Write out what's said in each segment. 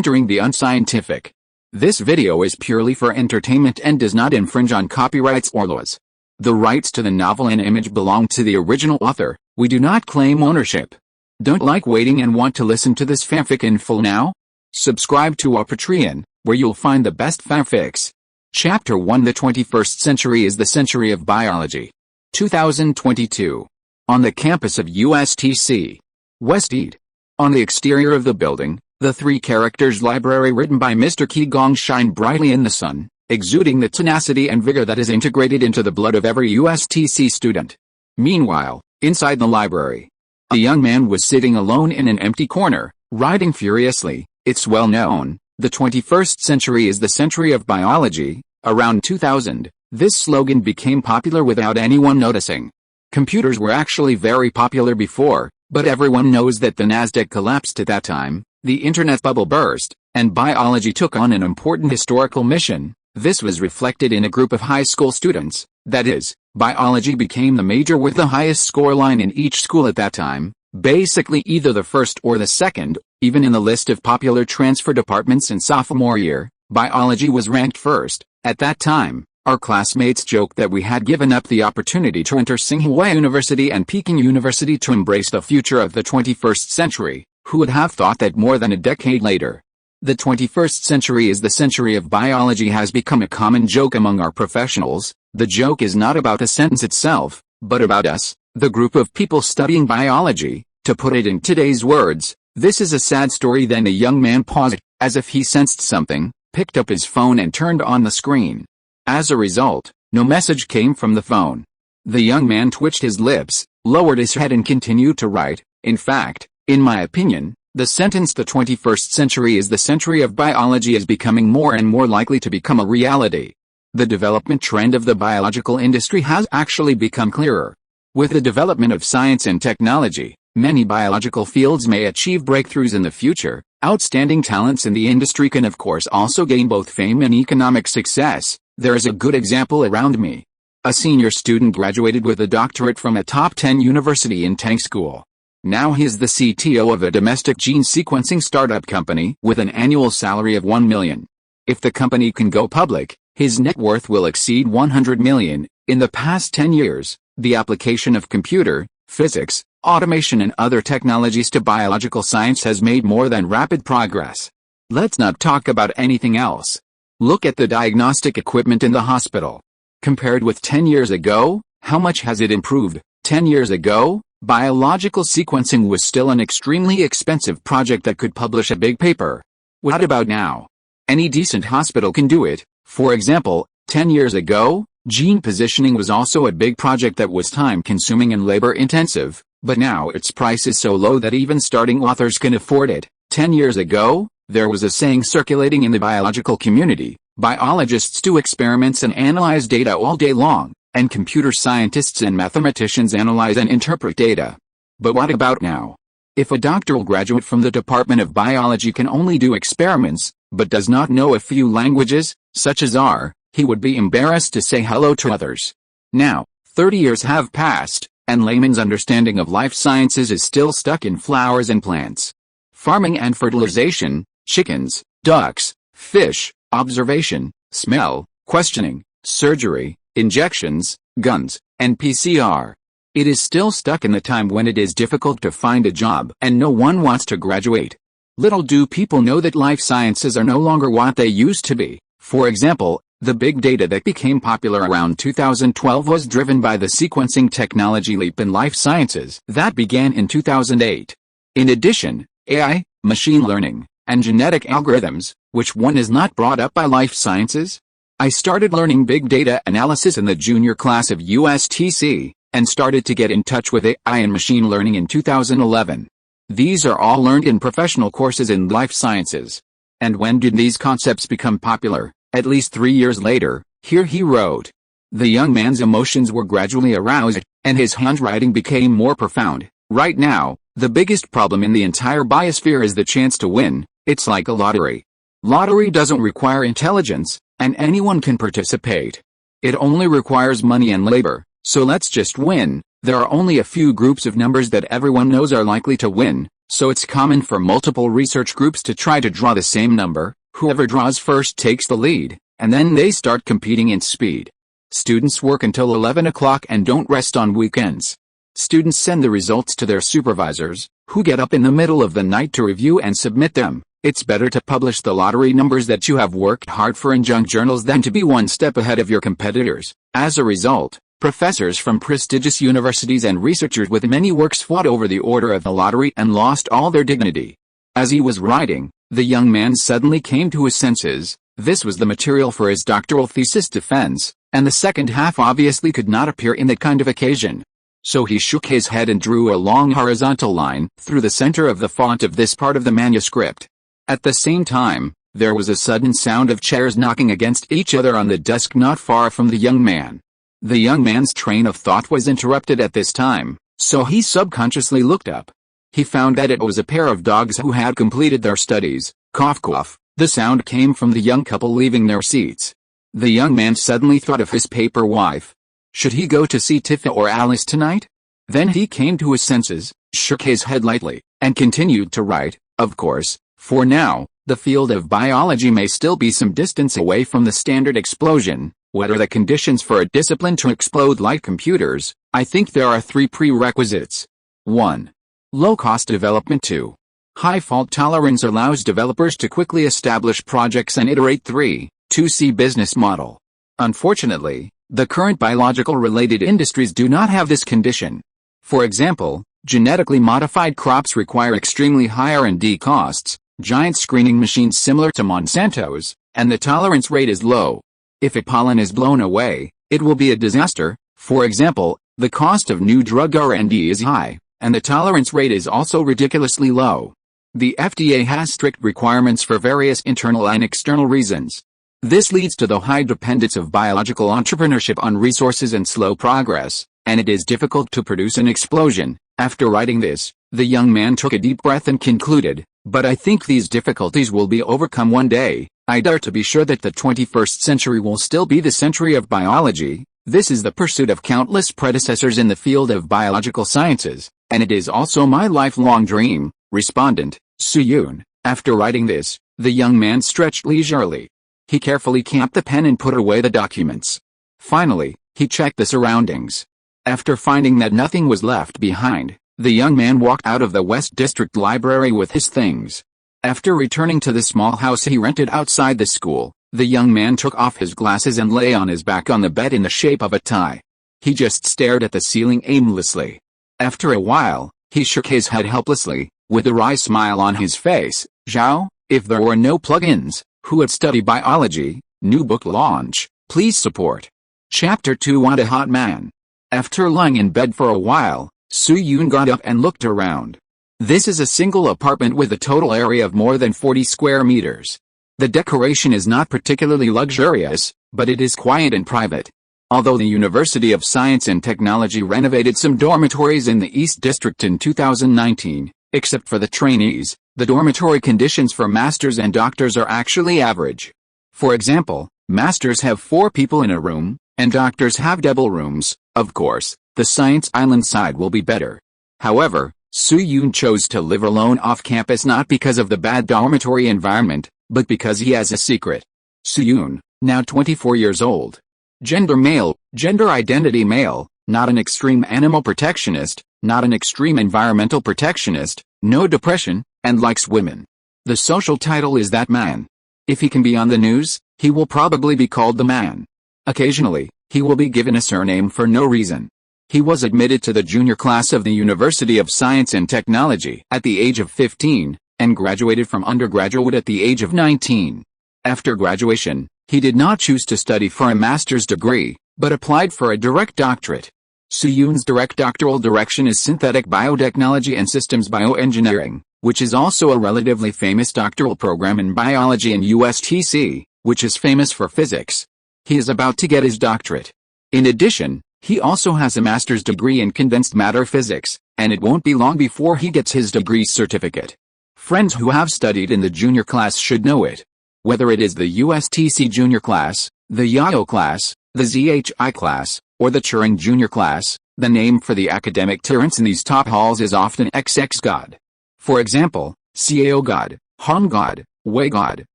Entering the Unscientific. This video is purely for entertainment and does not infringe on copyrights or laws. The rights to the novel and image belong to the original author. We do not claim ownership. Don't like waiting and want to listen to this fanfic in full now? Subscribe to our Patreon, where you'll find the best fanfics. Chapter 1: The 21st Century is the Century of Biology. 2022. On the campus of USTC. Westede. On the exterior of the building, the three characters library written by Mr. Qigong shine brightly in the sun, exuding the tenacity and vigor that is integrated into the blood of every USTC student. Meanwhile, inside the library, a young man was sitting alone in an empty corner, writing furiously. It's well known, the 21st century is the century of biology. Around 2000, this slogan became popular without anyone noticing. Computers were actually very popular before, but everyone knows that the Nasdaq collapsed at that time, the internet bubble burst, and biology took on an important historical mission. This was reflected in a group of high school students. That is, biology became the major with the highest score line in each school at that time, basically either the first or the second. Even in the list of popular transfer departments in sophomore year, biology was ranked first. At that time, our classmates joked that we had given up the opportunity to enter Tsinghua University and Peking University to embrace the future of the 21st century. Who would have thought that more than a decade later? The 21st century is the century of biology has become a common joke among our professionals. The joke is not about the sentence itself, but about us, the group of people studying biology. To put it in today's words, this is a sad story. Then a young man paused, as if he sensed something, picked up his phone and turned on the screen. As a result, no message came from the phone. The young man twitched his lips, lowered his head and continued to write. In fact, in my opinion, the sentence "the 21st century is the century of biology" is becoming more and more likely to become a reality. The development trend of the biological industry has actually become clearer. With the development of science and technology, many biological fields may achieve breakthroughs in the future. Outstanding talents in the industry can of course also gain both fame and economic success. There is a good example around me. A senior student graduated with a doctorate from a top 10 university in Tang School. Now he is the CTO of a domestic gene sequencing startup company with an annual salary of $1 million. If the company can go public, his net worth will exceed $100 million. In the past 10 years, the application of computer, physics, automation and other technologies to biological science has made more than rapid progress. Let's not talk about anything else. Look at the diagnostic equipment in the hospital. Compared with 10 years ago, how much has it improved? 10 years ago, biological sequencing was still an extremely expensive project that could publish a big paper. What about now? Any decent hospital can do it. For example, 10 years ago, gene positioning was also a big project that was time-consuming and labor-intensive, but now its price is so low that even starting authors can afford it. 10 years ago, there was a saying circulating in the biological community: biologists do experiments and analyze data all day long, and computer scientists and mathematicians analyze and interpret data. But what about now? If a doctoral graduate from the Department of Biology can only do experiments, but does not know a few languages, such as R, he would be embarrassed to say hello to others. Now, 30 years have passed, and layman's understanding of life sciences is still stuck in flowers and plants. Farming and fertilization, chickens, ducks, fish, observation, smell, questioning, surgery, injections, guns, and PCR. It is still stuck in the time when it is difficult to find a job and no one wants to graduate. Little do people know that life sciences are no longer what they used to be. For example, the big data that became popular around 2012 was driven by the sequencing technology leap in life sciences that began in 2008. In addition, AI, machine learning, and genetic algorithms, which one is not brought up by life sciences? I started learning big data analysis in the junior class of USTC, and started to get in touch with AI and machine learning in 2011. These are all learned in professional courses in life sciences. And when did these concepts become popular? At least 3 years later, here he wrote. The young man's emotions were gradually aroused, and his handwriting became more profound. Right now, the biggest problem in the entire biosphere is the chance to win. It's like a lottery. Lottery doesn't require intelligence, and anyone can participate. It only requires money and labor, so let's just win. There are only a few groups of numbers that everyone knows are likely to win, So it's common for multiple research groups to try to draw the same number. Whoever draws first takes the lead, and then they start competing in speed. Students work until 11 o'clock and don't rest on weekends. Students send the results to their supervisors, who get up in the middle of the night to review and submit them. It's better to publish the lottery numbers that you have worked hard for in junk journals than to be one step ahead of your competitors. As a result, professors from prestigious universities and researchers with many works fought over the order of the lottery and lost all their dignity. As he was writing, the young man suddenly came to his senses. This was the material for his doctoral thesis defense, and the second half obviously could not appear in that kind of occasion. So he shook his head and drew a long horizontal line through the center of the font of this part of the manuscript. At the same time, there was a sudden sound of chairs knocking against each other on the desk not far from the young man. The young man's train of thought was interrupted at this time, so he subconsciously looked up. He found that it was a pair of dogs who had completed their studies. Cough cough. The sound came from the young couple leaving their seats. The young man suddenly thought of his paper wife. Should he go to see Tifa or Alice tonight? Then he came to his senses, shook his head lightly, and continued to write. Of course, for now, the field of biology may still be some distance away from the standard explosion. What are the conditions for a discipline to explode like computers? I think there are 3 prerequisites. 1. Low-cost development. 2. High fault tolerance allows developers to quickly establish projects and iterate. 3. 2C business model. Unfortunately, the current biological-related industries do not have this condition. For example, genetically modified crops require extremely high R&D costs, giant screening machines similar to Monsanto's, and the tolerance rate is low. If a pollen is blown away, it will be a disaster. For example, the cost of new drug R&D is high, and the tolerance rate is also ridiculously low. The FDA has strict requirements for various internal and external reasons. This leads to the high dependence of biological entrepreneurship on resources and slow progress, and it is difficult to produce an explosion. After writing this, the young man took a deep breath and concluded, but I think these difficulties will be overcome one day. I dare to be sure that the 21st century will still be the century of biology. This is the pursuit of countless predecessors in the field of biological sciences, and it is also my lifelong dream. Respondent, Suyun. After writing this, the young man stretched leisurely. He carefully capped the pen and put away the documents. Finally, he checked the surroundings. After finding that nothing was left behind, the young man walked out of the West District Library with his things. After returning to the small house he rented outside the school, the young man took off his glasses and lay on his back on the bed in the shape of a tie. He just stared at the ceiling aimlessly. After a while, he shook his head helplessly, with a wry smile on his face. Zhao, if there were no plugins, who would study biology? New book launch, please support. Chapter 2. Want a hot man. After lying in bed for a while, Suyun got up and looked around. This is a single apartment with a total area of more than 40 square meters. The decoration is not particularly luxurious, but it is quiet and private. Although the University of Science and Technology renovated some dormitories in the East District in 2019, except for the trainees, the dormitory conditions for masters and doctors are actually average. For example, masters have 4 people in a room, and doctors have double rooms. Of course, the Science Island side will be better. However, Suyun chose to live alone off campus not because of the bad dormitory environment, but because he has a secret. Suyun, now 24 years old. Gender male, gender identity male, not an extreme animal protectionist, not an extreme environmental protectionist, no depression, and likes women. The social title is that man. If he can be on the news, he will probably be called the man. Occasionally, he will be given a surname for no reason. He was admitted to the junior class of the University of Science and Technology at the age of 15, and graduated from undergraduate at the age of 19. After graduation, he did not choose to study for a master's degree, but applied for a direct doctorate. Suyun's direct doctoral direction is synthetic biotechnology and systems bioengineering, which is also a relatively famous doctoral program in biology and USTC, which is famous for physics. He is about to get his doctorate. In addition, he also has a master's degree in condensed matter physics, and it won't be long before he gets his degree certificate. Friends who have studied in the junior class should know it. Whether it is the USTC junior class, the YAO class, the ZHI class, or the Turing junior class, the name for the academic tyrants in these top halls is often XX God. For example, Xiao God, Han God, Wei God,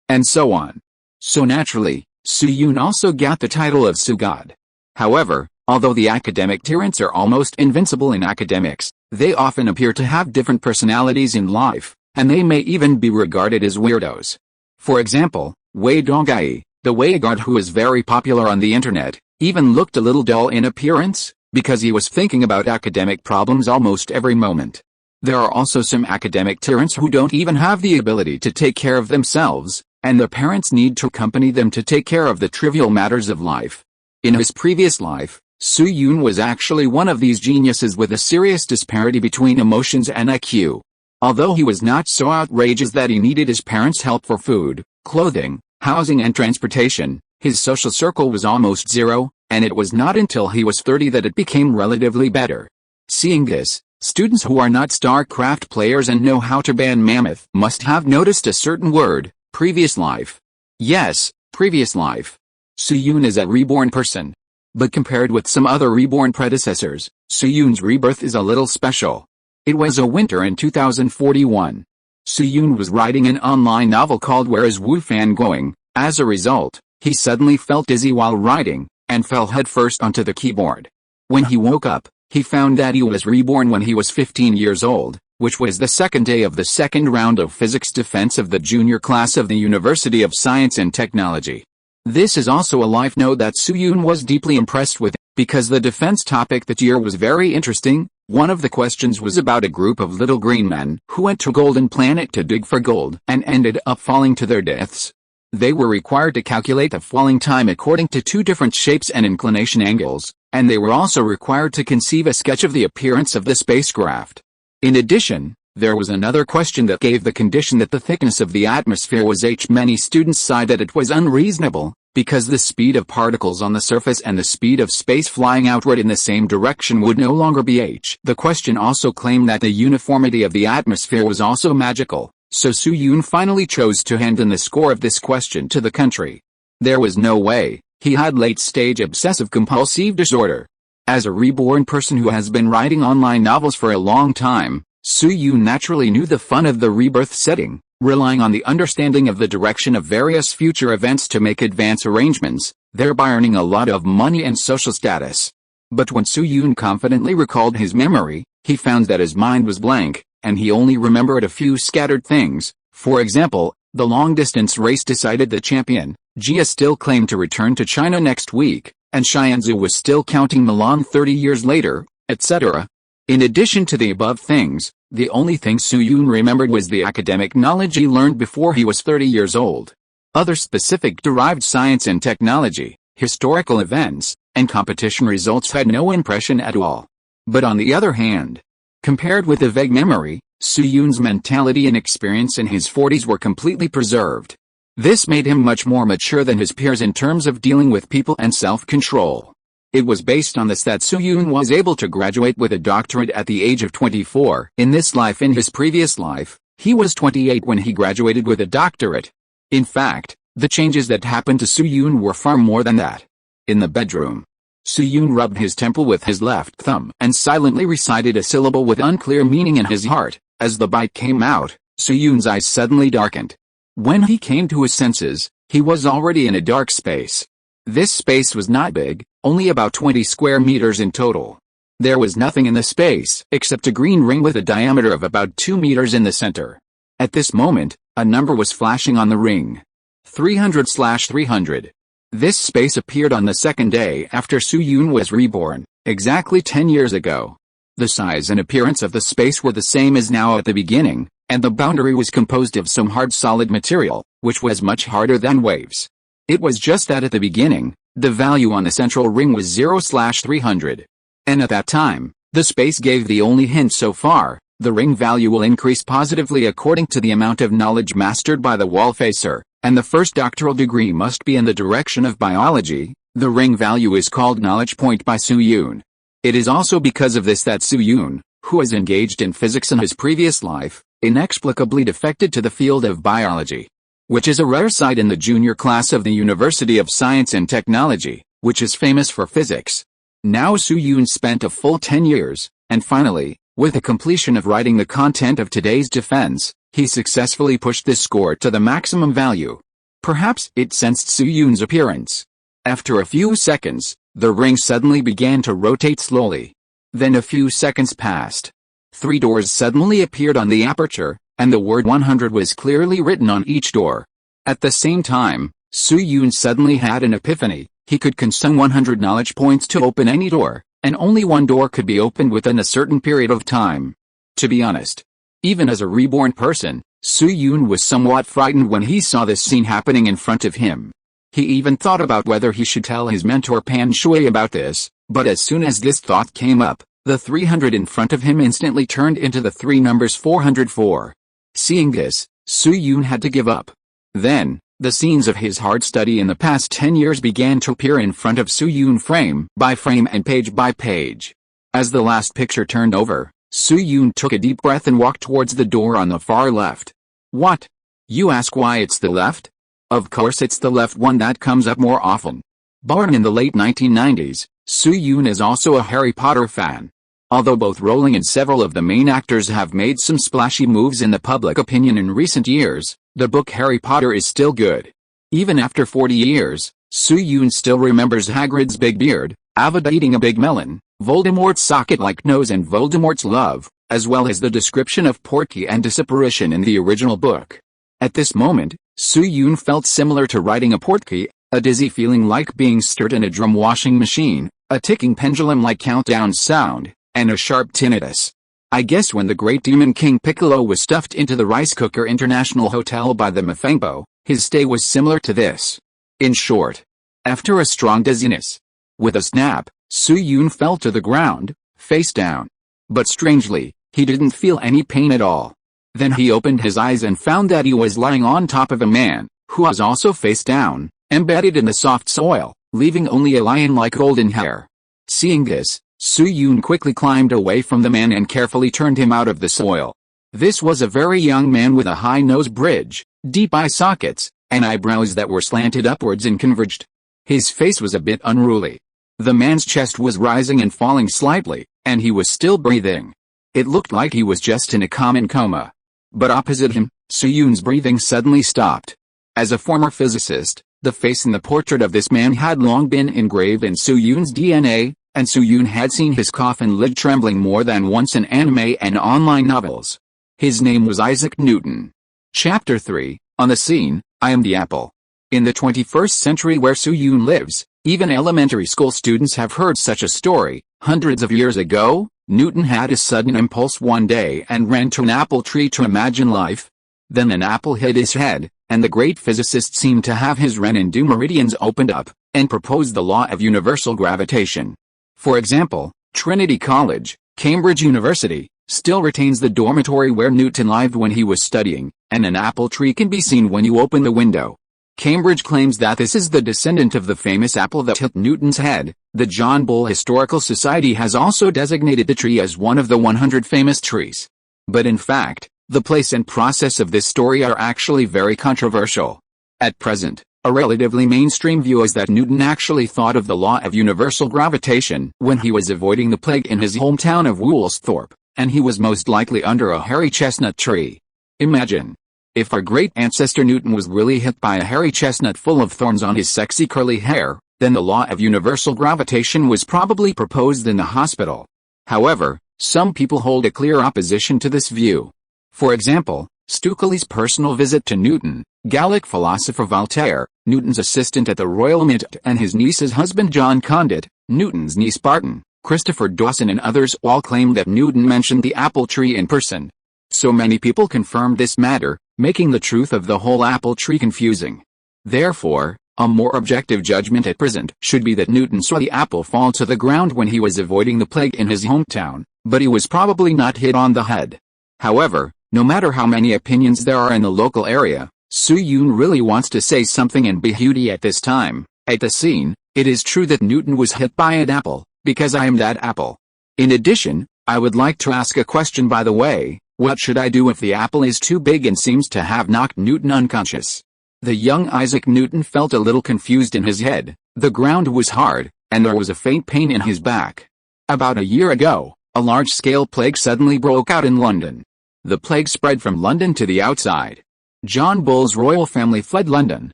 and so on. So naturally, Su Yun also got the title of Su God. However, although the academic tyrants are almost invincible in academics, they often appear to have different personalities in life, and they may even be regarded as weirdos. For example, Wei Donggai, the Wei God who is very popular on the internet, even looked a little dull in appearance, because he was thinking about academic problems almost every moment. There are also some academic tyrants who don't even have the ability to take care of themselves, and their parents need to accompany them to take care of the trivial matters of life. In his previous life, Su Yun was actually one of these geniuses with a serious disparity between emotions and IQ. Although he was not so outrageous that he needed his parents' help for food, clothing, housing and transportation, his social circle was almost zero, and it was not until he was 30 that it became relatively better. Seeing this, students who are not StarCraft players and know how to ban Mammoth must have noticed a certain word, previous life. Yes, previous life. Su Yun is a reborn person. But compared with some other reborn predecessors, Su Yun's rebirth is a little special. It was a winter in 2041. Su Yun was writing an online novel called Where Is Wu Fan Going? As a result, he suddenly felt dizzy while writing, and fell headfirst onto the keyboard. When he woke up, he found that he was reborn when he was 15 years old, which was the second day of the second round of physics defense of the junior class of the University of Science and Technology. This is also a life note that Su Yun was deeply impressed with, because the defense topic that year was very interesting. One of the questions was about a group of little green men who went to Golden Planet to dig for gold and ended up falling to their deaths. They were required to calculate the falling time according to two different shapes and inclination angles, and they were also required to conceive a sketch of the appearance of the spacecraft. In addition, there was another question that gave the condition that the thickness of the atmosphere was h. Many students sighed that it was unreasonable, because the speed of particles on the surface and the speed of space flying outward in the same direction would no longer be h. The question also claimed that the uniformity of the atmosphere was also magical, so Su Yun finally chose to hand in the score of this question to the country. There was no way. He had late-stage obsessive-compulsive disorder. As a reborn person who has been writing online novels for a long time, Su Yun naturally knew the fun of the rebirth setting, relying on the understanding of the direction of various future events to make advance arrangements, thereby earning a lot of money and social status. But when Su Yun confidently recalled his memory, he found that his mind was blank, and he only remembered a few scattered things. For example, the long-distance race decided the champion, Jia still claimed to return to China next week, and Xianzu was still counting Milan 30 years later, etc. In addition to the above things, the only thing Su Yun remembered was the academic knowledge he learned before he was 30 years old. Other specific derived science and technology, historical events, and competition results had no impression at all. But on the other hand, compared with a vague memory, Su Yun's mentality and experience in his 40s were completely preserved. This made him much more mature than his peers in terms of dealing with people and self-control. It was based on this that Su Yun was able to graduate with a doctorate at the age of 24. In this life, in his previous life, he was 28 when he graduated with a doctorate. In fact, the changes that happened to Su Yun were far more than that. In the bedroom, Su Yun rubbed his temple with his left thumb and silently recited a syllable with unclear meaning in his heart. As the bite came out, Su Yun's eyes suddenly darkened. When he came to his senses, he was already in a dark space. This space was not big, only about 20 square meters in total. There was nothing in the space except a green ring with a diameter of about 2 meters in the center. At this moment, a number was flashing on the ring. 300/300. This space appeared on the second day after Su Yun was reborn, exactly 10 years ago. The size and appearance of the space were the same as now at the beginning, and the boundary was composed of some hard solid material, which was much harder than waves. It was just that at the beginning, the value on the central ring was 0/300. And at that time, the space gave the only hint so far: the ring value will increase positively according to the amount of knowledge mastered by the wall-facer, and the first doctoral degree must be in the direction of biology. The ring value is called knowledge point by Su Yun. It is also because of this that Su Yun, who was engaged in physics in his previous life, inexplicably defected to the field of biology, which is a rare sight in the junior class of the University of Science and Technology, which is famous for physics. Now Su Yun spent a full 10 years, and finally, With the completion of writing the content of today's defense, he successfully pushed this score to the maximum value. Perhaps it sensed Su Yun's appearance. After a few seconds, the ring suddenly began to rotate slowly. Then a few seconds passed. 3 doors suddenly appeared on the aperture, and the word 100 was clearly written on each door. At the same time, Su Yun suddenly had an epiphany. He could consume 100 knowledge points to open any door, and only one door could be opened within a certain period of time. To be honest, even as a reborn person, Su Yun was somewhat frightened when he saw this scene happening in front of him. He even thought about whether he should tell his mentor Pan Shui about this, but as soon as this thought came up, the 300 in front of him instantly turned into the 3 numbers 404. Seeing this, Su Yun had to give up. Then, the scenes of his hard study in the past 10 years began to appear in front of Su Yun frame by frame and page by page. As the last picture turned over, Su Yun took a deep breath and walked towards the door on the far left. What? You ask why it's the left? Of course it's the left one that comes up more often. Born in the late 1990s, Su Yun is also a Harry Potter fan. Although both Rowling and several of the main actors have made some splashy moves in the public opinion in recent years, the book Harry Potter is still good. Even after 40 years, Su Yun still remembers Hagrid's big beard, Avada eating a big melon, Voldemort's socket-like nose and Voldemort's love, as well as the description of Porky and disapparition in the original book. At this moment, Su Yun felt similar to riding a Porky, a dizzy feeling like being stirred in a drum washing machine, a ticking pendulum-like countdown sound, and a sharp tinnitus. I guess when the great demon King Piccolo was stuffed into the Rice Cooker International Hotel by the Mafengbo, his stay was similar to this. In short, after a strong dizziness, with a snap, Su Yun fell to the ground, face down. But strangely, he didn't feel any pain at all. Then he opened his eyes and found that he was lying on top of a man, who was also face down, embedded in the soft soil, leaving only a lion-like golden hair. Seeing this, Su Yun quickly climbed away from the man and carefully turned him out of the soil. This was a very young man with a high nose bridge, deep eye sockets, and eyebrows that were slanted upwards and converged. His face was a bit unruly. The man's chest was rising and falling slightly, and he was still breathing. It looked like he was just in a common coma. But opposite him, Su Yun's breathing suddenly stopped. As a former physicist, the face in the portrait of this man had long been engraved in Su Yun's DNA, and Su Yun had seen his coffin lid trembling more than once in anime and online novels. His name was Isaac Newton. Chapter 3, On the Scene, I Am the Apple. In the 21st century where Su Yun lives, even elementary school students have heard such a story. Hundreds of years ago, Newton had a sudden impulse one day and ran to an apple tree to imagine life. Then an apple hit his head, and the great physicist seemed to have his Ren and Du meridians opened up, and proposed the law of universal gravitation. For example, Trinity College, Cambridge University, still retains the dormitory where Newton lived when he was studying, and an apple tree can be seen when you open the window. Cambridge claims that this is the descendant of the famous apple that hit Newton's head. The John Bull Historical Society has also designated the tree as one of the 100 famous trees. But in fact, the place and process of this story are actually very controversial. At present, a relatively mainstream view is that Newton actually thought of the law of universal gravitation when he was avoiding the plague in his hometown of Woolsthorpe, and he was most likely under a hairy chestnut tree. Imagine, if our great ancestor Newton was really hit by a hairy chestnut full of thorns on his sexy curly hair, then the law of universal gravitation was probably proposed in the hospital. However, some people hold a clear opposition to this view. For example, Stukely's personal visit to Newton, Gallic philosopher Voltaire, Newton's assistant at the Royal Mint, and his niece's husband John Condit, Newton's niece Barton, Christopher Dawson and others all claimed that Newton mentioned the apple tree in person. So many people confirmed this matter, making the truth of the whole apple tree confusing. Therefore, a more objective judgment at present should be that Newton saw the apple fall to the ground when he was avoiding the plague in his hometown, but he was probably not hit on the head. However, no matter how many opinions there are in the local area, Su Yun really wants to say something and be Hudi at this time. At the scene, it is true that Newton was hit by an apple, because I am that apple. In addition, I would like to ask a question by the way. What should I do if the apple is too big and seems to have knocked Newton unconscious? The young Isaac Newton felt a little confused in his head. The ground was hard, and there was a faint pain in his back. About a year ago, A large-scale plague suddenly broke out in London. The plague spread from London to the outside. John Bull's royal family fled London,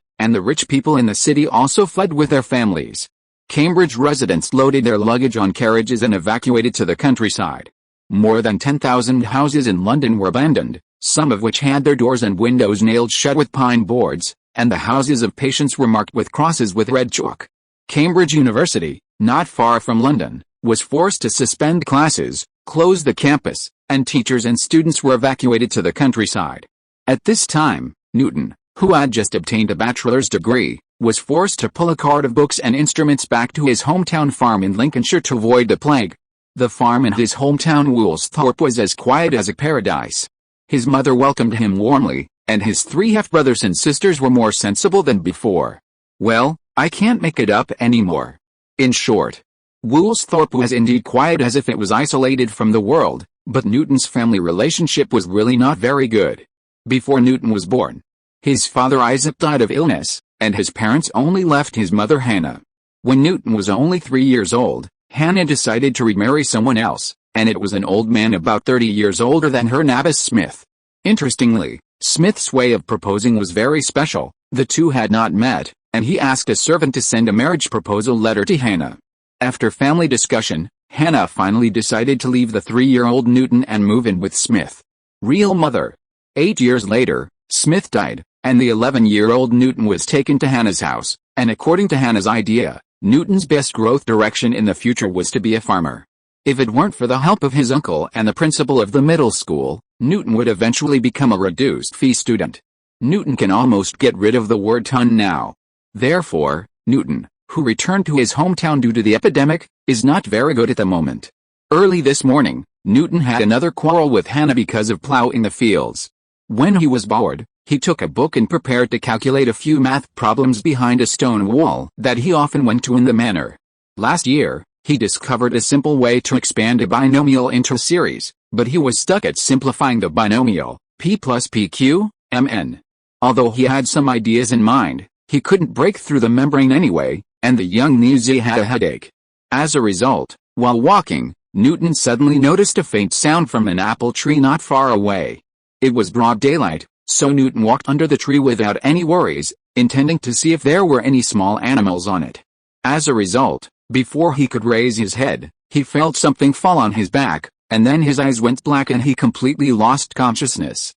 and the rich people in the city also fled with their families. Cambridge residents loaded their luggage on carriages and evacuated to the countryside. More than 10,000 houses in London were abandoned, some of which had their doors and windows nailed shut with pine boards, and the houses of patients were marked with crosses with red chalk. Cambridge University, not far from London, was forced to suspend classes, close the campus, and teachers and students were evacuated to the countryside. At this time, Newton, who had just obtained a bachelor's degree, was forced to pull a cart of books and instruments back to his hometown farm in Lincolnshire to avoid the plague. The farm in his hometown Woolsthorpe was as quiet as a paradise. His mother welcomed him warmly, and his 3 half-brothers and sisters were more sensible than before. Well, I can't make it up anymore. In short, Woolsthorpe was indeed quiet as if it was isolated from the world, but Newton's family relationship was really not very good. Before Newton was born, his father Isaac died of illness, and his parents only left his mother Hannah. When Newton was only 3 years old, Hannah decided to remarry someone else, and it was an old man about 30 years older than her, Nabis Smith. Interestingly, Smith's way of proposing was very special. The two had not met, and he asked a servant to send a marriage proposal letter to Hannah. After family discussion, Hannah finally decided to leave the 3-year-old Newton and move in with Smith. Real mother. 8 years later, Smith died, and the 11-year-old Newton was taken to Hannah's house, and according to Hannah's idea, Newton's best growth direction in the future was to be a farmer. If it weren't for the help of his uncle and the principal of the middle school, Newton would eventually become a reduced-fee student. Newton can almost get rid of the word ton now. Therefore, Newton, who returned to his hometown due to the epidemic, is not very good at the moment. Early this morning, Newton had another quarrel with Hannah because of plowing the fields. When he was bored, he took a book and prepared to calculate a few math problems behind a stone wall that he often went to in the manor. Last year, he discovered a simple way to expand a binomial into a series, but he was stuck at simplifying the binomial, p plus pq, mn. Although he had some ideas in mind, he couldn't break through the membrane anyway, and the young newsie had a headache. As a result, while walking, Newton suddenly noticed a faint sound from an apple tree not far away. It was broad daylight, so Newton walked under the tree without any worries, intending to see if there were any small animals on it. As a result, before he could raise his head, he felt something fall on his back, and then his eyes went black and he completely lost consciousness.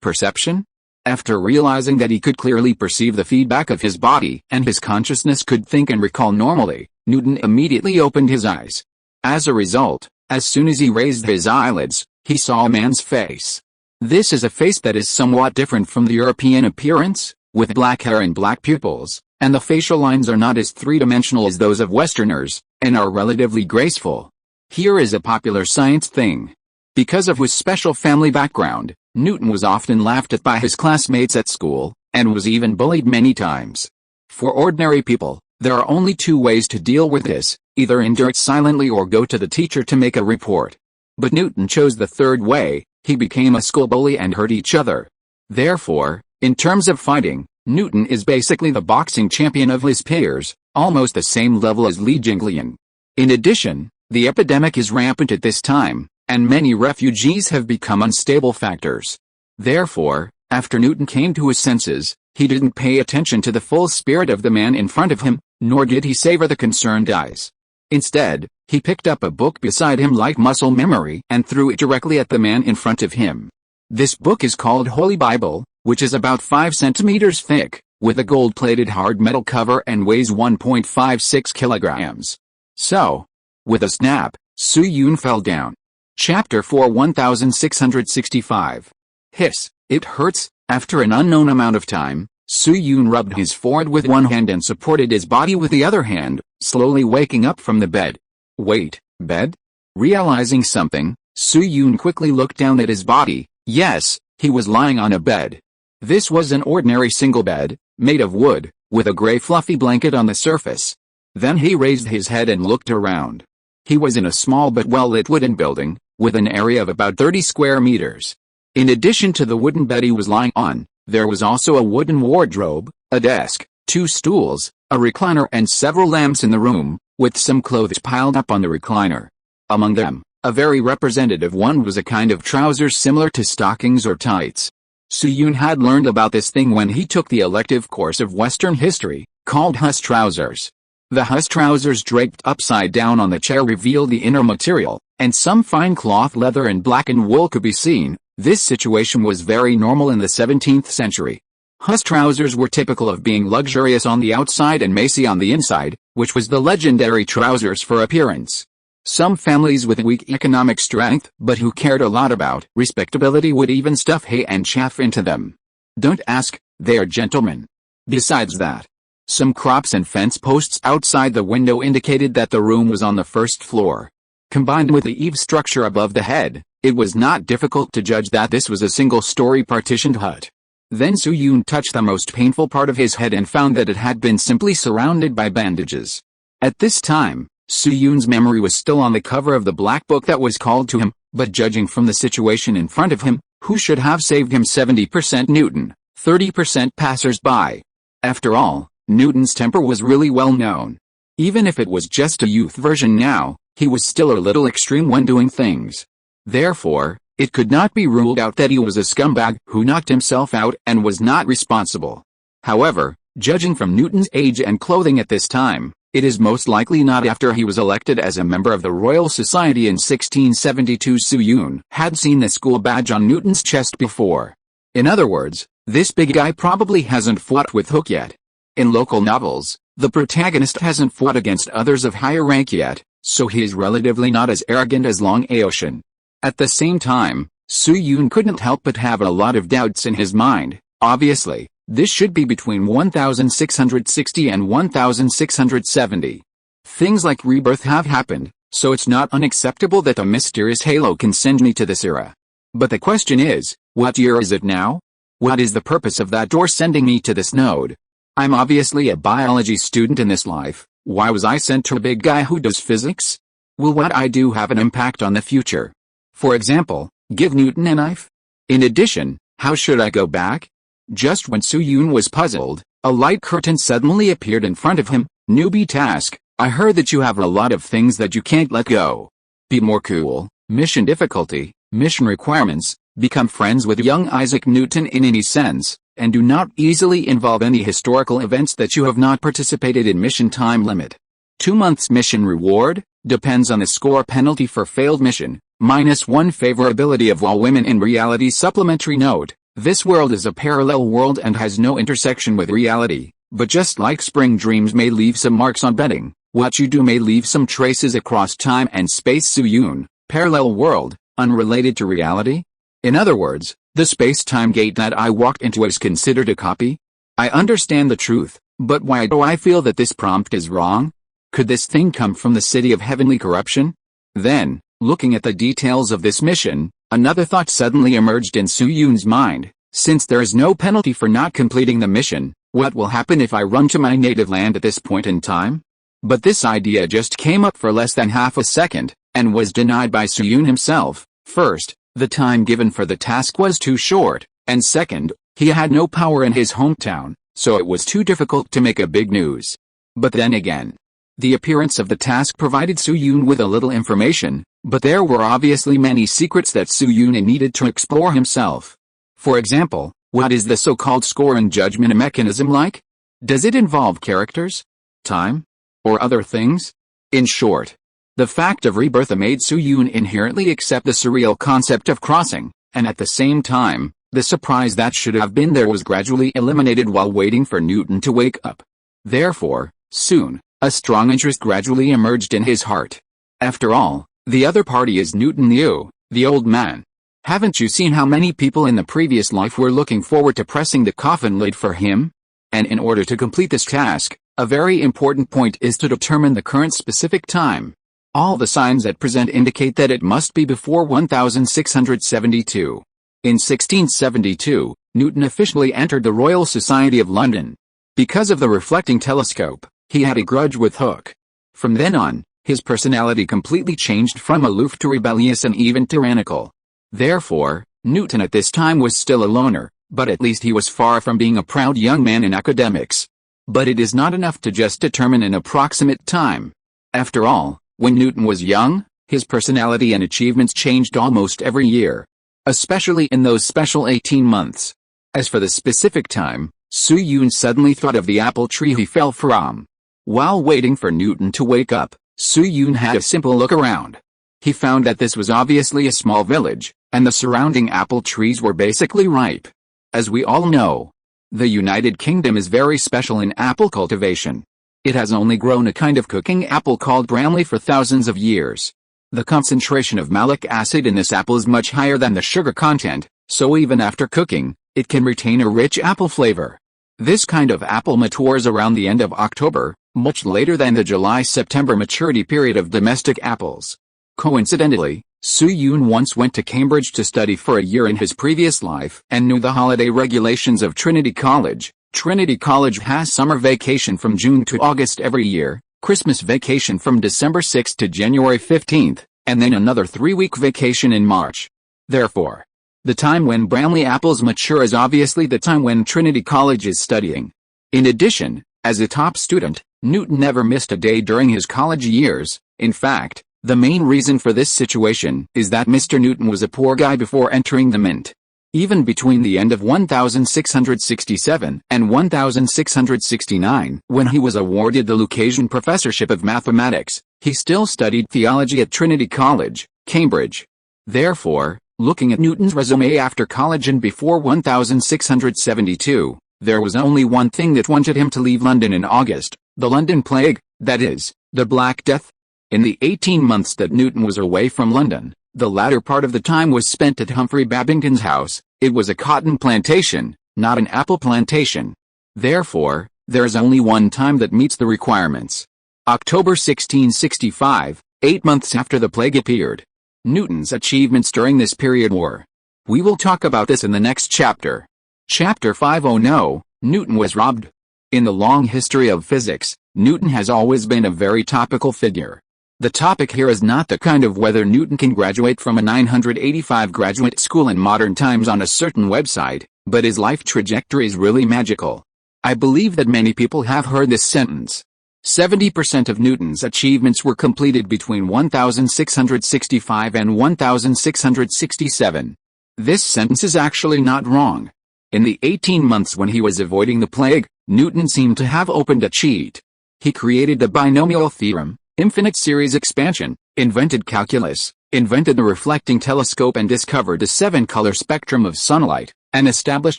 Perception? After realizing that he could clearly perceive the feedback of his body and his consciousness could think and recall normally, Newton immediately opened his eyes. As a result, as soon as he raised his eyelids, he saw a man's face. This is a face that is somewhat different from the European appearance, with black hair and black pupils, and the facial lines are not as three-dimensional as those of Westerners, and are relatively graceful. Here is a popular science thing. Because of his special family background, Newton was often laughed at by his classmates at school, and was even bullied many times. For ordinary people, there are only 2 ways to deal with this, either endure it silently or go to the teacher to make a report. But Newton chose the third way. He became a school bully and hurt each other. Therefore, in terms of fighting, Newton is basically the boxing champion of his peers, almost the same level as Li Jinglian. In addition, the epidemic is rampant at this time, and many refugees have become unstable factors. Therefore, after Newton came to his senses, he didn't pay attention to the full spirit of the man in front of him, nor did he savor the concerned eyes. Instead, he picked up a book beside him like muscle memory and threw it directly at the man in front of him. This book is called Holy Bible, which is about 5 centimeters thick, with a gold-plated hard metal cover and weighs 1.56 kilograms. So, with a snap, Su Yun fell down. Chapter 4 1665. Hiss, it hurts. After an unknown amount of time, Su Yun rubbed his forehead with one hand and supported his body with the other hand, slowly waking up from the bed. Wait, bed? Realizing something, Su Yun quickly looked down at his body. Yes, he was lying on a bed. This was an ordinary single bed, made of wood, with a gray fluffy blanket on the surface. Then he raised his head and looked around. He was in a small but well-lit wooden building, with an area of about 30 square meters. In addition to the wooden bed he was lying on, there was also a wooden wardrobe, a desk, 2 stools, a recliner and several lamps in the room, with some clothes piled up on the recliner. Among them, A very representative one was a kind of trousers similar to stockings or tights. Soo-yoon had learned about this thing when he took the elective course of Western history, called Huss trousers. The Huss trousers draped upside down on the chair revealed the inner material, and some fine cloth, leather and blackened wool could be seen. This situation was very normal in the 17th century. Huss trousers were typical of being luxurious on the outside and macy on the inside, which was the legendary trousers for appearance. Some families with weak economic strength, but who cared a lot about respectability, would even stuff hay and chaff into them. Don't ask, they are gentlemen. Besides that, some crops and fence posts outside the window indicated that the room was on the first floor. Combined with the eave structure above the head, it was not difficult to judge that this was a single-story partitioned hut. Then Soo-yoon touched the most painful part of his head and found that it had been simply surrounded by bandages. At this time, Soo-yoon's memory was still on the cover of the black book that was called to him, but judging from the situation in front of him, who should have saved him? 70% Newton, 30% passers-by. After all, Newton's temper was really well known. Even if it was just a youth version now, he was still a little extreme when doing things. Therefore, it could not be ruled out that he was a scumbag who knocked himself out and was not responsible. However, judging from Newton's age and clothing at this time, it is most likely not. After he was elected as a member of the Royal Society in 1672, Soo-yoon had seen the school badge on Newton's chest before. In other words, this big guy probably hasn't fought with Hooke yet. In local novels, the protagonist hasn't fought against others of higher rank yet, so he is relatively not as arrogant as Long Aocean. At the same time, Soo-yoon couldn't help but have a lot of doubts in his mind. Obviously, this should be between 1660 and 1670. Things like rebirth have happened, so it's not unacceptable that a mysterious halo can send me to this era. But the question is, what year is it now? What is the purpose of that door sending me to this node? I'm obviously a biology student in this life. Why was I sent to a big guy who does physics? Will what I do have an impact on the future? For example, give Newton a knife? In addition, how should I go back? Just when Soo-yoon was puzzled, a light curtain suddenly appeared in front of him. Newbie task, I heard that you have a lot of things that you can't let go. Be more cool. Mission difficulty, mission requirements, become friends with young Isaac Newton in any sense, and do not easily involve any historical events that you have not participated in. Mission time limit. 2 months. Mission reward, depends on the score. Penalty for failed mission, -1 favorability of all women in reality. Supplementary note, this world is a parallel world and has no intersection with reality, but just like spring dreams may leave some marks on bedding, what you do may leave some traces across time and space. Soo-yoon, parallel world, unrelated to reality? In other words, the space-time gate that I walked into is considered a copy? I understand the truth, but why do I feel that this prompt is wrong? Could this thing come from the city of heavenly corruption? Then, looking at the details of this mission, another thought suddenly emerged in Soo-yoon's mind. Since there is no penalty for not completing the mission, what will happen if I run to my native land at this point in time? But this idea just came up for less than half a second, and was denied by Soo-yoon himself. First, the time given for the task was too short, and second, he had no power in his hometown, so it was too difficult to make a big news. But then again, the appearance of the task provided Soo-yoon with a little information, but there were obviously many secrets that Soo-yoon needed to explore himself. For example, what is the so-called score and judgment mechanism like? Does it involve characters, time, or other things? In short, the fact of rebirth made Soo-yoon inherently accept the surreal concept of crossing, and at the same time, the surprise that should have been there was gradually eliminated while waiting for Newton to wake up. Therefore, soon, a strong interest gradually emerged in his heart. After all, the other party is Newton Liu, the old man. Haven't you seen how many people in the previous life were looking forward to pressing the coffin lid for him? And in order to complete this task, a very important point is to determine the current specific time. All the signs at present indicate that it must be before 1672. In 1672, Newton officially entered the Royal Society of London. Because of the reflecting telescope, he had a grudge with Hooke. From then on, his personality completely changed from aloof to rebellious and even tyrannical. Therefore, Newton at this time was still a loner, but at least he was far from being a proud young man in academics. But it is not enough to just determine an approximate time. After all, when Newton was young, His personality and achievements changed almost every year, especially in those special 18 months. As for the specific time, Su-Yun suddenly thought of the apple tree he fell from. While waiting for Newton to wake up, Su-Yun had a simple look around. He found that this was obviously a small village, and the surrounding apple trees were basically ripe. As we all know, the United Kingdom is very special in apple cultivation. It has only grown a kind of cooking apple called Bramley for thousands of years. The concentration of malic acid in this apple is much higher than the sugar content, so even after cooking, it can retain a rich apple flavor. This kind of apple matures around the end of October, much later than the July-September maturity period of domestic apples. Coincidentally, Su-Yun once went to Cambridge to study for a year in his previous life and knew the holiday regulations of Trinity College. Trinity College has summer vacation from June to August every year, Christmas vacation from December 6 to January 15, and then another 3-week vacation in March. Therefore, the time when Bramley apples mature is obviously the time when Trinity College is studying. In addition, as a top student, Newton never missed a day during his college years. In fact, the main reason for this situation is that Mr. Newton was a poor guy before entering the Mint. Even between the end of 1667 and 1669, when he was awarded the Lucasian Professorship of Mathematics, he still studied theology at Trinity College, Cambridge. Therefore, looking at Newton's resume after college and before 1672, there was only one thing that wanted him to leave London in August: the London Plague, that is, the Black Death. In the 18 months that Newton was away from London, the latter part of the time was spent at Humphrey Babington's house. It was a cotton plantation, not an apple plantation. Therefore, there is only one time that meets the requirements. October 1665, 8 months after the plague appeared. Newton's achievements during this period were. We will talk about this in the next chapter. Chapter 5. Oh no, Newton was robbed. In the long history of physics, Newton has always been a very topical figure. The topic here is not the kind of whether Newton can graduate from a 985 graduate school in modern times on a certain website, but his life trajectory is really magical. I believe that many people have heard this sentence. 70% of Newton's achievements were completed between 1665 and 1667. This sentence is actually not wrong. In the 18 months when he was avoiding the plague, Newton seemed to have opened a cheat. He created the binomial theorem, infinite series expansion, invented calculus, invented the reflecting telescope and discovered the 7-color spectrum of sunlight, and established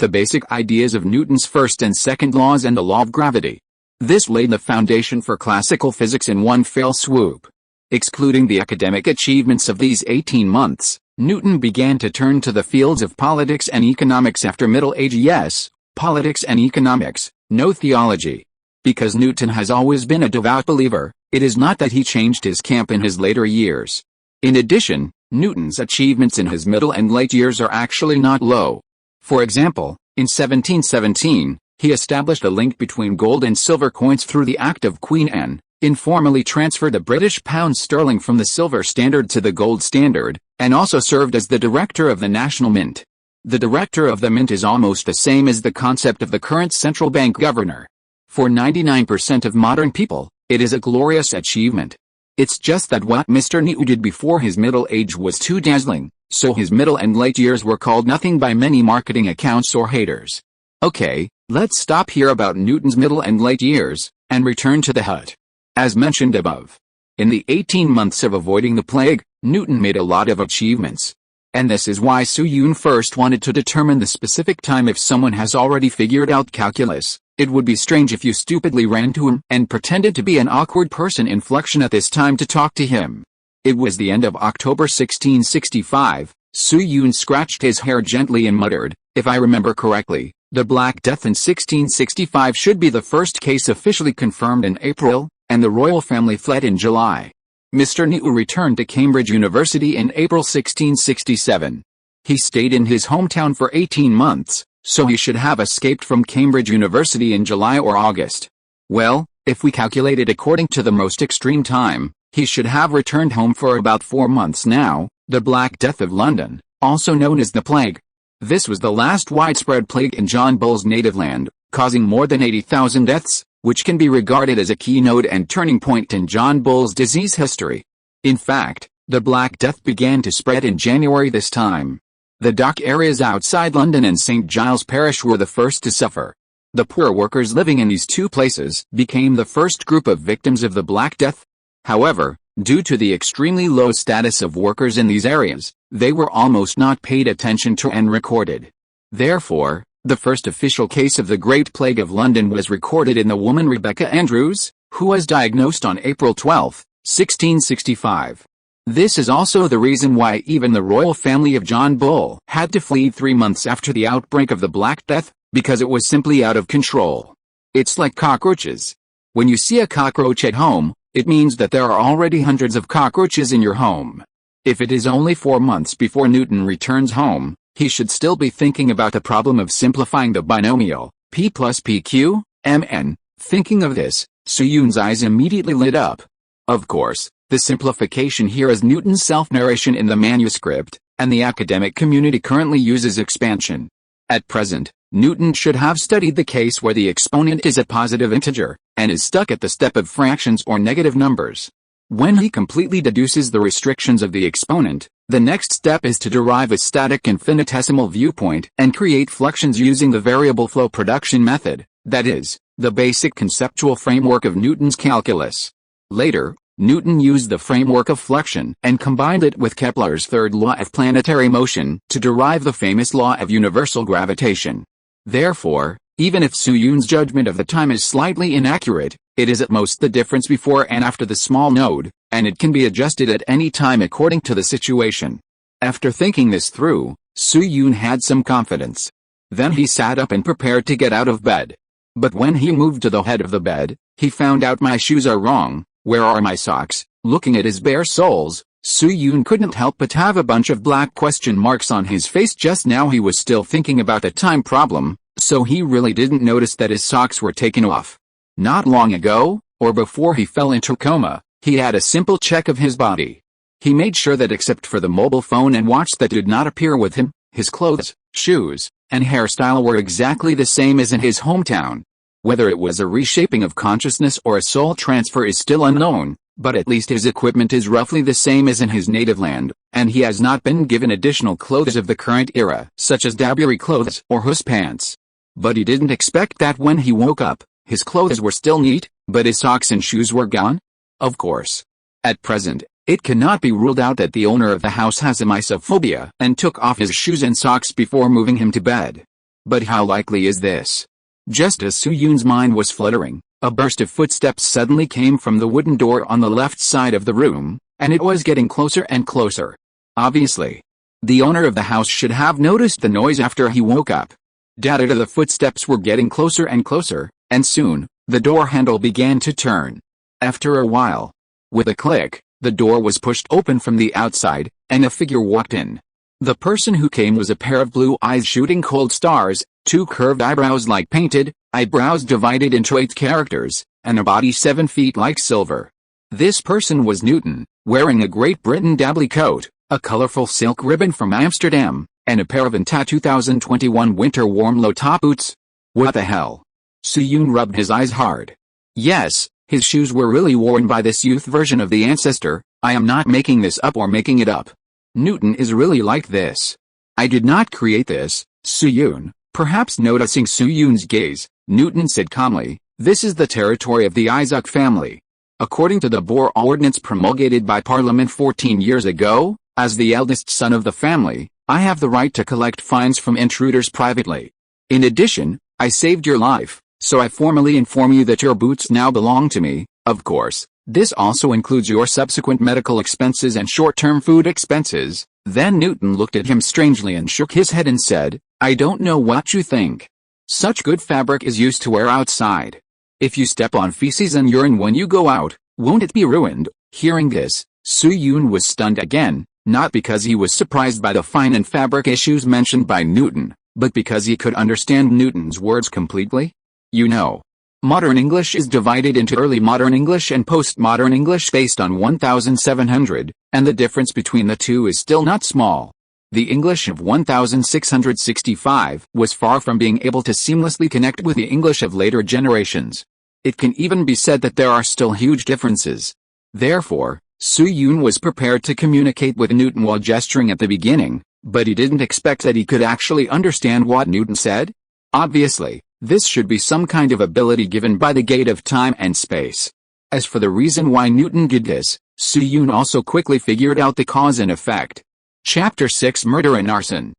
the basic ideas of Newton's first and second laws and the law of gravity. This laid the foundation for classical physics in one fell swoop. Excluding the academic achievements of these 18 months, Newton began to turn to the fields of politics and economics after middle age. Yes, politics and economics, no theology. Because Newton has always been a devout believer, it is not that he changed his camp in his later years. In addition, Newton's achievements in his middle and late years are actually not low. For example, in 1717, he established a link between gold and silver coins through the Act of Queen Anne, informally transferred the British pound sterling from the silver standard to the gold standard, and also served as the director of the National Mint. The director of the Mint is almost the same as the concept of the current central bank governor. For 99% of modern people, it is a glorious achievement. It's just that what Mr. Newton did before his middle age was too dazzling, so his middle and late years were called nothing by many marketing accounts or haters. Okay, let's stop here about Newton's middle and late years, and return to the hut. As mentioned above, in the 18 months of avoiding the plague, Newton made a lot of achievements. And this is why Su-Yun first wanted to determine the specific time. If someone has already figured out calculus, it would be strange if you stupidly ran to him and pretended to be an awkward person in Flexion at this time to talk to him. It was the end of October 1665. Su-Yun scratched his hair gently and muttered, "If I remember correctly, the Black Death in 1665 should be the first case officially confirmed in April, and the royal family fled in July." Mr. Newton returned to Cambridge University in April 1667. He stayed in his hometown for 18 months, so he should have escaped from Cambridge University in July or August. Well, if we calculate it according to the most extreme time, he should have returned home for about 4 months now. The Black Death of London, also known as the Plague. This was the last widespread plague in John Bull's native land, causing more than 80,000 deaths, which can be regarded as a keynote and turning point in John Bull's disease history. In fact, The Black Death began to spread in January this time. The dock areas outside London and St. Giles Parish were the first to suffer. The poor workers living in these two places became the first group of victims of the Black Death. However, due to the extremely low status of workers in these areas, they were almost not paid attention to and recorded. Therefore, the first official case of the Great Plague of London was recorded in the woman Rebecca Andrews, who was diagnosed on April 12, 1665. This is also the reason why even the royal family of John Bull had to flee 3 months after the outbreak of the Black Death, because it was simply out of control. It's like cockroaches. When you see a cockroach at home, it means that there are already hundreds of cockroaches in your home. If it is only 4 months before Newton returns home, he should still be thinking about the problem of simplifying the binomial, P plus PQ, Mn. Thinking of this, Suyun's eyes immediately lit up. Of course, the simplification here is Newton's self-narration in the manuscript, and the academic community currently uses expansion. At present, Newton should have studied the case where the exponent is a positive integer, and is stuck at the step of fractions or negative numbers. When he completely deduces the restrictions of the exponent, the next step is to derive a static infinitesimal viewpoint and create fluxions using the variable flow production method, that is, the basic conceptual framework of Newton's calculus. Later, Newton used the framework of fluxion and combined it with Kepler's third law of planetary motion to derive the famous law of universal gravitation. Therefore, even if Suyun's judgment of the time is slightly inaccurate, it is at most the difference before and after the small node, and it can be adjusted at any time according to the situation. After thinking this through, Suyun had some confidence. Then he sat up and prepared to get out of bed. But when he moved to the head of the bed, he found out my shoes are wrong. Where are my socks? Looking at his bare soles, Suyun couldn't help but have a bunch of black question marks on his face. Just now he was still thinking about the time problem, so he really didn't notice that his socks were taken off. Not long ago, or before he fell into coma, he had a simple check of his body. He made sure that except for the mobile phone and watch that did not appear with him, his clothes, shoes, and hairstyle were exactly the same as in his hometown. Whether it was a reshaping of consciousness or a soul transfer is still unknown, but at least his equipment is roughly the same as in his native land, and he has not been given additional clothes of the current era, such as daburi clothes or huss pants. But he didn't expect that when he woke up, his clothes were still neat, but his socks and shoes were gone. Of course. At present, it cannot be ruled out that the owner of the house has a mysophobia and took off his shoes and socks before moving him to bed. But how likely is this? Just as Suyun's mind was fluttering, a burst of footsteps suddenly came from the wooden door on the left side of the room, and it was getting closer and closer. Obviously, the owner of the house should have noticed the noise after he woke up. The footsteps were getting closer and closer, and soon, the door handle began to turn. After a while, with a click, the door was pushed open from the outside, and a figure walked in. The person who came was a pair of blue eyes shooting cold stars, 2 curved eyebrows like painted, eyebrows divided into 8 characters, and a body 7 feet like silver. This person was Newton, wearing a Great Britain dabbly coat, a colorful silk ribbon from Amsterdam, and a pair of Anta 2021 winter warm low-top boots. What the hell? Suyun rubbed his eyes hard. Yes, his shoes were really worn by this youth version of the ancestor. I am not making this up or making it up. Newton is really like this. I did not create this, Suyun. Perhaps noticing Suyun's gaze, Newton said calmly, this is the territory of the Isaac family. According to the Boer Ordinance promulgated by Parliament 14 years ago, as the eldest son of the family, I have the right to collect fines from intruders privately. In addition, I saved your life, so I formally inform you that your boots now belong to me. Of course, this also includes your subsequent medical expenses and short-term food expenses. Then Newton looked at him strangely and shook his head and said, I don't know what you think. Such good fabric is used to wear outside. If you step on feces and urine when you go out, won't it be ruined? Hearing this, Suyun was stunned again, not because he was surprised by the fine and fabric issues mentioned by Newton, but because he could understand Newton's words completely. You know, modern English is divided into early modern English and postmodern English based on 1700, and the difference between the two is still not small. The English of 1665 was far from being able to seamlessly connect with the English of later generations. It can even be said that there are still huge differences. Therefore, Su-Yun was prepared to communicate with Newton while gesturing at the beginning, but he didn't expect that he could actually understand what Newton said. Obviously, this should be some kind of ability given by the gate of time and space. As for the reason why Newton did this, Su-Yun also quickly figured out the cause and effect. Chapter 6 Murder and Arson.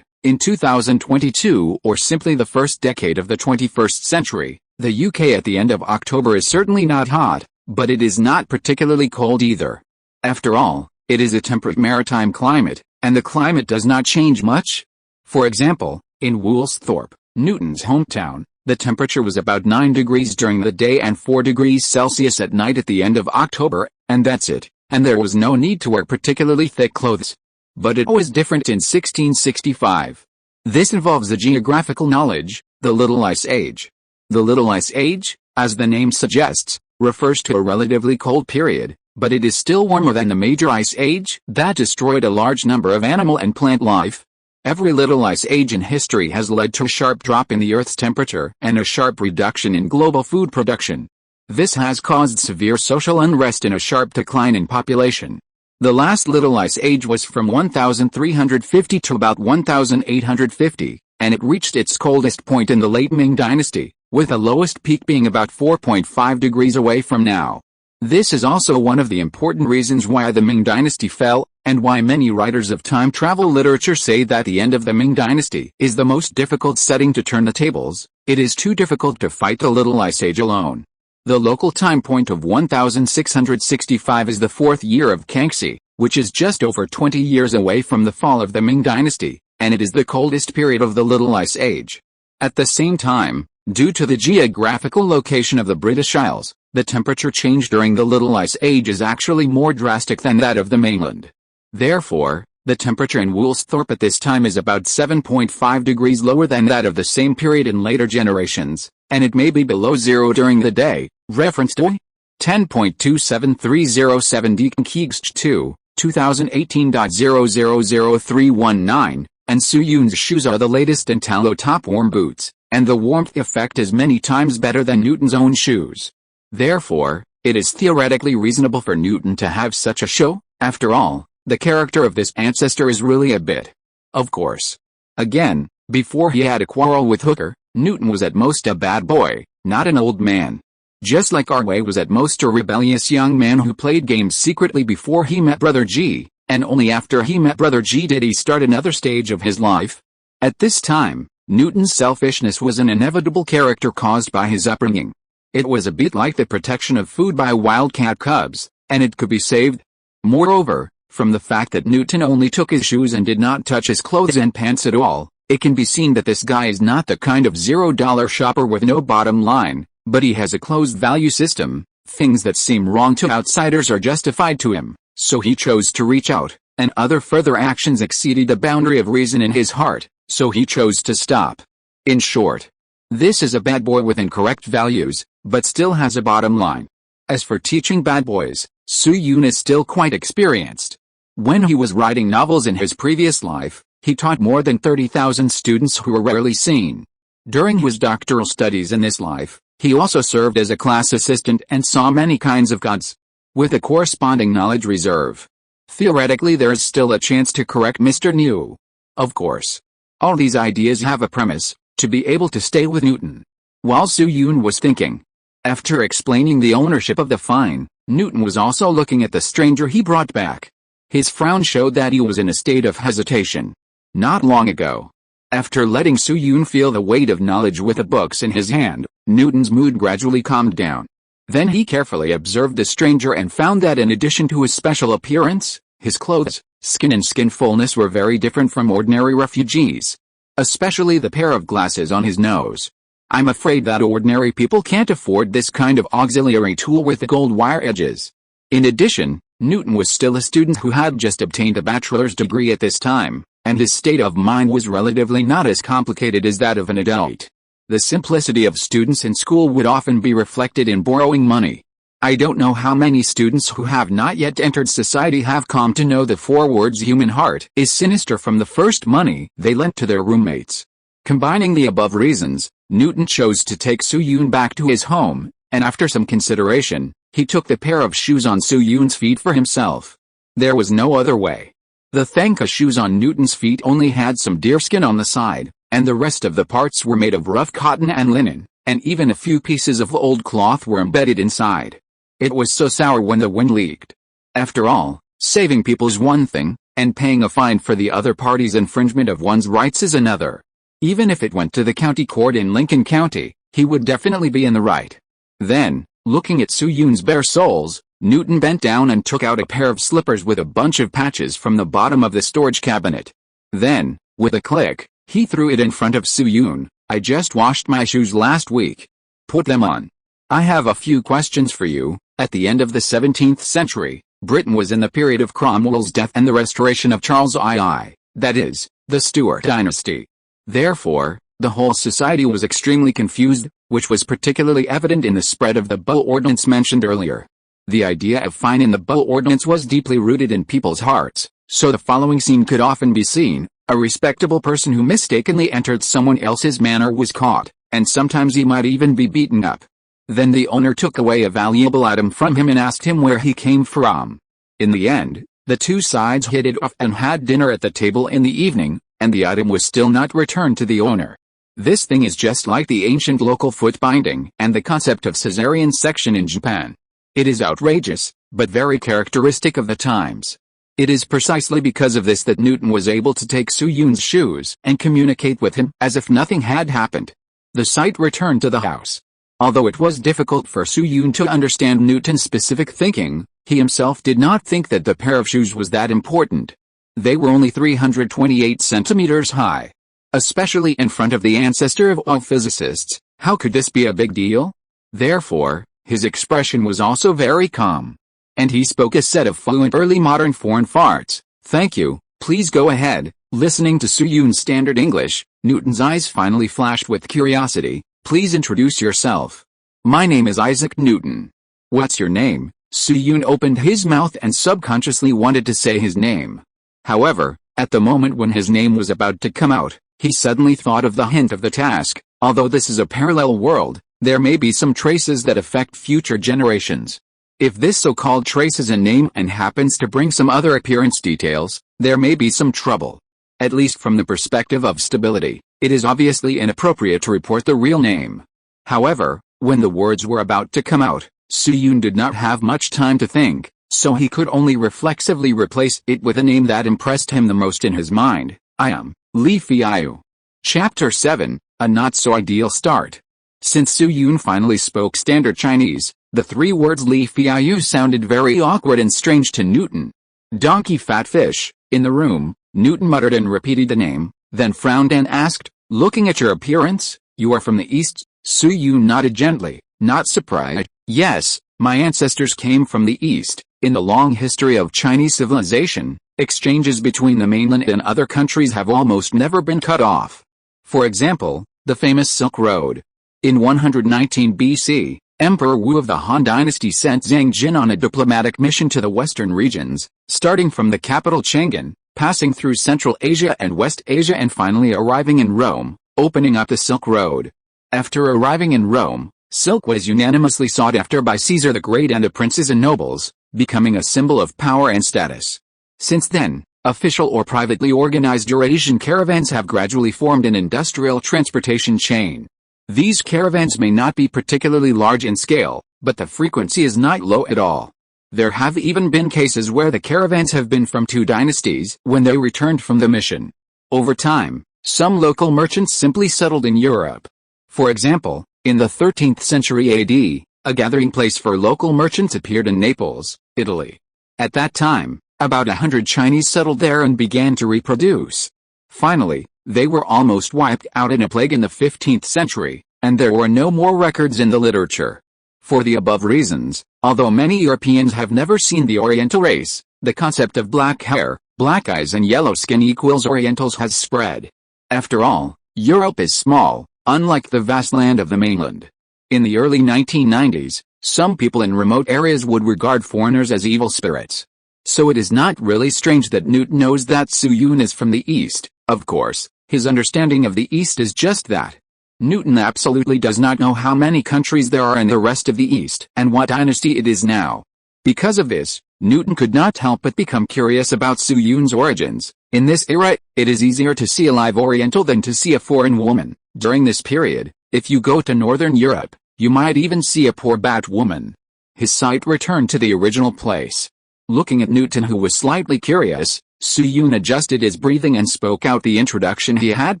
In 2022, or simply the first decade of the 21st century, the UK at the end of October is certainly not hot, but it is not particularly cold either. After all, it is a temperate maritime climate, and the climate does not change much. For example, in Woolsthorpe, Newton's hometown, the temperature was about 9 degrees during the day and 4 degrees Celsius at night at the end of October, and that's it, and there was no need to wear particularly thick clothes. But it was different in 1665. This involves a geographical knowledge, the Little Ice Age. The Little Ice Age, as the name suggests, refers to a relatively cold period, but it is still warmer than the Major Ice Age that destroyed a large number of animal and plant life. Every Little Ice Age in history has led to a sharp drop in the Earth's temperature and a sharp reduction in global food production. This has caused severe social unrest and a sharp decline in population. The last Little Ice Age was from 1350 to about 1850, and it reached its coldest point in the late Ming Dynasty, with the lowest peak being about 4.5 degrees away from now. This is also one of the important reasons why the Ming Dynasty fell, and why many writers of time travel literature say that the end of the Ming Dynasty is the most difficult setting to turn the tables. It is too difficult to fight the Little Ice Age alone. The local time point of 1665 is the fourth year of Kangxi, which is just over 20 years away from the fall of the Ming Dynasty, and it is the coldest period of the Little Ice Age. At the same time, due to the geographical location of the British Isles, the temperature change during the Little Ice Age is actually more drastic than that of the mainland. Therefore, the temperature in Woolsthorpe at this time is about 7.5 degrees lower than that of the same period in later generations, and it may be below zero during the day. Reference to 10.27307 Deakin 2, 2018.000319, and Su-Yun's shoes are the latest in tallow top warm boots, and the warmth effect is many times better than Newton's own shoes. Therefore, it is theoretically reasonable for Newton to have such a show. After all, the character of this ancestor is really a bit. Of course. Again, before he had a quarrel with Hooker, Newton was at most a bad boy, not an old man. Just like Arway was at most a rebellious young man who played games secretly before he met Brother G, and only after he met Brother G did he start another stage of his life. At this time, Newton's selfishness was an inevitable character caused by his upbringing. It was a bit like the protection of food by wildcat cubs, and it could be saved. Moreover, from the fact that Newton only took his shoes and did not touch his clothes and pants at all, it can be seen that this guy is not the kind of $0 shopper with no bottom line, but he has a closed value system. Things that seem wrong to outsiders are justified to him, so he chose to reach out, and other further actions exceeded the boundary of reason in his heart, so he chose to stop. In short, this is a bad boy with incorrect values, but still has a bottom line. As for teaching bad boys, Su-Yun is still quite experienced. When he was writing novels in his previous life, he taught more than 30,000 students who were rarely seen. During his doctoral studies in this life, he also served as a class assistant and saw many kinds of gods. With a corresponding knowledge reserve. Theoretically there is still a chance to correct Mr. New. Of course. All these ideas have a premise, to be able to stay with Newton. While Su-Yun was thinking. After explaining the ownership of the fine, Newton was also looking at the stranger he brought back. His frown showed that he was in a state of hesitation. Not long ago. After letting Su-Yun feel the weight of knowledge with the books in his hand, Newton's mood gradually calmed down. Then he carefully observed the stranger and found that in addition to his special appearance, his clothes, skin and skinfulness were very different from ordinary refugees. Especially the pair of glasses on his nose. I'm afraid that ordinary people can't afford this kind of auxiliary tool with the gold wire edges. In addition, Newton was still a student who had just obtained a bachelor's degree at this time, and his state of mind was relatively not as complicated as that of an adult. The simplicity of students in school would often be reflected in borrowing money. I don't know how many students who have not yet entered society have come to know the 4 words human heart is sinister from the first money they lent to their roommates. Combining the above reasons, Newton chose to take Su-Yun back to his home, and after some consideration, He took the pair of shoes on Su Yun's feet for himself. There was no other way. The Thangka shoes on Newton's feet only had some deerskin on the side, and the rest of the parts were made of rough cotton and linen, and even a few pieces of old cloth were embedded inside. It was so sour when the wind leaked. After all, saving people's one thing, and paying a fine for the other party's infringement of one's rights is another. Even if it went to the county court in Lincoln County, he would definitely be in the right. Then, looking at Su Yun's bare soles, Newton bent down and took out a pair of slippers with a bunch of patches from the bottom of the storage cabinet. Then, with a click, he threw it in front of Su Yun. "I just washed my shoes last week. Put them on. I have a few questions for you." At the end of the 17th century, Britain was in the period of Cromwell's death and the restoration of Charles II, that is, the Stuart dynasty. Therefore, the whole society was extremely confused, which was particularly evident in the spread of the Bow Ordinance mentioned earlier. The idea of fine in the Bow Ordinance was deeply rooted in people's hearts, so the following scene could often be seen. A respectable person who mistakenly entered someone else's manor was caught, and sometimes he might even be beaten up. Then the owner took away a valuable item from him and asked him where he came from. In the end, the two sides hit it off and had dinner at the table in the evening, and the item was still not returned to the owner. This thing is just like the ancient local foot binding and the concept of caesarean section in Japan. It is outrageous, but very characteristic of the times. It is precisely because of this that Newton was able to take Su Yun's shoes and communicate with him as if nothing had happened. The sight returned to the house. Although it was difficult for Su Yun to understand Newton's specific thinking, he himself did not think that the pair of shoes was that important. They were only 328 centimeters high. Especially in front of the ancestor of all physicists, how could this be a big deal? Therefore, his expression was also very calm. And he spoke a set of fluent early modern foreign farts. "Thank you, please go ahead." Listening to Su Yun's standard English, Newton's eyes finally flashed with curiosity. "Please introduce yourself." "My name is Isaac Newton." "What's your name?" Su Yun opened his mouth and subconsciously wanted to say his name. However, at the moment when his name was about to come out, he suddenly thought of the hint of the task. Although this is a parallel world, there may be some traces that affect future generations. If this so-called trace is a name and happens to bring some other appearance details, there may be some trouble. At least from the perspective of stability, it is obviously inappropriate to report the real name. However, when the words were about to come out, Su Yun did not have much time to think, so he could only reflexively replace it with a name that impressed him the most in his mind. "I am Li Feiyu." Chapter 7, A Not-So-Ideal Start. Since Su Yun finally spoke standard Chinese, the three words Li Feiyu sounded very awkward and strange to Newton. "Donkey fat fish." In the room, Newton muttered and repeated the name, then frowned and asked, "Looking at your appearance, you are from the East?" Su Yun nodded gently, not surprised. "Yes, my ancestors came from the East. In the long history of Chinese civilization, exchanges between the mainland and other countries have almost never been cut off. For example, the famous Silk Road. In 119 BC, Emperor Wu of the Han Dynasty sent Zhang Zhongjing on a diplomatic mission to the western regions, starting from the capital Chang'an, passing through Central Asia and West Asia and finally arriving in Rome, opening up the Silk Road. After arriving in Rome, silk was unanimously sought after by Caesar the Great and the princes and nobles, becoming a symbol of power and status. Since then, official or privately organized Eurasian caravans have gradually formed an industrial transportation chain. These caravans may not be particularly large in scale, but the frequency is not low at all. There have even been cases where the caravans have been from two dynasties when they returned from the mission. Over time, some local merchants simply settled in Europe. For example, in the 13th century AD, a gathering place for local merchants appeared in Naples, Italy. At that time, about 100 Chinese settled there and began to reproduce. Finally, they were almost wiped out in a plague in the 15th century, and there were no more records in the literature. For the above reasons, although many Europeans have never seen the Oriental race, the concept of black hair, black eyes and yellow skin equals Orientals has spread. After all, Europe is small, unlike the vast land of the mainland. In the early 1990s, some people in remote areas would regard foreigners as evil spirits. So it is not really strange that Newton knows that Su Yun is from the East. Of course, his understanding of the East is just that. Newton absolutely does not know how many countries there are in the rest of the East and what dynasty it is now. Because of this, Newton could not help but become curious about Su Yun's origins. In this era, it is easier to see a live Oriental than to see a foreign woman. During this period, if you go to Northern Europe, you might even see a poor Bat woman. His sight returned to the original place. Looking at Newton, who was slightly curious, Su Yun adjusted his breathing and spoke out the introduction he had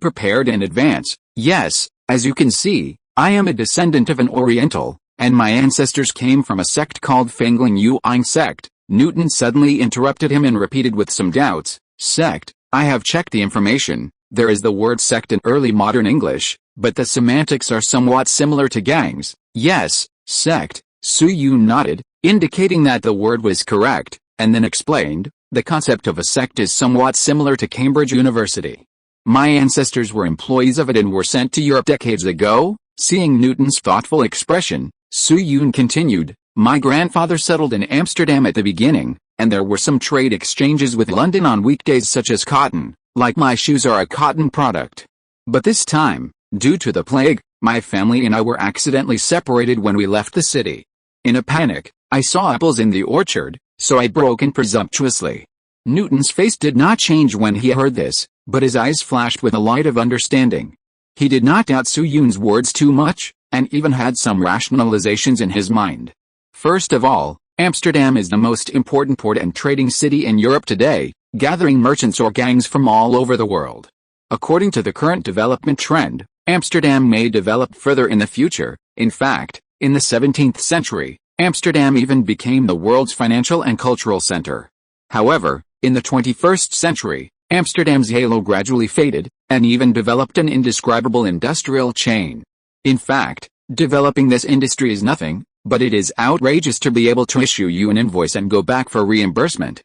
prepared in advance. Yes, as you can see, I am a descendant of an Oriental, and my ancestors came from a sect called Fengling Yuan sect. Newton suddenly interrupted him and repeated with some doubts, sect, I have checked the information. There is the word sect in early modern English, but the semantics are somewhat similar to gangs. Yes, sect. Su Yun nodded, indicating that the word was correct, and then explained, the concept of a sect is somewhat similar to Cambridge University. My ancestors were employees of it and were sent to Europe decades ago. Seeing Newton's thoughtful expression, Su Yun continued, my grandfather settled in Amsterdam at the beginning, and there were some trade exchanges with London on weekdays such as cotton, like my shoes are a cotton product. But this time, due to the plague, my family and I were accidentally separated when we left the city. In a panic, I saw apples in the orchard, so I broke in presumptuously. Newton's face did not change when he heard this, but his eyes flashed with a light of understanding. He did not doubt Su Yun's words too much, and even had some rationalizations in his mind. First of all, Amsterdam is the most important port and trading city in Europe today, gathering merchants or gangs from all over the world. According to the current development trend, Amsterdam may develop further in the future. In fact, in the 17th century, Amsterdam even became the world's financial and cultural center. However, in the 21st century, Amsterdam's halo gradually faded, and even developed an indescribable industrial chain. In fact, developing this industry is nothing, but it is outrageous to be able to issue you an invoice and go back for reimbursement.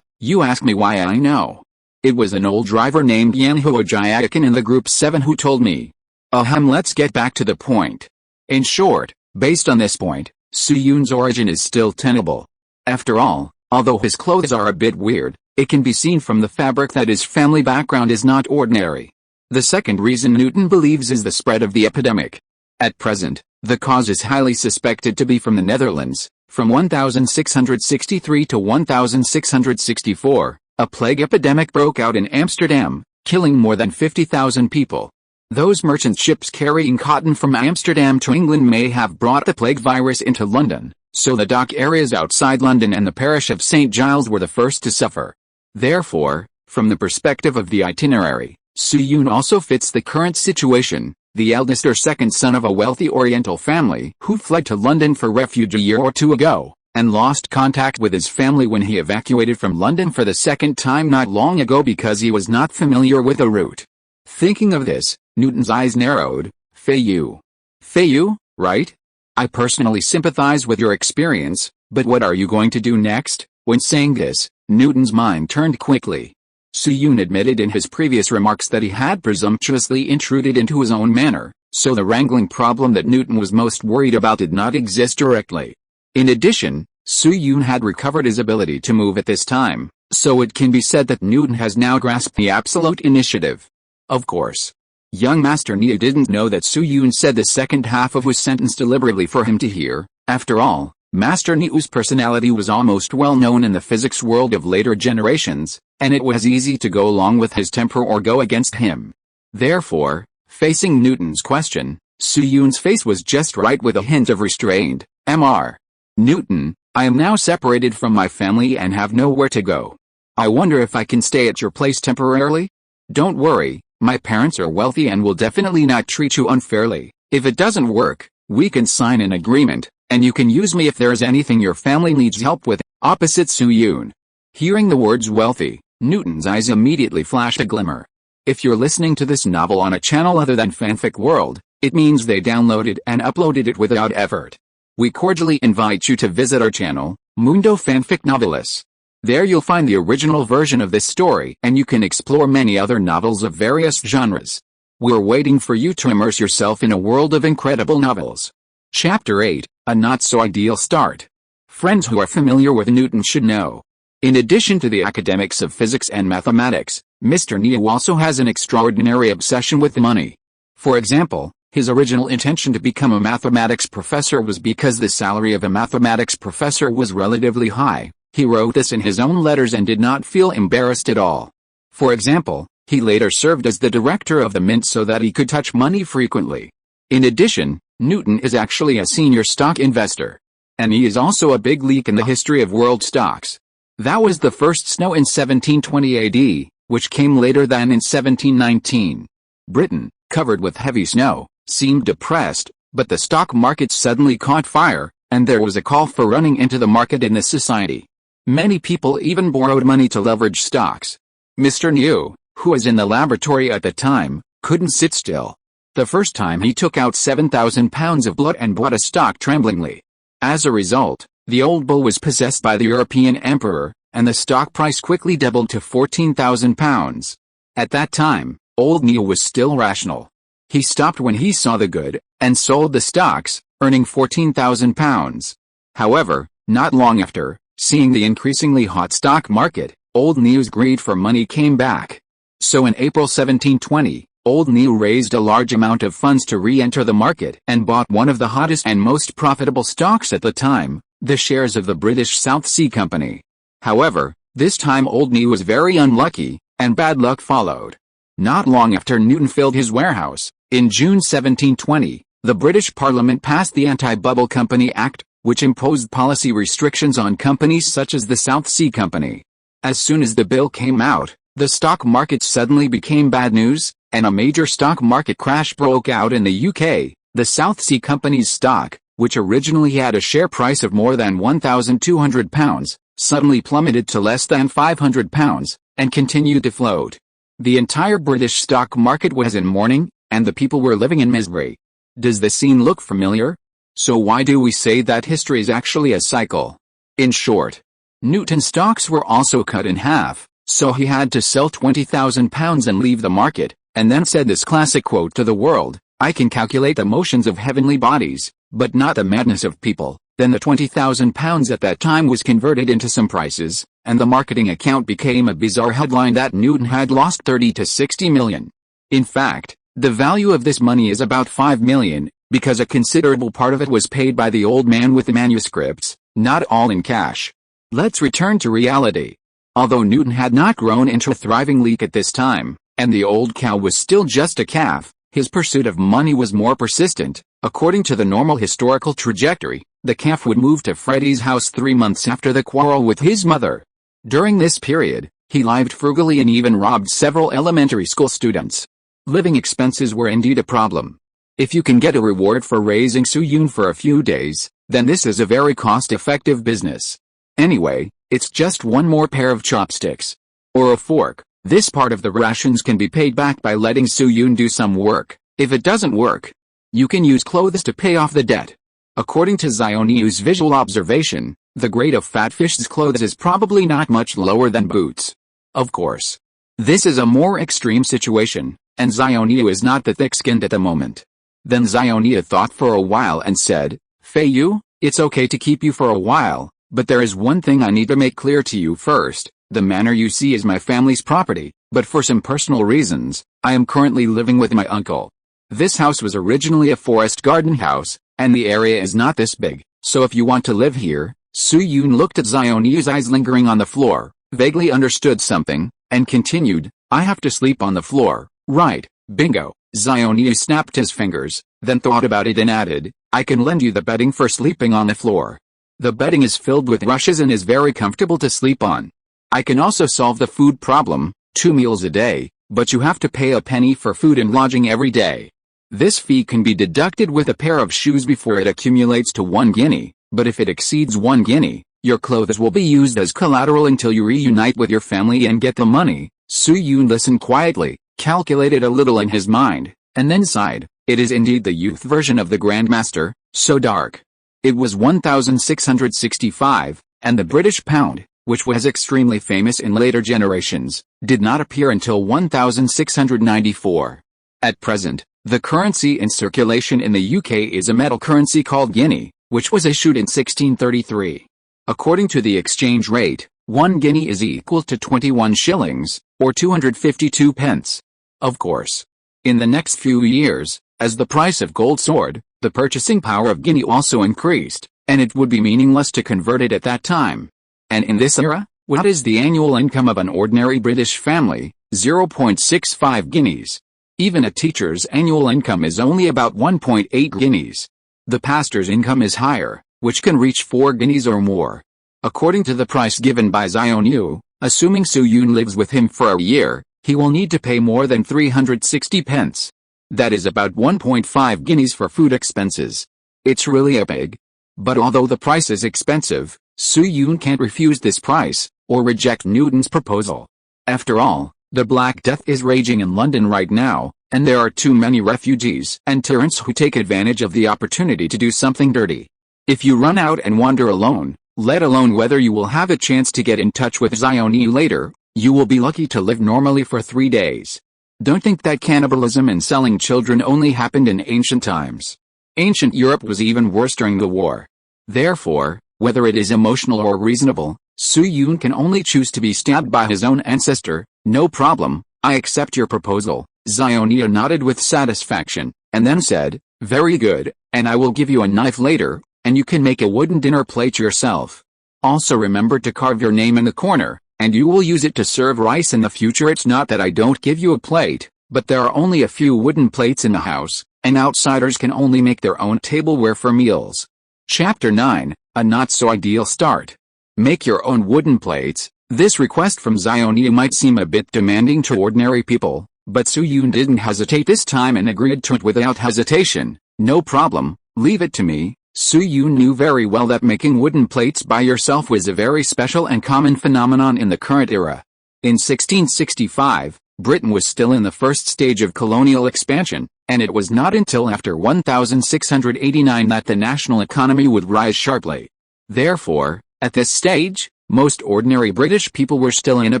You ask me why I know. It was an old driver named Yan Huojiakin in the group 7 who told me. Let's get back to the point. In short, based on this point, Su Yun's origin is still tenable. After all, although his clothes are a bit weird, it can be seen from the fabric that his family background is not ordinary. The second reason Newton believes is the spread of the epidemic. At present, the cause is highly suspected to be from the Netherlands. From 1663 to 1664, a plague epidemic broke out in Amsterdam, killing more than 50,000 people. Those merchant ships carrying cotton from Amsterdam to England may have brought the plague virus into London, so the dock areas outside London and the parish of St. Giles were the first to suffer. Therefore, from the perspective of the itinerary, Su Yun also fits the current situation, the eldest or second son of a wealthy Oriental family who fled to London for refuge a year or two ago, and lost contact with his family when he evacuated from London for the second time not long ago because he was not familiar with the route. Thinking of this, Newton's eyes narrowed. Feiyu. Feiyu, right? I personally sympathize with your experience, but what are you going to do next? When saying this, Newton's mind turned quickly. Su Yun admitted in his previous remarks that he had presumptuously intruded into his own manor, so the wrangling problem that Newton was most worried about did not exist directly. In addition, Su Yun had recovered his ability to move at this time, so it can be said that Newton has now grasped the absolute initiative. Of course, young Master Ni didn't know that Su Yun said the second half of his sentence deliberately for him to hear. After all, Master Niu's personality was almost well known in the physics world of later generations, and it was easy to go along with his temper or go against him. Therefore, facing Newton's question, Su Yun's face was just right with a hint of restraint. Mr. Newton, I am now separated from my family and have nowhere to go. I wonder if I can stay at your place temporarily? Don't worry, my parents are wealthy and will definitely not treat you unfairly. If it doesn't work, we can sign an agreement, and you can use me if there is anything your family needs help with. Opposite Su Yun. Hearing the words wealthy, Newton's eyes immediately flashed a glimmer. If you're listening to this novel on a channel other than Fanfic World, it means they downloaded and uploaded it without effort. We cordially invite you to visit our channel, Mundo Fanfic Novelis. There you'll find the original version of this story and you can explore many other novels of various genres. We're waiting for you to immerse yourself in a world of incredible novels. Chapter 8, A Not-So-Ideal Start. Friends who are familiar with Newton should know. In addition to the academics of physics and mathematics, Mr. Niu also has an extraordinary obsession with money. For example, His original intention to become a mathematics professor was because the salary of a mathematics professor was relatively high. He wrote this in his own letters and did not feel embarrassed at all. For example, he later served as the director of the mint so that he could touch money frequently. In addition, Newton is actually a senior stock investor. And he is also a big leak in the history of world stocks. That was the first snow in 1720 AD, which came later than in 1719. Britain, covered with heavy snow, seemed depressed, but the stock market suddenly caught fire, and there was a call for running into the market in this society. Many people even borrowed money to leverage stocks. Mr. New, who was in the laboratory at the time, couldn't sit still. The first time he took out £7,000 of blood and bought a stock tremblingly. As a result, the old bull was possessed by the European emperor, and the stock price quickly doubled to £14,000. At that time, old Neil was still rational. He stopped when he saw the good, and sold the stocks, earning £14,000. However, not long after, seeing the increasingly hot stock market, old Neil's greed for money came back. So in April 1720, old Neil raised a large amount of funds to re-enter the market and bought one of the hottest and most profitable stocks at the time, the shares of the British South Sea Company. However, this time old Neil was very unlucky, and bad luck followed. Not long after Newton filled his warehouse, in June 1720, the British Parliament passed the Anti-Bubble Company Act, which imposed policy restrictions on companies such as the South Sea Company. As soon as the bill came out, the stock market suddenly became bad news, and a major stock market crash broke out in the UK. The South Sea Company's stock, which originally had a share price of more than £1,200, suddenly plummeted to less than £500, and continued to float. The entire British stock market was in mourning, and the people were living in misery. Does the scene look familiar? So why do we say that history is actually a cycle? In short, Newton's stocks were also cut in half, so he had to sell £20,000 and leave the market, and then said this classic quote to the world: "I can calculate the motions of heavenly bodies, but not the madness of people." Then the £20,000 at that time was converted into some prices, and the marketing account became a bizarre headline that Newton had lost 30 to 60 million. In fact, the value of this money is about 5 million, because a considerable part of it was paid by the old man with the manuscripts, not all in cash. Let's return to reality. Although Newton had not grown into a thriving leak at this time, and the old cow was still just a calf, his pursuit of money was more persistent. According to the normal historical trajectory, the calf would move to Freddie's house 3 months after the quarrel with his mother. During this period, he lived frugally and even robbed several elementary school students. Living expenses were indeed a problem. If you can get a reward for raising Su-Yun for a few days, then this is a very cost-effective business. Anyway, it's just one more pair of chopsticks. Or a fork. This part of the rations can be paid back by letting Su-Yun do some work. If it doesn't work, you can use clothes to pay off the debt. According to Xioniu's visual observation, the grade of fat fish's clothes is probably not much lower than boots. Of course, this is a more extreme situation, and Xioniu is not that thick-skinned at the moment. Then Xioniu thought for a while and said, "Feiyu, it's okay to keep you for a while, but there is one thing I need to make clear to you first. The manor you see is my family's property, but for some personal reasons, I am currently living with my uncle. This house was originally a forest garden house, and the area is not this big, so if you want to live here." Su-Yun looked at Xioniu's eyes lingering on the floor, vaguely understood something, and continued, "I have to sleep on the floor, right? Bingo." Xioniu snapped his fingers, then thought about it and added, "I can lend you the bedding for sleeping on the floor. The bedding is filled with rushes and is very comfortable to sleep on. I can also solve the food problem, 2 meals a day, but you have to pay a penny for food and lodging every day. This fee can be deducted with a pair of shoes before it accumulates to 1 guinea, but if it exceeds 1 guinea, your clothes will be used as collateral until you reunite with your family and get the money." Su-Yun listened quietly, calculated a little in his mind, and then sighed. It is indeed the youth version of the Grandmaster, so dark. It was 1665, and the British pound, which was extremely famous in later generations, did not appear until 1694. At present, the currency in circulation in the UK is a metal currency called guinea, which was issued in 1633. According to the exchange rate, 1 guinea is equal to 21 shillings, or 252 pence. Of course, in the next few years, As the price of gold soared, the purchasing power of guinea also increased, and it would be meaningless to convert it at that time. And in this era, what is the annual income of an ordinary British family? 0.65 guineas. Even a teacher's annual income is only about 1.8 guineas. The pastor's income is higher, which can reach 4 guineas or more. According to the price given by Zhang Zhongjing, assuming Su Yun lives with him for a year, he will need to pay more than 360 pence. That is about 1.5 guineas for food expenses. It's really a pig. But although the price is expensive, Su Yun can't refuse this price, or reject Newton's proposal. After all, the Black Death is raging in London right now, and there are too many refugees and tyrants who take advantage of the opportunity to do something dirty. If you run out and wander alone, let alone whether you will have a chance to get in touch with Zhang Zhongjing later, you will be lucky to live normally for 3 days. Don't think that cannibalism and selling children only happened in ancient times. Ancient Europe was even worse during the war. Therefore, whether it is emotional or reasonable, Su Yun can only choose to be stabbed by his own ancestor. No problem, I accept your proposal. Zhang Zhongjing nodded with satisfaction, and then said, very good, and I will give you a knife later, and you can make a wooden dinner plate yourself. Also remember to carve your name in the corner, and you will use it to serve rice in the future. It's not that I don't give you a plate, but there are only a few wooden plates in the house, and outsiders can only make their own tableware for meals. Chapter 9, A Not So Ideal Start. Make your own wooden plates. This request from Zhang Zhongjing might seem a bit demanding to ordinary people, but Su Yun didn't hesitate this time and agreed to it without hesitation. No problem, leave it to me. Su Yun knew very well that making wooden plates by yourself was a very special and common phenomenon in the current era. In 1665, Britain was still in the first stage of colonial expansion, and it was not until after 1689 that the national economy would rise sharply. Therefore, at this stage, most ordinary British people were still in a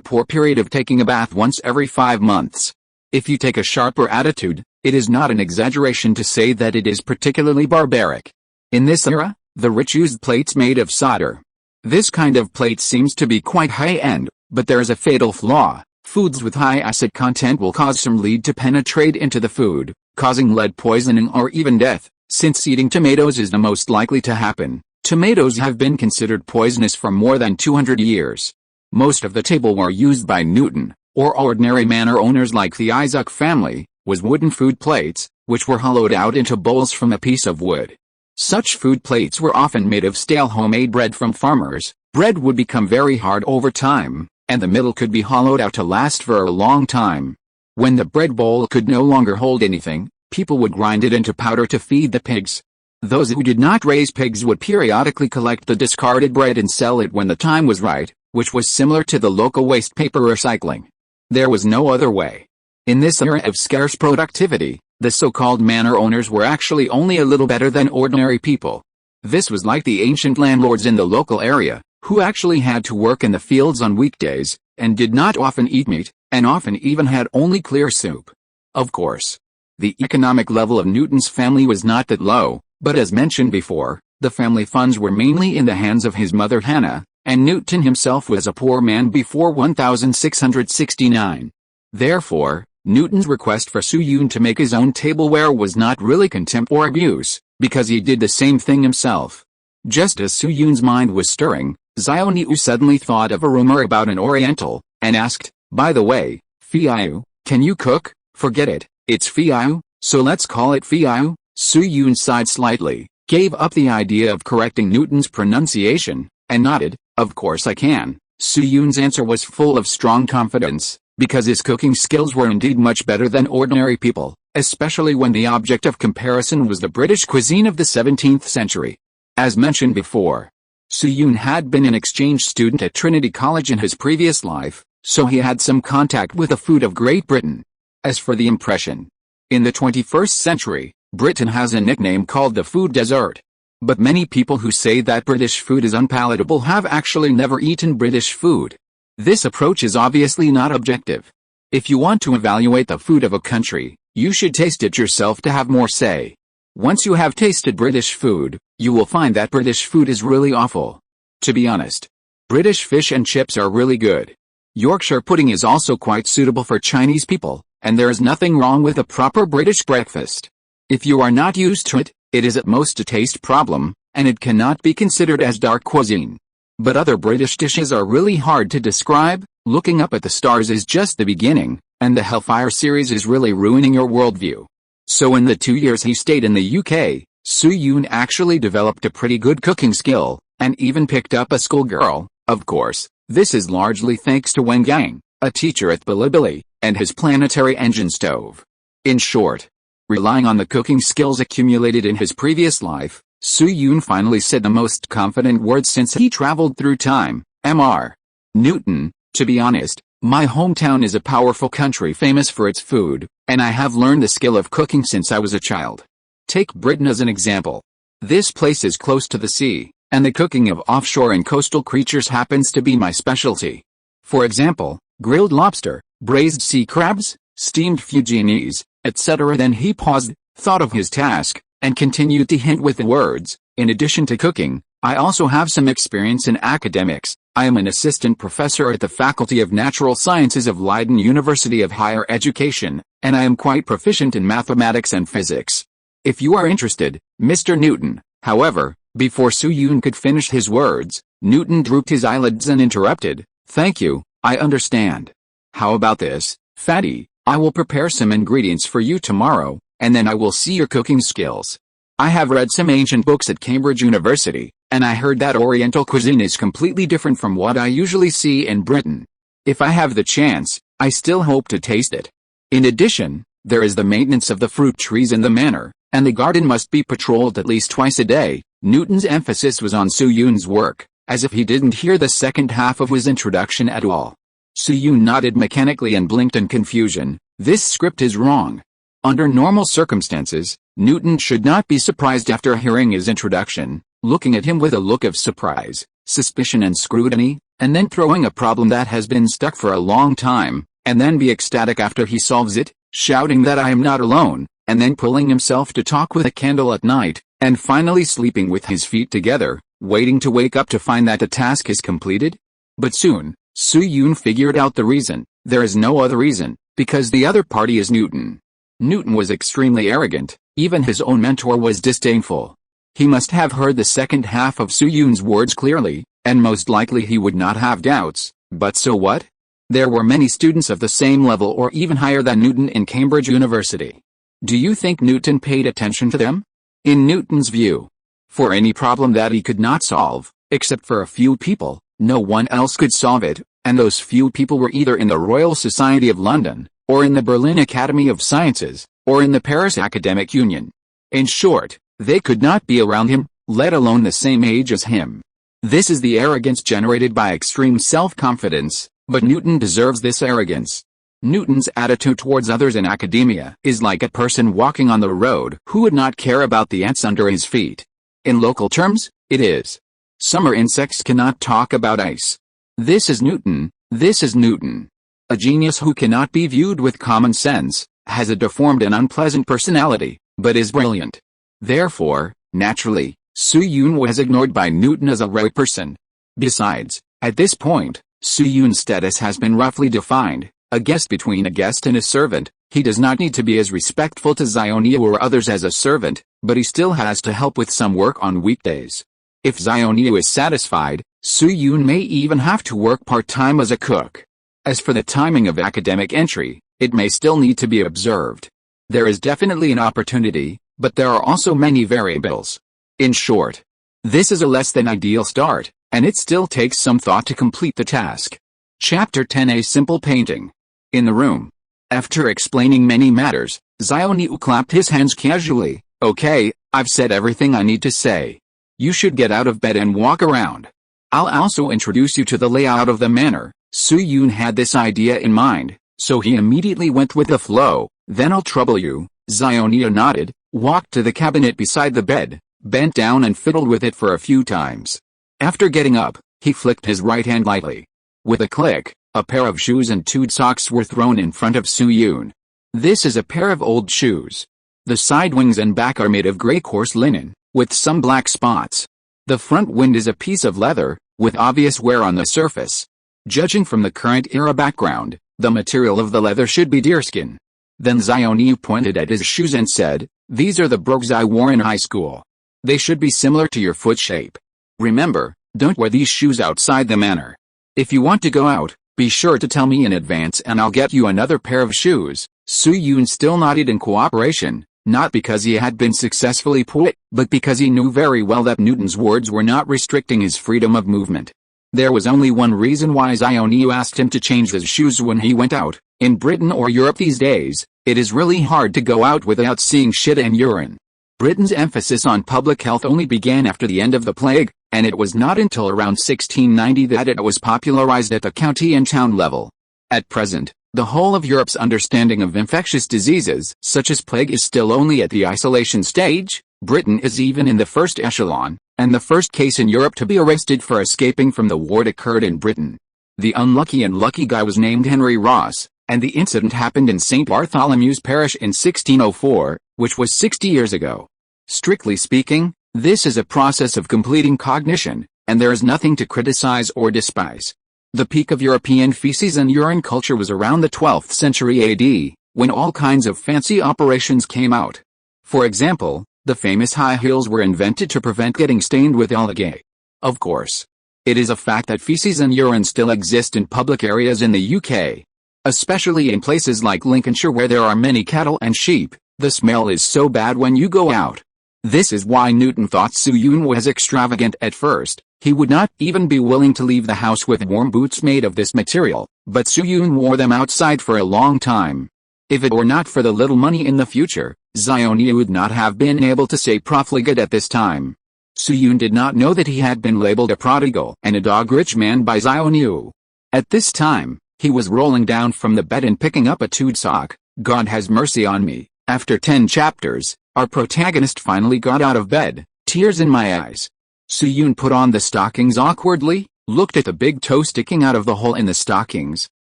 poor period of taking a bath once every 5 months. If you take a sharper attitude, it is not an exaggeration to say that it is particularly barbaric. In this era, the rich used plates made of solder. This kind of plate seems to be quite high-end, but there is a fatal flaw. Foods with high acid content will cause some lead to penetrate into the food, causing lead poisoning or even death. Since eating tomatoes is the most likely to happen, tomatoes have been considered poisonous for more than 200 years. Most of the tableware used by Newton, or ordinary manor owners like the Isaac family, was wooden food plates, which were hollowed out into bowls from a piece of wood. Such food plates were often made of stale homemade bread from farmers. Bread would become very hard over time, and the middle could be hollowed out to last for a long time. When the bread bowl could no longer hold anything, people would grind it into powder to feed the pigs. Those who did not raise pigs would periodically collect the discarded bread and sell it when the time was right, which was similar to the local waste paper recycling. There was no other way. In this era of scarce productivity, the so-called manor owners were actually only a little better than ordinary people. This was like the ancient landlords in the local area, who actually had to work in the fields on weekdays, and did not often eat meat, and often even had only clear soup. Of course, the economic level of Newton's family was not that low, but as mentioned before, the family funds were mainly in the hands of his mother Hannah, and Newton himself was a poor man before 1669. Therefore, Newton's request for Su Yun to make his own tableware was not really contempt or abuse, because he did the same thing himself. Just as Su Yun's mind was stirring, Zhang Zhongjing suddenly thought of a rumor about an Oriental, and asked, by the way, Feiyu, can you cook? Forget it, it's Feiyu, so let's call it Feiyu. Su Yun sighed slightly, gave up the idea of correcting Newton's pronunciation, and nodded, of course I can. Su Yun's answer was full of strong confidence, because his cooking skills were indeed much better than ordinary people, especially when the object of comparison was the British cuisine of the 17th century. As mentioned before, Su Yun had been an exchange student at Trinity College in his previous life, so he had some contact with the food of Great Britain. As for the impression, in the 21st century, Britain has a nickname called the food desert. But many people who say that British food is unpalatable have actually never eaten British food. This approach is obviously not objective. If you want to evaluate the food of a country, you should taste it yourself to have more say. Once you have tasted British food, you will find that British food is really awful. To be honest, British fish and chips are really good. Yorkshire pudding is also quite suitable for Chinese people, and there is nothing wrong with a proper British breakfast. If you are not used to it, it is at most a taste problem, and it cannot be considered as dark cuisine. But other British dishes are really hard to describe. Looking up at the stars is just the beginning, and the Hellfire series is really ruining your worldview. So in the 2 years he stayed in the UK, Soo-yoon actually developed a pretty good cooking skill, and even picked up a schoolgirl. Of course, this is largely thanks to Wen Gang, a teacher at Bilibili, and his planetary engine stove. In short, relying on the cooking skills accumulated in his previous life, Soo-yoon finally said the most confident words since he traveled through time. Mr. Newton, to be honest, my hometown is a powerful country famous for its food, and I have learned the skill of cooking since I was a child. Take Britain as an example. This place is close to the sea, and the cooking of offshore and coastal creatures happens to be my specialty. For example, grilled lobster, braised sea crabs, steamed fujianese, etc. Then he paused, thought of his task, and continued to hint with the words, in addition to cooking, I also have some experience in academics. I am an assistant professor at the Faculty of Natural Sciences of Leiden University of Higher Education, and I am quite proficient in mathematics and physics. If you are interested, Mr. Newton. However, before Soo-yoon could finish his words, Newton drooped his eyelids and interrupted, thank you, I understand. How about this, Fatty? I will prepare some ingredients for you tomorrow, and then I will see your cooking skills. I have read some ancient books at Cambridge University, and I heard that Oriental cuisine is completely different from what I usually see in Britain. If I have the chance, I still hope to taste it. In addition, there is the maintenance of the fruit trees in the manor, and the garden must be patrolled at least twice a day. Newton's emphasis was on Soo-yoon's work, as if he didn't hear the second half of his introduction at all. Soo-yoon nodded mechanically and blinked in confusion. This script is wrong. Under normal circumstances, Newton should not be surprised after hearing his introduction, looking at him with a look of surprise, suspicion and scrutiny, and then throwing a problem that has been stuck for a long time, and then be ecstatic after he solves it, shouting that I am not alone, and then pulling himself to talk with a candle at night, and finally sleeping with his feet together, waiting to wake up to find that the task is completed? But soon, Soo-yoon figured out the reason. There is no other reason, because the other party is Newton. Newton was extremely arrogant, even his own mentor was disdainful. He must have heard the second half of Soo-yoon's words clearly, and most likely he would not have doubts, but so what? There were many students of the same level or even higher than Newton in Cambridge University. Do you think Newton paid attention to them? In Newton's view, for any problem that he could not solve, except for a few people, no one else could solve it, and those few people were either in the Royal Society of London, or in the Berlin Academy of Sciences, or in the Paris Academic Union. In short, they could not be around him, let alone the same age as him. This is the arrogance generated by extreme self-confidence, but Newton deserves this arrogance. Newton's attitude towards others in academia is like a person walking on the road who would not care about the ants under his feet. In local terms, it is. Summer insects cannot talk about ice. This is Newton, this is Newton. A genius who cannot be viewed with common sense, has a deformed and unpleasant personality, but is brilliant. Therefore, naturally, Soo-yoon was ignored by Newton as a rare person. Besides, at this point, Soo-yoon's status has been roughly defined, a guest between a guest and a servant. He does not need to be as respectful to Zionia or others as a servant, but he still has to help with some work on weekdays. If Zionia is satisfied, Soo-yoon may even have to work part-time as a cook. As for the timing of academic entry, it may still need to be observed. There is definitely an opportunity, but there are also many variables. In short, this is a less than ideal start, and it still takes some thought to complete the task. Chapter 10: A Simple Painting. In the room. After explaining many matters, Zionia clapped his hands casually. Okay, I've said everything I need to say. You should get out of bed and walk around. I'll also introduce you to the layout of the manor. Soo-yoon had this idea in mind, so he immediately went with the flow. Then I'll trouble you. Zionia nodded, walked to the cabinet beside the bed, bent down and fiddled with it for a few times. After getting up, he flicked his right hand lightly. With a click, a pair of shoes and 2 socks were thrown in front of Soo-yoon. This is a pair of old shoes. The side wings and back are made of gray coarse linen, with some black spots. The front wind is a piece of leather, with obvious wear on the surface. Judging from the current era background, the material of the leather should be deerskin. Then Zionia pointed at his shoes and said, These are the brogues I wore in high school. They should be similar to your foot shape. Remember, don't wear these shoes outside the manor. If you want to go out, be sure to tell me in advance and I'll get you another pair of shoes." Su Yun still nodded in cooperation, not because he had been successfully pulled, but because he knew very well that Newton's words were not restricting his freedom of movement. There was only one reason why Xiaoniu asked him to change his shoes when he went out. In Britain or Europe these days, it is really hard to go out without seeing shit and urine. Britain's emphasis on public health only began after the end of the plague, and it was not until around 1690 that it was popularized at the county and town level. At present, the whole of Europe's understanding of infectious diseases, such as plague, is still only at the isolation stage. Britain is even in the first echelon, and the first case in Europe to be arrested for escaping from the ward occurred in Britain. The unlucky and lucky guy was named Henry Ross, and the incident happened in St. Bartholomew's Parish in 1604, which was 60 years ago. Strictly speaking, this is a process of completing cognition, and there is nothing to criticize or despise. The peak of European feces and urine culture was around the 12th century AD, when all kinds of fancy operations came out. For example, the famous high heels were invented to prevent getting stained with algae. Of course, it is a fact that feces and urine still exist in public areas in the UK. Especially in places like Lincolnshire where there are many cattle and sheep, the smell is so bad when you go out. This is why Newton thought Su Yun was extravagant at first. He would not even be willing to leave the house with warm boots made of this material, but Su Yun wore them outside for a long time. If it were not for the little money in the future, Xiaoniu would not have been able to say profligate at this time. Su Yun did not know that he had been labeled a prodigal and a dog-rich man by Xiaoniu. At this time, he was rolling down from the bed and picking up a tweed sock. God has mercy on me. After 10 chapters, our protagonist finally got out of bed, tears in my eyes. Su Yun put on the stockings awkwardly, looked at the big toe sticking out of the hole in the stockings,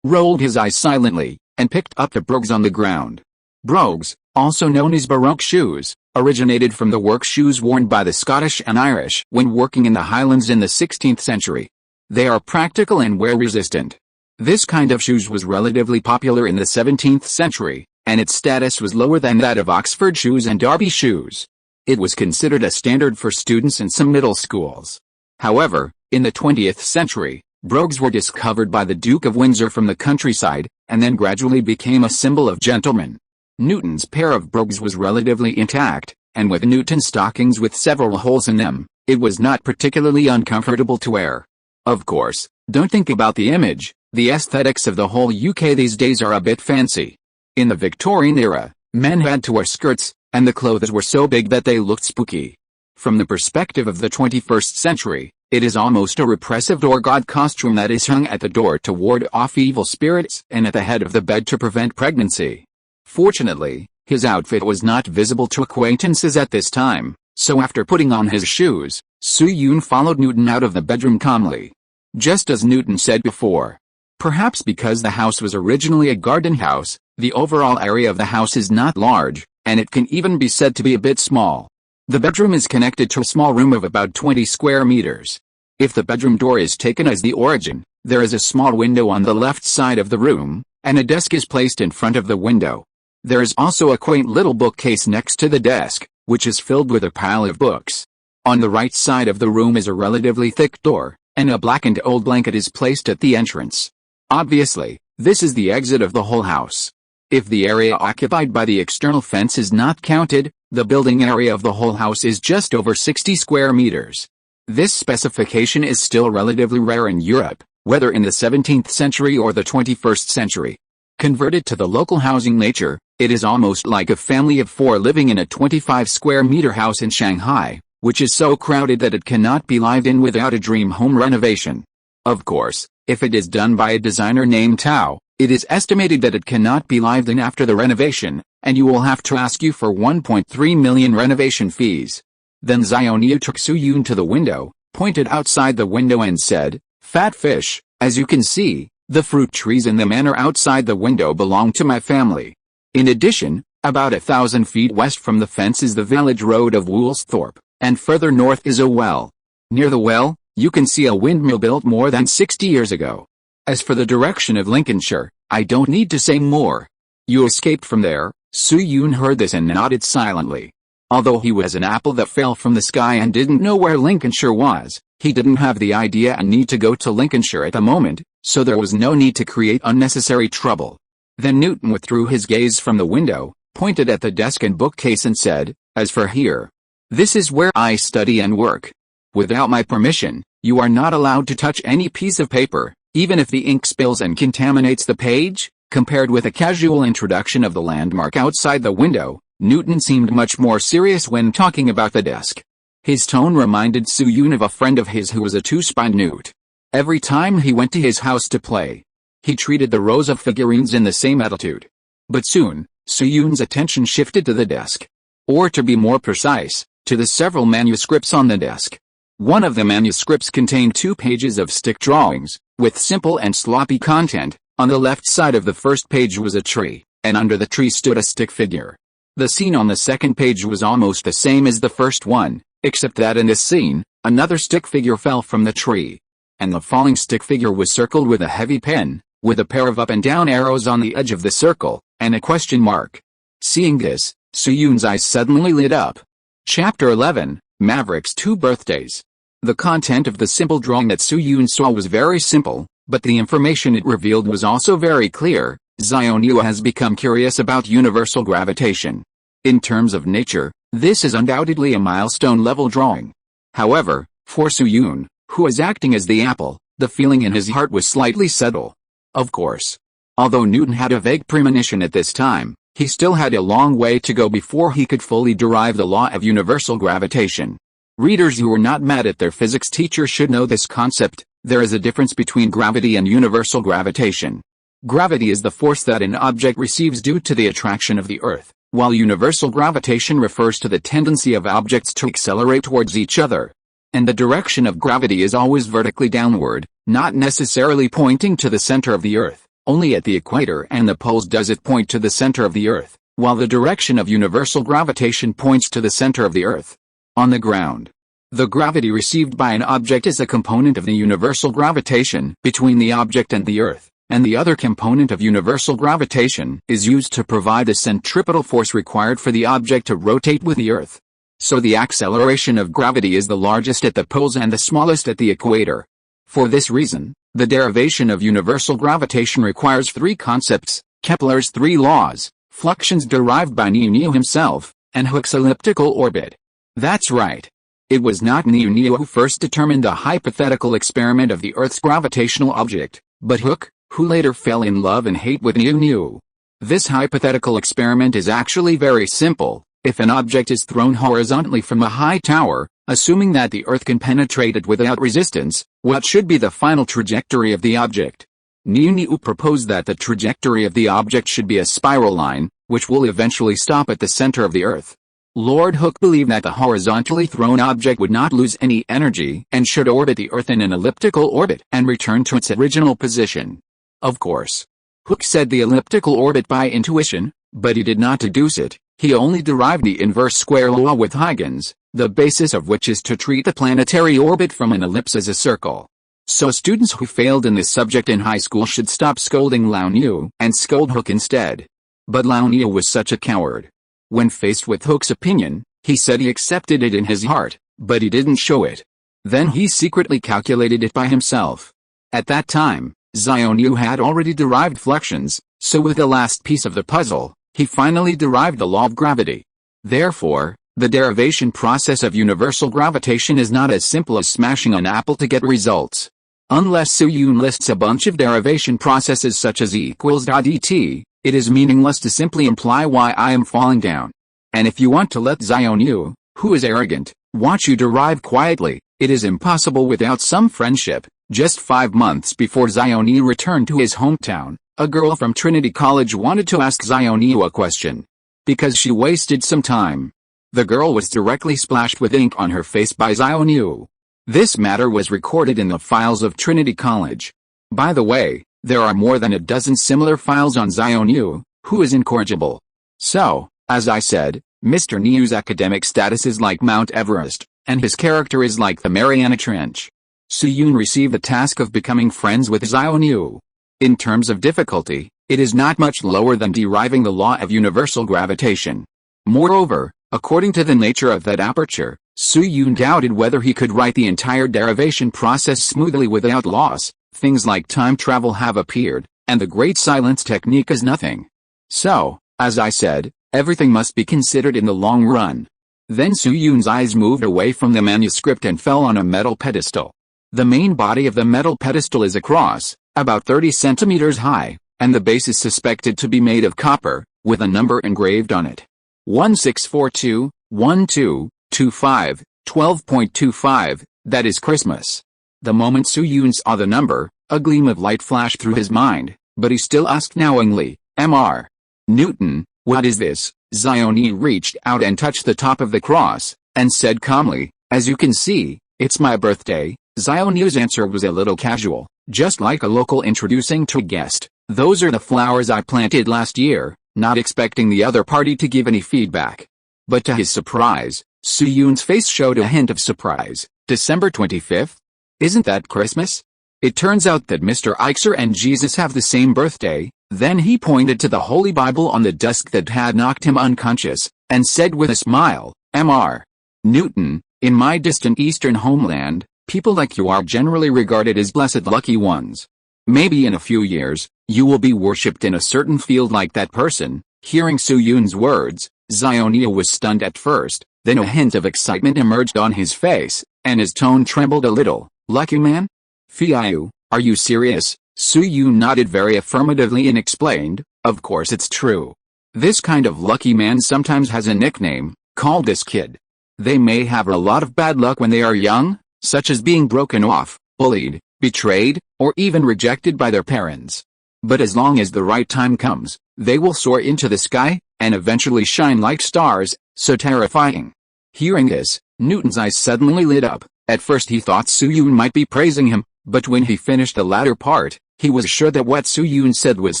rolled his eyes silently, and picked up the brogues on the ground. Brogues, also known as Baroque shoes, originated from the work shoes worn by the Scottish and Irish when working in the Highlands in the 16th century. They are practical and wear-resistant. This kind of shoes was relatively popular in the 17th century, and its status was lower than that of Oxford shoes and Derby shoes. It was considered a standard for students in some middle schools. However, in the 20th century, brogues were discovered by the Duke of Windsor from the countryside, and then gradually became a symbol of gentlemen. Newton's pair of brogues was relatively intact, and with Newton stockings with several holes in them, it was not particularly uncomfortable to wear. Of course, don't think about the image. The aesthetics of the whole UK these days are a bit fancy. In the Victorian era, men had to wear skirts, and the clothes were so big that they looked spooky. From the perspective of the 21st century, it is almost a repressive door god costume that is hung at the door to ward off evil spirits and at the head of the bed to prevent pregnancy. Fortunately, his outfit was not visible to acquaintances at this time, so after putting on his shoes, Su Yun followed Newton out of the bedroom calmly. Just as Newton said before. Perhaps because the house was originally a garden house, the overall area of the house is not large, and it can even be said to be a bit small. The bedroom is connected to a small room of about 20 square meters. If the bedroom door is taken as the origin, there is a small window on the left side of the room, and a desk is placed in front of the window. There is also a quaint little bookcase next to the desk, which is filled with a pile of books. On the right side of the room is a relatively thick door, and a blackened old blanket is placed at the entrance. Obviously, this is the exit of the whole house. If the area occupied by the external fence is not counted, the building area of the whole house is just over 60 square meters. This specification is still relatively rare in Europe, whether in the 17th century or the 21st century. Converted to the local housing nature, it is almost like a family of 4 living in a 25 square meter house in Shanghai, which is so crowded that it cannot be lived in without a dream home renovation. Of course, if it is done by a designer named Tao, it is estimated that it cannot be lived in after the renovation, and you will have to ask you for 1.3 million renovation fees. Then Xiaoniu took Su Yun to the window, pointed outside the window and said, "Fat fish, as you can see, the fruit trees in the manor outside the window belong to my family. In addition, about 1,000 feet west from the fence is the village road of Woolsthorpe, and further north is a well. Near the well, you can see a windmill built more than 60 years ago. As for the direction of Lincolnshire, I don't need to say more. You escaped from there." Su Yun heard this and nodded silently. Although he was an apple that fell from the sky and didn't know where Lincolnshire was, he didn't have the idea and need to go to Lincolnshire at the moment, so there was no need to create unnecessary trouble. Then Newton withdrew his gaze from the window, pointed at the desk and bookcase and said, "As for here, this is where I study and work. Without my permission, you are not allowed to touch any piece of paper, even if the ink spills and contaminates the page." Compared with a casual introduction of the landmark outside the window, Newton seemed much more serious when talking about the desk. His tone reminded Soo-yoon of a friend of his who was a two-spined newt. Every time he went to his house to play, he treated the rows of figurines in the same attitude. But soon, Soo-yoon's attention shifted to the desk. Or to be more precise, to the several manuscripts on the desk. One of the manuscripts contained 2 pages of stick drawings, with simple and sloppy content. On the left side of the first page was a tree, and under the tree stood a stick figure. The scene on the second page was almost the same as the first one, except that in this scene, another stick figure fell from the tree. And the falling stick figure was circled with a heavy pen, with a pair of up and down arrows on the edge of the circle, and a question mark. Seeing this, Soo-yoon's eyes suddenly lit up. Chapter 11, Maverick's 2 Birthdays. The content of the simple drawing that Soo-yoon saw was very simple, but the information it revealed was also very clear. Zhang has become curious about universal gravitation. In terms of nature, this is undoubtedly a milestone-level drawing. However, for Soo-yoon, who was acting as the apple, the feeling in his heart was slightly subtle. Of course. Although Newton had a vague premonition at this time, he still had a long way to go before he could fully derive the law of universal gravitation. Readers who were not mad at their physics teacher should know this concept. There is a difference between gravity and universal gravitation. Gravity is the force that an object receives due to the attraction of the Earth, while universal gravitation refers to the tendency of objects to accelerate towards each other. And the direction of gravity is always vertically downward, not necessarily pointing to the center of the Earth. Only at the equator and the poles does it point to the center of the Earth, while the direction of universal gravitation points to the center of the Earth. On the ground, the gravity received by an object is a component of the universal gravitation between the object and the Earth, and the other component of universal gravitation is used to provide the centripetal force required for the object to rotate with the Earth. So the acceleration of gravity is the largest at the poles and the smallest at the equator. For this reason, the derivation of universal gravitation requires 3 concepts: Kepler's 3 laws, fluxions derived by Newton himself, and Hooke's elliptical orbit. That's right. It was not Newton who first determined a hypothetical experiment of the Earth's gravitational object, but Hooke, who later fell in love and hate with Newton. This hypothetical experiment is actually very simple. If an object is thrown horizontally from a high tower, assuming that the Earth can penetrate it without resistance, what should be the final trajectory of the object? Newton proposed that the trajectory of the object should be a spiral line, which will eventually stop at the center of the Earth. Lord Hooke believed that the horizontally thrown object would not lose any energy and should orbit the Earth in an elliptical orbit and return to its original position. Of course, Hooke said the elliptical orbit by intuition, but he did not deduce it. He only derived the inverse square law with Huygens, the basis of which is to treat the planetary orbit from an ellipse as a circle. So students who failed in this subject in high school should stop scolding Liu and scold Hooke instead. But Liu was such a coward. When faced with Hooke's opinion, he said he accepted it in his heart, but he didn't show it. Then he secretly calculated it by himself. At that time, Zhang had already derived fluxions, so with the last piece of the puzzle, he finally derived the law of gravity. Therefore, the derivation process of universal gravitation is not as simple as smashing an apple to get results. Unless Soo-yoon lists a bunch of derivation processes such as E equals .et, it is meaningless to simply imply why I am falling down. And if you want to let Zhang, who is arrogant, watch you derive quietly, it is impossible without some friendship. Just 5 months before Zhang returned to his hometown, a girl from Trinity College wanted to ask Zhang a question. Because she wasted some time. The girl was directly splashed with ink on her face by Zhang. This matter was recorded in the files of Trinity College. By the way, there are more than a dozen similar files on Zhang, who is incorrigible. So, as I said, Mr. Niu's academic status is like Mount Everest, and his character is like the Mariana Trench. Soo-yoon received the task of becoming friends with Zhang. In terms of difficulty, it is not much lower than deriving the law of universal gravitation. Moreover, According to the nature of that aperture, Su Yun doubted whether he could write the entire derivation process smoothly without loss. Things like time travel have appeared, and the great silence technique is nothing. So, as I said, everything must be considered in the long run. Then Su Yun's eyes moved away from the manuscript and fell on a metal pedestal. The main body of the metal pedestal is a cross, about 30 centimeters high, and the base is suspected to be made of copper, with a number engraved on it. 1642, 1225, 12.25, that is Christmas. The moment Su Yun saw the number, a gleam of light flashed through his mind, but he still asked knowingly, Mr. Newton, what is this? Zhongjing reached out and touched the top of the cross, and said calmly, as you can see, it's my birthday. Zhongjing's answer was a little casual, just like a local introducing to a guest. Those are the flowers I planted last year, not expecting the other party to give any feedback. But to his surprise, Su Yun's face showed a hint of surprise. December 25th? Isn't that Christmas? It turns out that Mr. Eichser and Jesus have the same birthday. Then he pointed to the Holy Bible on the desk that had knocked him unconscious, and said with a smile, Mr. Newton, in my distant eastern homeland, people like you are generally regarded as blessed lucky ones. Maybe in a few years, you will be worshipped in a certain field like that person. Hearing Su Yun's words, Zhongjing was stunned at first, then a hint of excitement emerged on his face, and his tone trembled a little. Lucky man? Feiyu, are you serious? Su Yun nodded very affirmatively and explained, of course it's true. This kind of lucky man sometimes has a nickname, called this kid. They may have a lot of bad luck when they are young, such as being broken off, bullied, betrayed, or even rejected by their parents. But as long as the right time comes, they will soar into the sky, and eventually shine like stars, so terrifying. Hearing this, Newton's eyes suddenly lit up. At first he thought Su Yun might be praising him, but when he finished the latter part, he was sure that what Su Yun said was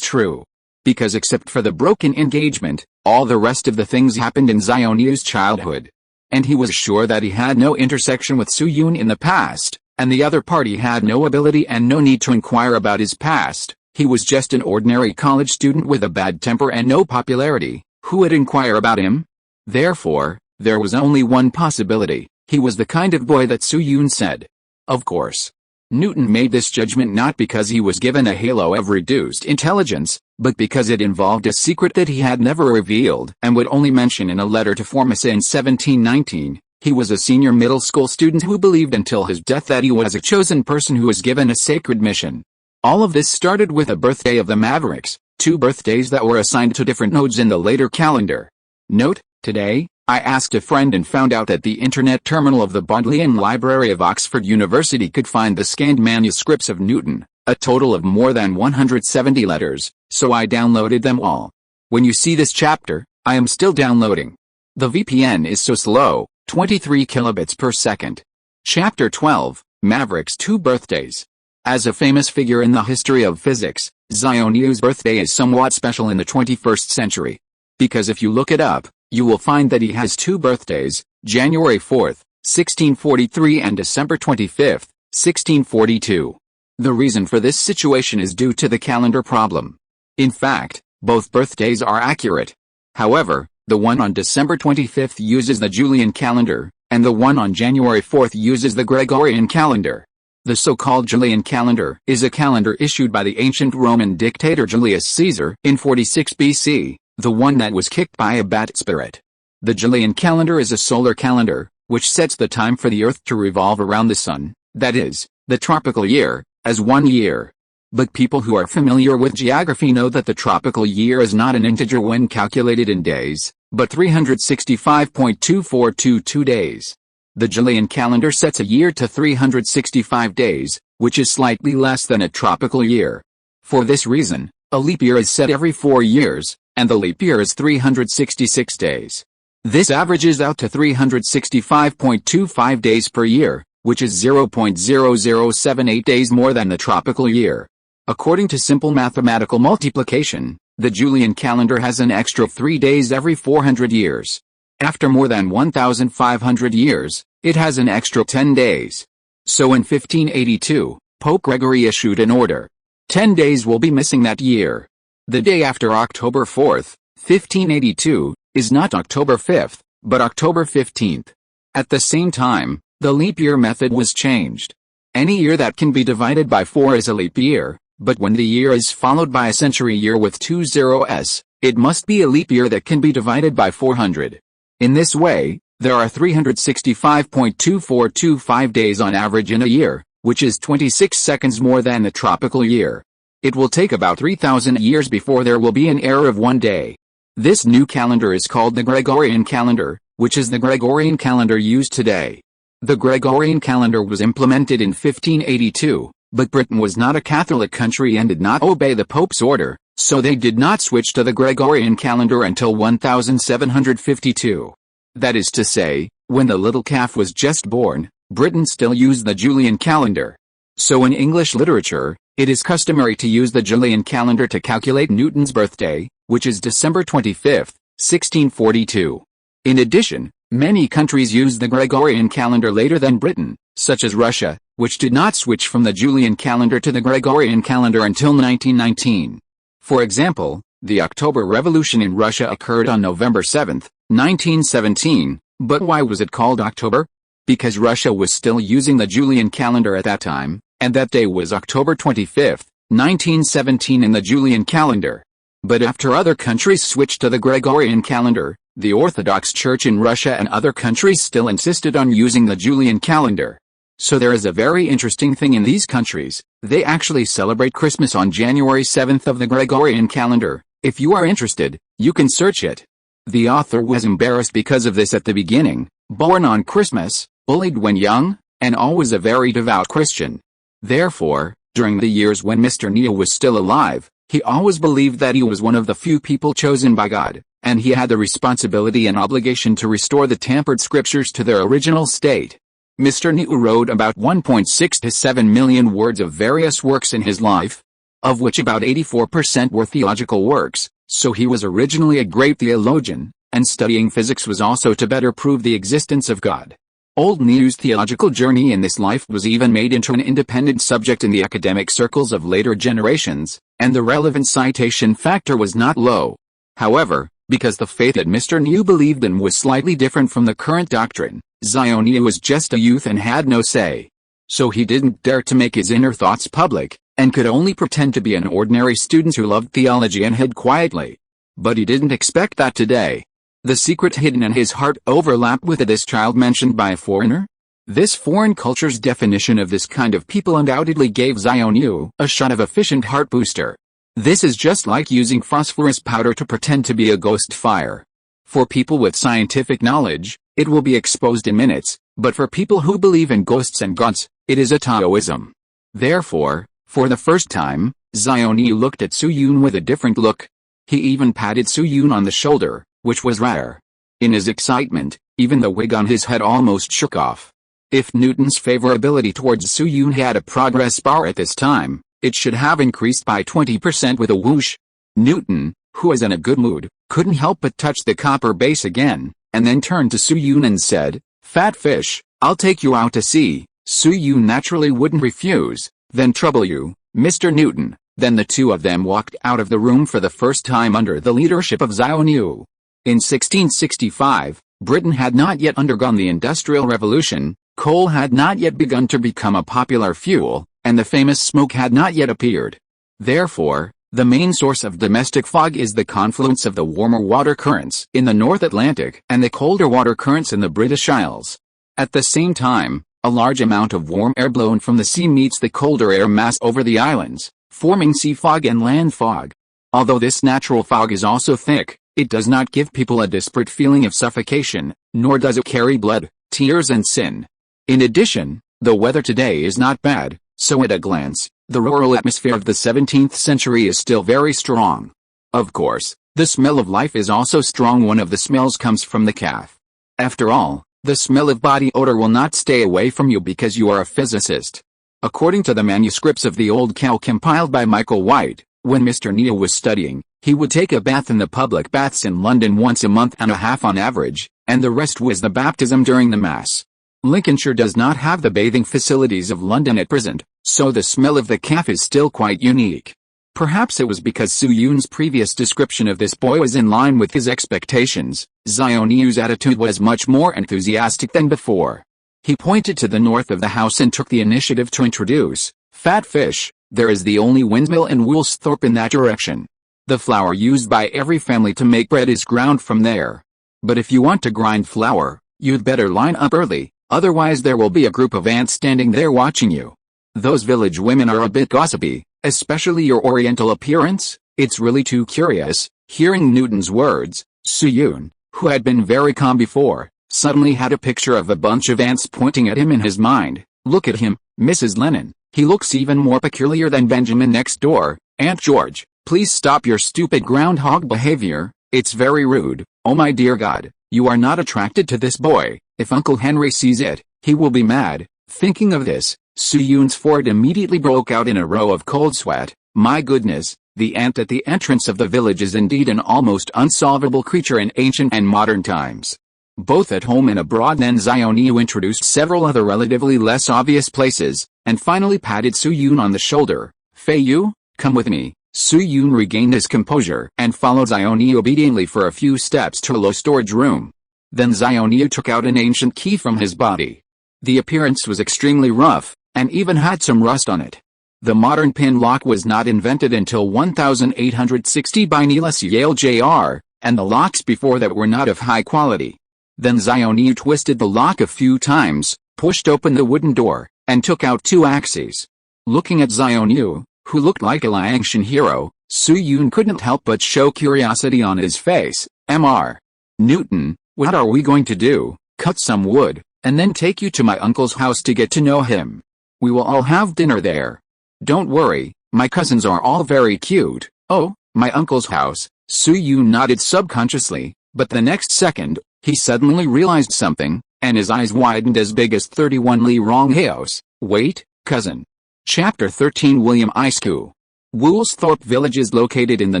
true. Because except for the broken engagement, all the rest of the things happened in Zhongjing's childhood. And he was sure that he had no intersection with Su Yun in the past, and the other party had no ability and no need to inquire about his past. He was just an ordinary college student with a bad temper and no popularity. Who would inquire about him? Therefore, there was only one possibility. He was the kind of boy that Su Yun said. Of course. Newton made this judgment not because he was given a halo of reduced intelligence, but because it involved a secret that he had never revealed and would only mention in a letter to Formosa in 1719. He was a senior middle school student who believed until his death that he was a chosen person who was given a sacred mission. All of this started with a birthday of the Mavericks, 2 birthdays that were assigned to different nodes in the later calendar. Note, today, I asked a friend and found out that the internet terminal of the Bodleian Library of Oxford University could find the scanned manuscripts of Newton, a total of more than 170 letters, so I downloaded them all. When you see this chapter, I am still downloading. The VPN is so slow, 23 kilobits per second. Chapter 12, Maverick's 2 birthdays. As a famous figure in the history of physics, Zhongjing's birthday is somewhat special in the 21st century. Because if you look it up, you will find that he has 2 birthdays, January 4th, 1643 and December 25th, 1642. The reason for this situation is due to the calendar problem. In fact, both birthdays are accurate. However, the one on December 25th uses the Julian calendar, and the one on January 4th uses the Gregorian calendar. The so-called Julian calendar is a calendar issued by the ancient Roman dictator Julius Caesar in 46 BC. The one that was kicked by a bat spirit. The Julian calendar is a solar calendar, which sets the time for the Earth to revolve around the Sun, that is, the tropical year, as 1 year. But people who are familiar with geography know that the tropical year is not an integer when calculated in days, but 365.2422 days. The Julian calendar sets a year to 365 days, which is slightly less than a tropical year. For this reason, a leap year is set every 4 years, and the leap year is 366 days. This averages out to 365.25 days per year, which is 0.0078 days more than the tropical year. According to simple mathematical multiplication, the Julian calendar has an extra 3 days every 400 years. After more than 1,500 years, it has an extra 10 days. So in 1582, Pope Gregory issued an order. 10 days will be missing that year. The day after October 4th, 1582, is not October 5th, but October 15th. At the same time, the leap year method was changed. Any year that can be divided by 4 is a leap year, but when the year is followed by a century year with 2 zeros, it must be a leap year that can be divided by 400. In this way, there are 365.2425 days on average in a year, which is 26 seconds more than the tropical year. It will take about 3,000 years before there will be an error of 1 day. This new calendar is called the Gregorian calendar, which is the Gregorian calendar used today. The Gregorian calendar was implemented in 1582, but Britain was not a Catholic country and did not obey the Pope's order, so they did not switch to the Gregorian calendar until 1752. That is to say, when the little calf was just born, Britain still used the Julian calendar. So in English literature, it is customary to use the Julian calendar to calculate Newton's birthday, which is December 25, 1642. In addition, many countries use the Gregorian calendar later than Britain, such as Russia, which did not switch from the Julian calendar to the Gregorian calendar until 1919. For example, the October Revolution in Russia occurred on November 7, 1917, but why was it called October? Because Russia was still using the Julian calendar at that time, and that day was October 25, 1917 in the Julian calendar. But after other countries switched to the Gregorian calendar, the Orthodox Church in Russia and other countries still insisted on using the Julian calendar. So there is a very interesting thing in these countries. They actually celebrate Christmas on January 7th of the Gregorian calendar. If you are interested, you can search it. The author was embarrassed because of this at the beginning, born on Christmas, bullied when young, and always a very devout Christian. Therefore, during the years when Mr. Neil was still alive, he always believed that he was one of the few people chosen by God, and he had the responsibility and obligation to restore the tampered scriptures to their original state. Mr. Neil wrote about 1.6 to 7 million words of various works in his life, of which about 84% were theological works, so he was originally a great theologian, and studying physics was also to better prove the existence of God. Old Neil's theological journey in this life was even made into an independent subject in the academic circles of later generations, and the relevant citation factor was not low. However, because the faith that Mr. Neil believed in was slightly different from the current doctrine, Neil was just a youth and had no say. So he didn't dare to make his inner thoughts public, and could only pretend to be an ordinary student who loved theology and hid quietly. But he didn't expect that today. The secret hidden in his heart overlapped with this child mentioned by a foreigner. This foreign culture's definition of this kind of people undoubtedly gave Neil a shot of efficient heart booster. This is just like using phosphorus powder to pretend to be a ghost fire. For people with scientific knowledge, it will be exposed in minutes, but for people who believe in ghosts and gods, it is a Taoism. Therefore, for the first time, Neil looked at Su-Yun with a different look. He even patted Su-Yun on the shoulder, which was rare. In his excitement, even the wig on his head almost shook off. If Newton's favorability towards Su-Yun had a progress bar at this time, it should have increased by 20% with a whoosh. Newton, who was in a good mood, couldn't help but touch the copper base again, and then turned to Su-Yun and said, "Fat fish, I'll take you out to sea." Su-Yun naturally wouldn't refuse. "Then trouble you, Mr. Newton." Then the two of them walked out of the room for the first time under the leadership of Neil. In 1665, Britain had not yet undergone the Industrial Revolution, coal had not yet begun to become a popular fuel, and the famous smoke had not yet appeared. Therefore, the main source of domestic fog is the confluence of the warmer water currents in the North Atlantic and the colder water currents in the British Isles. At the same time, a large amount of warm air blown from the sea meets the colder air mass over the islands, forming sea fog and land fog. Although this natural fog is also thick, it does not give people a disparate feeling of suffocation, nor does it carry blood, tears and sin. In addition, the weather today is not bad, so at a glance, the rural atmosphere of the 17th century is still very strong. Of course, the smell of life is also strong. One of the smells comes from the calf. After all, the smell of body odor will not stay away from you because you are a physicist. According to the manuscripts of the Old Cow compiled by Michael White, when Mr. Neil was studying, he would take a bath in the public baths in London once a month and a half on average, and the rest was the baptism during the Mass. Lincolnshire does not have the bathing facilities of London at present, so the smell of the calf is still quite unique. Perhaps it was because Su Yun's previous description of this boy was in line with his expectations. Xiaoniyu's attitude was much more enthusiastic than before. He pointed to the north of the house and took the initiative to introduce, "Fat fish, there is the only windmill in Woolsthorpe in that direction. The flour used by every family to make bread is ground from there. But if you want to grind flour, you'd better line up early, otherwise there will be a group of ants standing there watching you. Those village women are a bit gossipy, especially your oriental appearance. It's really too curious." Hearing Newton's words, Su Yun, who had been very calm before, suddenly had a picture of a bunch of ants pointing at him in his mind. "Look at him, Mrs. Lennon, he looks even more peculiar than Benjamin next door. Aunt George, please stop your stupid groundhog behavior, it's very rude. Oh my dear God, you are not attracted to this boy. If Uncle Henry sees it, he will be mad." Thinking of this, Su Yun's forehead immediately broke out in a row of cold sweat. My goodness, the ant at the entrance of the village is indeed an almost unsolvable creature in ancient and modern times. Both at home and abroad. Then Xiaoniyu introduced several other relatively less obvious places, and finally patted Su Yun on the shoulder. "Feiyu, come with me." Su Yun regained his composure and followed Xiaoniyu obediently for a few steps to a low storage room. Then Xiaoniyu took out an ancient key from his body. The appearance was extremely rough, and even had some rust on it. The modern pin lock was not invented until 1860 by Niels Yale Jr., and the locks before that were not of high quality. Then Xiaoniyu twisted the lock a few times, pushed open the wooden door, and took out 2 axes. Looking at Xiaoniyu, who looked like a Liangshan hero, Su Yun couldn't help but show curiosity on his face. "Mr. Newton, what are we going to do? Cut some wood, and then take you to my uncle's house to get to know him. We will all have dinner there. Don't worry, my cousins are all very cute." "Oh, my uncle's house." Su Yun nodded subconsciously, but the next second, he suddenly realized something, and his eyes widened as big as 31 Li Ronghaos. "Wait, cousin." Chapter 13. William Iscu. Woolsthorpe village is located in the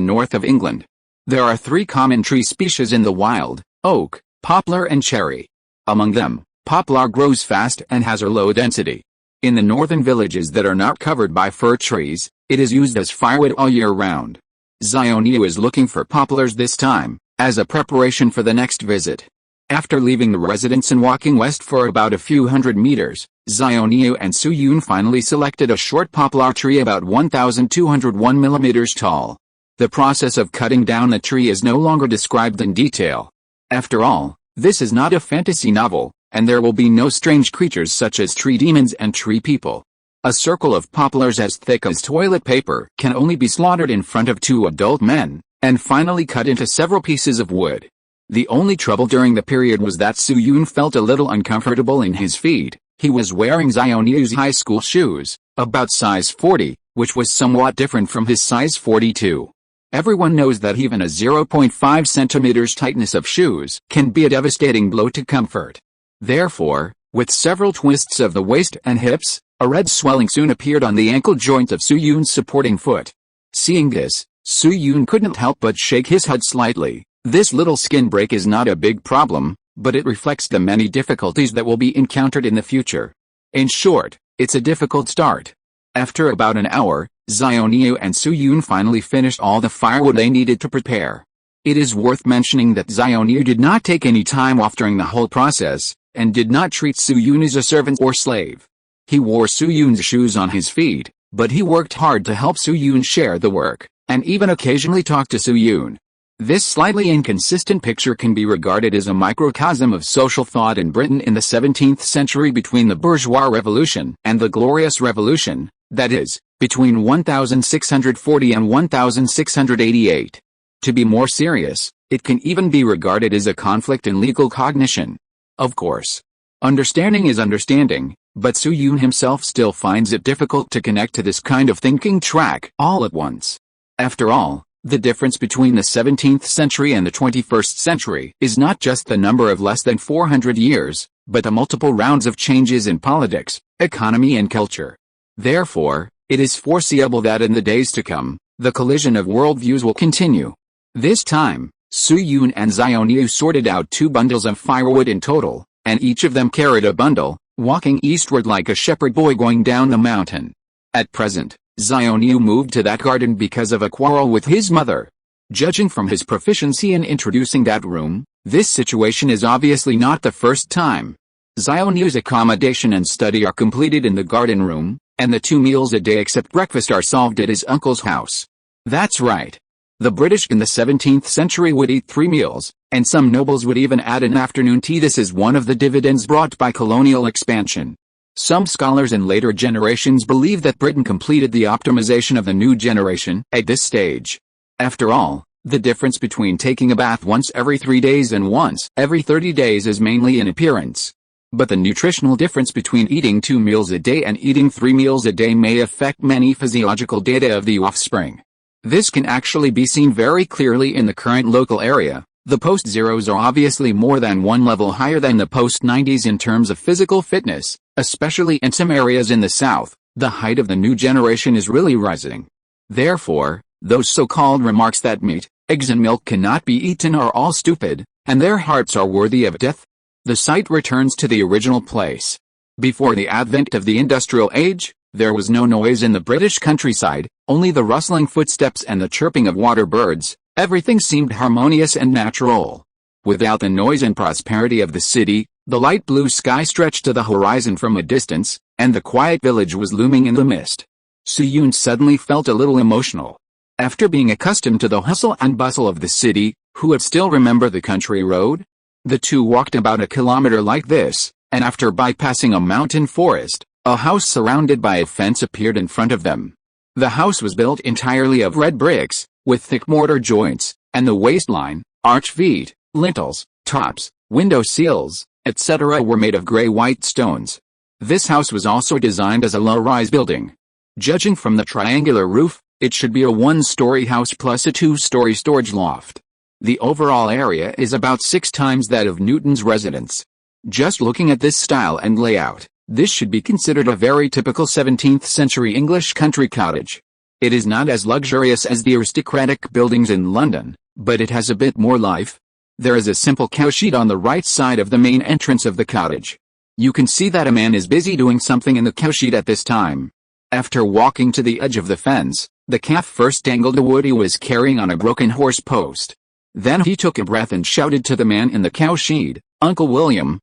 north of England. There are 3 common tree species in the wild: oak, poplar and cherry. Among them, poplar grows fast and has a low density. In the northern villages that are not covered by fir trees, it is used as firewood all year round. Xiaoniyu is looking for poplars this time, as a preparation for the next visit. After leaving the residence and walking west for about a few hundred meters, Xiaoniyu and Su Yun finally selected a short poplar tree about 1,201 millimeters tall. The process of cutting down the tree is no longer described in detail. After all, this is not a fantasy novel, and there will be no strange creatures such as tree demons and tree people. A circle of poplars as thick as toilet paper can only be slaughtered in front of 2 adult men, and finally cut into several pieces of wood. The only trouble during the period was that Su Yun felt a little uncomfortable in his feet. He was wearing Xiaoniyu's high school shoes, about size 40, which was somewhat different from his size 42. Everyone knows that even a 0.5 centimeters tightness of shoes can be a devastating blow to comfort. Therefore, with several twists of the waist and hips, a red swelling soon appeared on the ankle joint of Su Yun's supporting foot. Seeing this, Su Yun couldn't help but shake his head slightly. This little skin break is not a big problem, but it reflects the many difficulties that will be encountered in the future. In short, it's a difficult start. After about an hour, Xiaoniyu and Su Yun finally finished all the firewood they needed to prepare. It is worth mentioning that Xiaoniyu did not take any time off during the whole process, and did not treat Su Yun as a servant or slave. He wore Su Yun's shoes on his feet, but he worked hard to help Su Yun share the work, and even occasionally talk to Su Yun. This slightly inconsistent picture can be regarded as a microcosm of social thought in Britain in the 17th century between the Bourgeois Revolution and the Glorious Revolution, that is, between 1640 and 1688. To be more serious, it can even be regarded as a conflict in legal cognition. Of course, understanding is understanding, but Su Yun himself still finds it difficult to connect to this kind of thinking track all at once. After all, the difference between the 17th century and the 21st century is not just the number of less than 400 years, but the multiple rounds of changes in politics, economy and culture. Therefore, it is foreseeable that in the days to come, the collision of worldviews will continue. This time, Su Yun and Xiaoniyu sorted out 2 bundles of firewood in total, and each of them carried a bundle, walking eastward like a shepherd boy going down the mountain. At present, Zhang Zhongjing moved to that garden because of a quarrel with his mother. Judging from his proficiency in introducing that room, this situation is obviously not the first time. Zhang Zhongjing's accommodation and study are completed in the garden room, and the 2 meals a day except breakfast are solved at his uncle's house. That's right. The British in the 17th century would eat 3 meals, and some nobles would even add an afternoon tea. This is one of the dividends brought by colonial expansion. Some scholars in later generations believe that Britain completed the optimization of the new generation at this stage. After all, the difference between taking a bath once every 3 days and once every 30 days is mainly in appearance. But the nutritional difference between eating 2 meals a day and eating 3 meals a day may affect many physiological data of the offspring. This can actually be seen very clearly in the current local area. The post-zeros are obviously more than 1 level higher than the post-90s in terms of physical fitness, especially in some areas in the south. The height of the new generation is really rising. Therefore, those so-called remarks that meat, eggs and milk cannot be eaten are all stupid, and their hearts are worthy of death. The site returns to the original place. Before the advent of the industrial age, there was no noise in the British countryside, only the rustling footsteps and the chirping of water birds. Everything seemed harmonious and natural. Without the noise and prosperity of the city, the light blue sky stretched to the horizon from a distance, and the quiet village was looming in the mist. Suyun suddenly felt a little emotional. After being accustomed to the hustle and bustle of the city, who would still remember the country road? The two walked about a kilometer like this, and after bypassing a mountain forest, a house surrounded by a fence appeared in front of them. The house was built entirely of red bricks, with thick mortar joints, and the waistline, arch feet, lintels, tops, window sills, etc. were made of gray-white stones. This house was also designed as a low-rise building. Judging from the triangular roof, it should be a 1-story house plus a 2-story storage loft. The overall area is about 6 times that of Newton's residence. Just looking at this style and layout, this should be considered a very typical 17th century English country cottage. It is not as luxurious as the aristocratic buildings in London, but it has a bit more life. There is a simple cowshed on the right side of the main entrance of the cottage. You can see that a man is busy doing something in the cowshed at this time. After walking to the edge of the fence, the calf first dangled a wood he was carrying on a broken horse post. Then he took a breath and shouted to the man in the cowshed, Uncle William,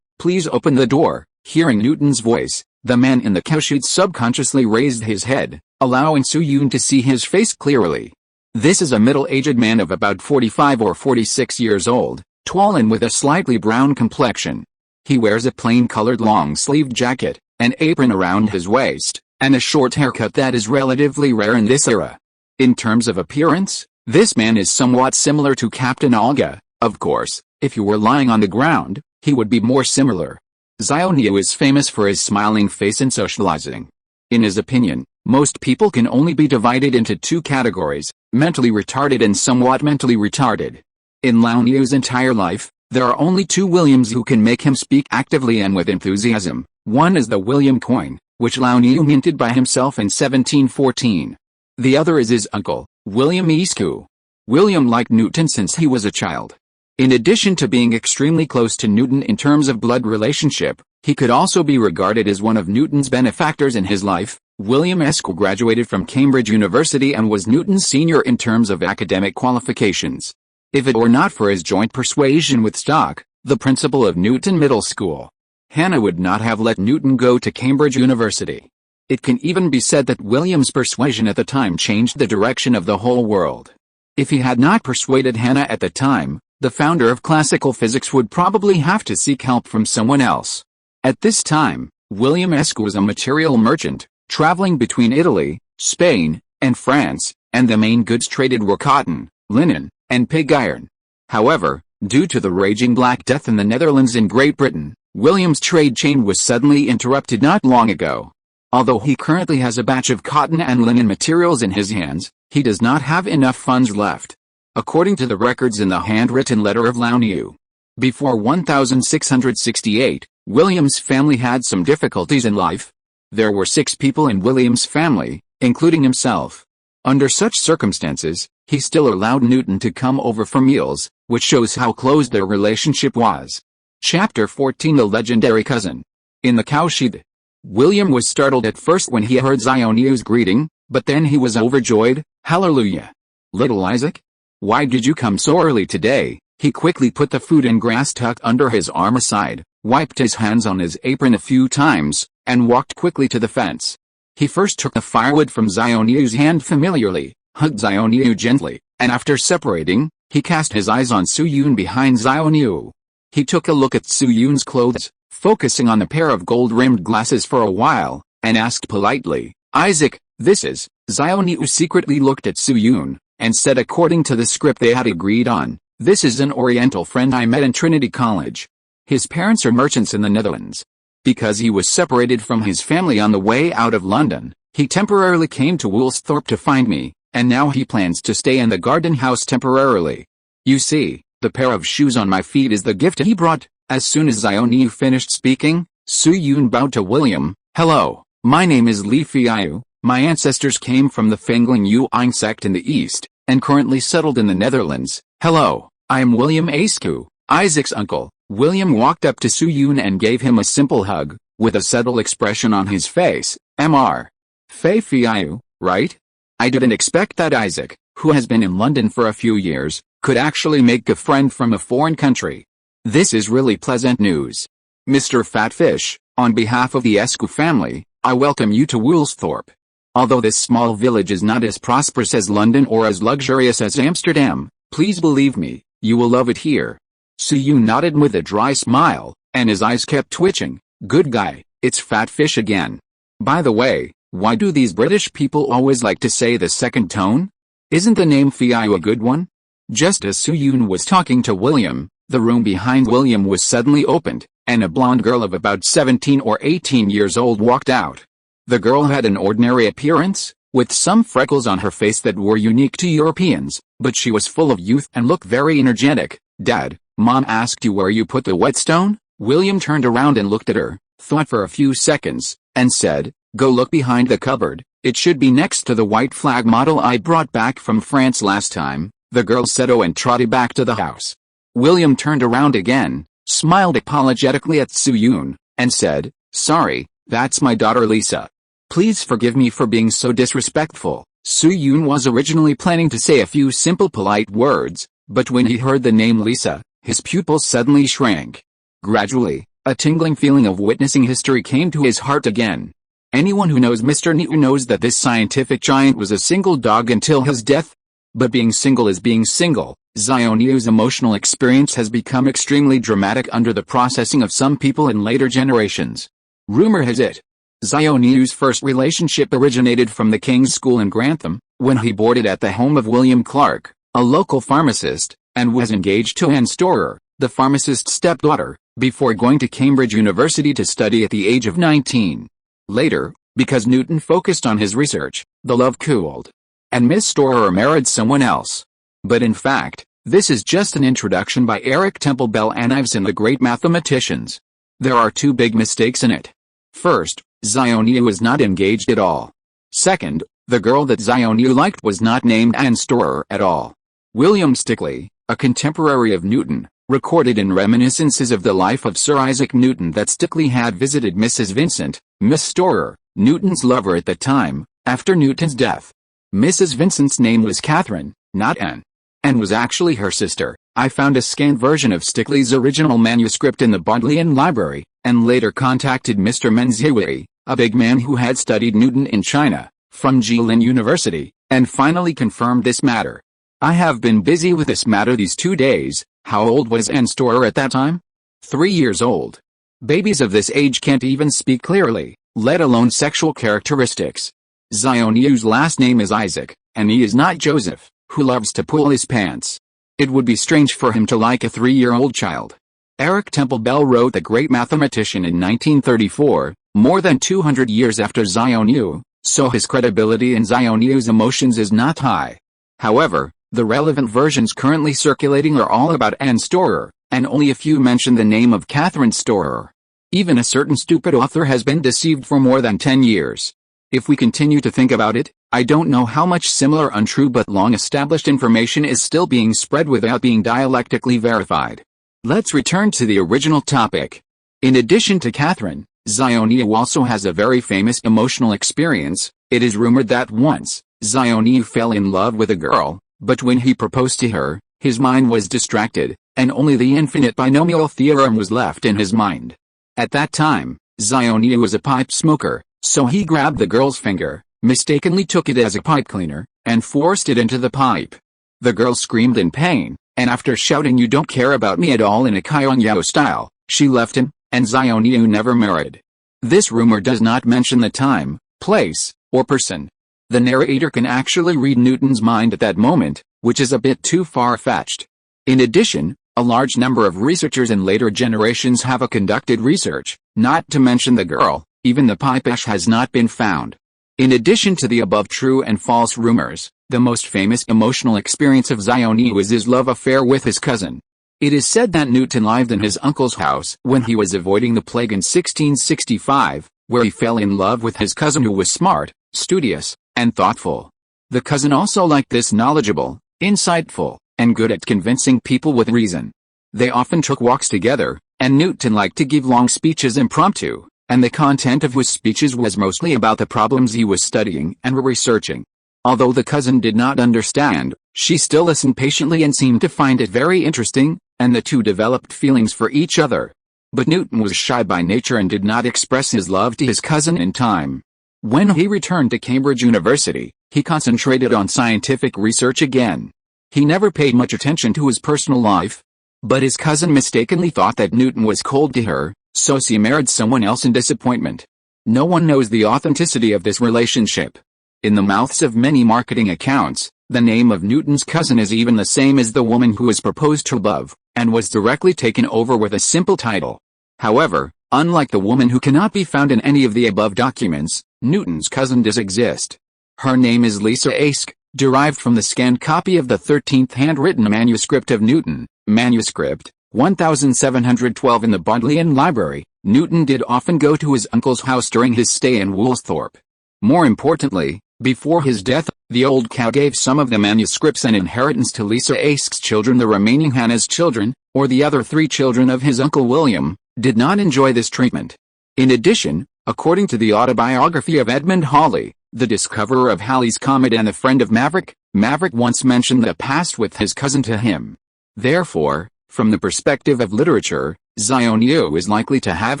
please open the door." Hearing Newton's voice, the man in the cowshed subconsciously raised his head, allowing Suyun to see his face clearly. This is a middle-aged man of about 45 or 46 years old, tall and with a slightly brown complexion. He wears a plain-colored long-sleeved jacket, an apron around his waist, and a short haircut that is relatively rare in this era. In terms of appearance, this man is somewhat similar to Captain Olga. Of course, if you were lying on the ground, he would be more similar. Zhongjing is famous for his smiling face and socializing. In his opinion, most people can only be divided into 2 categories, mentally retarded and somewhat mentally retarded. In Zhongjing's entire life, there are only 2 Williams who can make him speak actively and with enthusiasm. One is the William coin, which Zhongjing minted by himself in 1714. The other is his uncle, William Escu. William liked Newton since he was a child. In addition to being extremely close to Newton in terms of blood relationship, he could also be regarded as one of Newton's benefactors in his life. William Escu graduated from Cambridge University and was Newton's senior in terms of academic qualifications. If it were not for his joint persuasion with Stock, the principal of Newton Middle School, Hannah would not have let Newton go to Cambridge University. It can even be said that William's persuasion at the time changed the direction of the whole world. If he had not persuaded Hannah at the time, the founder of classical physics would probably have to seek help from someone else. At this time, William Escu was a material merchant, traveling between Italy, Spain, and France, and the main goods traded were cotton, linen, and pig iron. However, due to the raging Black Death in the Netherlands and Great Britain, William's trade chain was suddenly interrupted not long ago. Although he currently has a batch of cotton and linen materials in his hands, he does not have enough funds left. According to the records in the handwritten letter of Zhongjing, before 1668, William's family had some difficulties in life. There were 6 people in William's family, including himself. Under such circumstances, he still allowed Newton to come over for meals, which shows how close their relationship was. Chapter 14: The Legendary Cousin. In the cowshed. William was startled at first when he heard Xiaoniu's greeting, but then he was overjoyed. Hallelujah! Little Isaac? Why did you come so early today? He quickly put the food and grass tucked under his arm aside, wiped his hands on his apron a few times, and walked quickly to the fence. He first took the firewood from Xiaoniu's hand familiarly, hugged Xiaoniu gently, and after separating, he cast his eyes on Su Yun behind Xiaoniu. He took a look at Su Yun's clothes, focusing on the pair of gold-rimmed glasses for a while, and asked politely, Isaac, this is... Xiaoniu secretly looked at Su Yun, and said according to the script they had agreed on, this is an Oriental friend I met in Trinity College. His parents are merchants in the Netherlands. Because he was separated from his family on the way out of London, he temporarily came to Woolsthorpe to find me, and now he plans to stay in the garden house temporarily. You see, the pair of shoes on my feet is the gift he brought. As soon as Xiaoniu finished speaking, Su Yun bowed to William. Hello, my name is Li Feiyu. My ancestors came from the Fengling Yuan sect in the east, and currently settled in the Netherlands. Hello, I am William Askew, Isaac's uncle. William walked up to Su Yun and gave him a simple hug, with a subtle expression on his face. Mr. Feiyu, right? I didn't expect that Isaac, who has been in London for a few years, could actually make a friend from a foreign country. This is really pleasant news. Mr. Fatfish, on behalf of the Askew family, I welcome you to Woolsthorpe. Although this small village is not as prosperous as London or as luxurious as Amsterdam, please believe me, you will love it here. Su Yun nodded with a dry smile, and his eyes kept twitching. Good guy, it's Fatfish again. By the way, why do these British people always like to say the second tone? Isn't the name Feiyu a good one? Just as Su Yun was talking to William, the room behind William was suddenly opened, and a blonde girl of about 17 or 18 years old walked out. The girl had an ordinary appearance, with some freckles on her face that were unique to Europeans, but she was full of youth and looked very energetic. Dad, Mom asked you where you put the whetstone? William turned around and looked at her, thought for a few seconds, and said, go look behind the cupboard, it should be next to the white flag model I brought back from France last time. The girl said oh and trotted back to the house. William turned around again, smiled apologetically at Su Yun, and said, sorry, that's my daughter Lisa. Please forgive me for being so disrespectful. Su Yun was originally planning to say a few simple polite words, but when he heard the name Lisa, his pupils suddenly shrank. Gradually, a tingling feeling of witnessing history came to his heart again. Anyone who knows Mr. Niu knows that this scientific giant was a single dog until his death. But being single is being single. Xiaoniu's emotional experience has become extremely dramatic under the processing of some people in later generations. Rumor has it, Xiaoniu's first relationship originated from the King's School in Grantham, when he boarded at the home of William Clark, a local pharmacist, and was engaged to Anne Storer, the pharmacist's stepdaughter, before going to Cambridge University to study at the age of 19. Later, because Newton focused on his research, the love cooled, and Miss Storer married someone else. But in fact, this is just an introduction by Eric Temple Bell and Ives and the Great Mathematicians. There are two big mistakes in it. First, Xiaoniu was not engaged at all. Second, the girl that Xiaoniu liked was not named Anne Storer at all. William Stickley, a contemporary of Newton, recorded in Reminiscences of the Life of Sir Isaac Newton that Stickley had visited Mrs. Vincent, Miss Storer, Newton's lover at the time, after Newton's death. Mrs. Vincent's name was Catherine, not Anne, and was actually her sister. I found a scanned version of Stickley's original manuscript in the Bodleian Library, and later contacted Mr. Menzies, a big man who had studied Newton in China, from Jilin University, and finally confirmed this matter. I have been busy with this matter these 2 days. How old was Anne Storer at that time? 3 years old. Babies of this age can't even speak clearly, let alone sexual characteristics. Xiaoniu's last name is Isaac, and he is not Joseph, who loves to pull his pants. It would be strange for him to like a 3-year-old child. Eric Temple Bell wrote The Great Mathematician in 1934, more than 200 years after Xiaoniu, so his credibility in Xiaoniu's emotions is not high. However, the relevant versions currently circulating are all about Anne Storer, and only a few mention the name of Catherine Storer. Even a certain stupid author has been deceived for more than 10 years. If we continue to think about it, I don't know how much similar untrue but long-established information is still being spread without being dialectically verified. Let's return to the original topic. In addition to Catherine, Xiaoniu also has a very famous emotional experience. It is rumored that once, Xiaoniu fell in love with a girl, but when he proposed to her, his mind was distracted, and only the infinite binomial theorem was left in his mind. At that time, Xiaoniu was a pipe smoker, so he grabbed the girl's finger, mistakenly took it as a pipe cleaner, and forced it into the pipe. The girl screamed in pain, and after shouting "You don't care about me at all" in a Kyongyao style, she left him, and Xiaoniu never married. This rumor does not mention the time, place, or person. The narrator can actually read Newton's mind at that moment, which is a bit too far-fetched. In addition, a large number of researchers in later generations have conducted research, not to mention the girl, even the pipe ash has not been found. In addition to the above true and false rumors, the most famous emotional experience of Xiaoniu is his love affair with his cousin. It is said that Newton lived in his uncle's house when he was avoiding the plague in 1665, where he fell in love with his cousin who was smart, studious, and thoughtful. The cousin also liked this knowledgeable, insightful, and good at convincing people with reason. They often took walks together, and Newton liked to give long speeches impromptu, and the content of his speeches was mostly about the problems he was studying and researching. Although the cousin did not understand, she still listened patiently and seemed to find it very interesting, and the two developed feelings for each other. But Newton was shy by nature and did not express his love to his cousin in time. When he returned to Cambridge University, he concentrated on scientific research again. He never paid much attention to his personal life. But his cousin mistakenly thought that Newton was cold to her, so she married someone else in disappointment. No one knows the authenticity of this relationship. In the mouths of many marketing accounts, the name of Newton's cousin is even the same as the woman who was proposed to above, and was directly taken over with a simple title. However, unlike the woman who cannot be found in any of the above documents, Newton's cousin does exist. Her name is Lisa Ask, derived from the scanned copy of the 13th handwritten manuscript of Newton, manuscript 1712 in the Bodleian Library. Newton did often go to his uncle's house during his stay in Woolsthorpe. More importantly, before his death, the old cow gave some of the manuscripts and inheritance to Lisa Ask's children. The remaining Hannah's children, or the other 3 children of his uncle William, did not enjoy this treatment. In addition, according to the autobiography of Edmund Halley, the discoverer of Halley's Comet and the friend of Maverick, Maverick once mentioned the past with his cousin to him. Therefore, from the perspective of literature, Xiaoniu is likely to have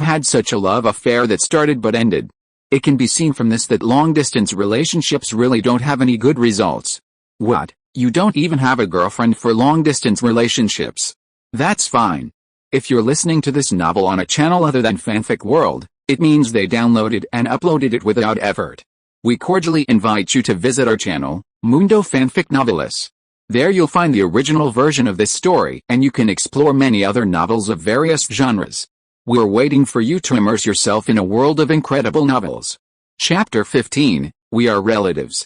had such a love affair that started but ended. It can be seen from this that long-distance relationships really don't have any good results. What? You don't even have a girlfriend for long-distance relationships? That's fine. If you're listening to this novel on a channel other than Fanfic World, it means they downloaded and uploaded it without effort. We cordially invite you to visit our channel, Mundo Fanfic Novelis. There you'll find the original version of this story, and you can explore many other novels of various genres. We're waiting for you to immerse yourself in a world of incredible novels. Chapter 15, We Are Relatives.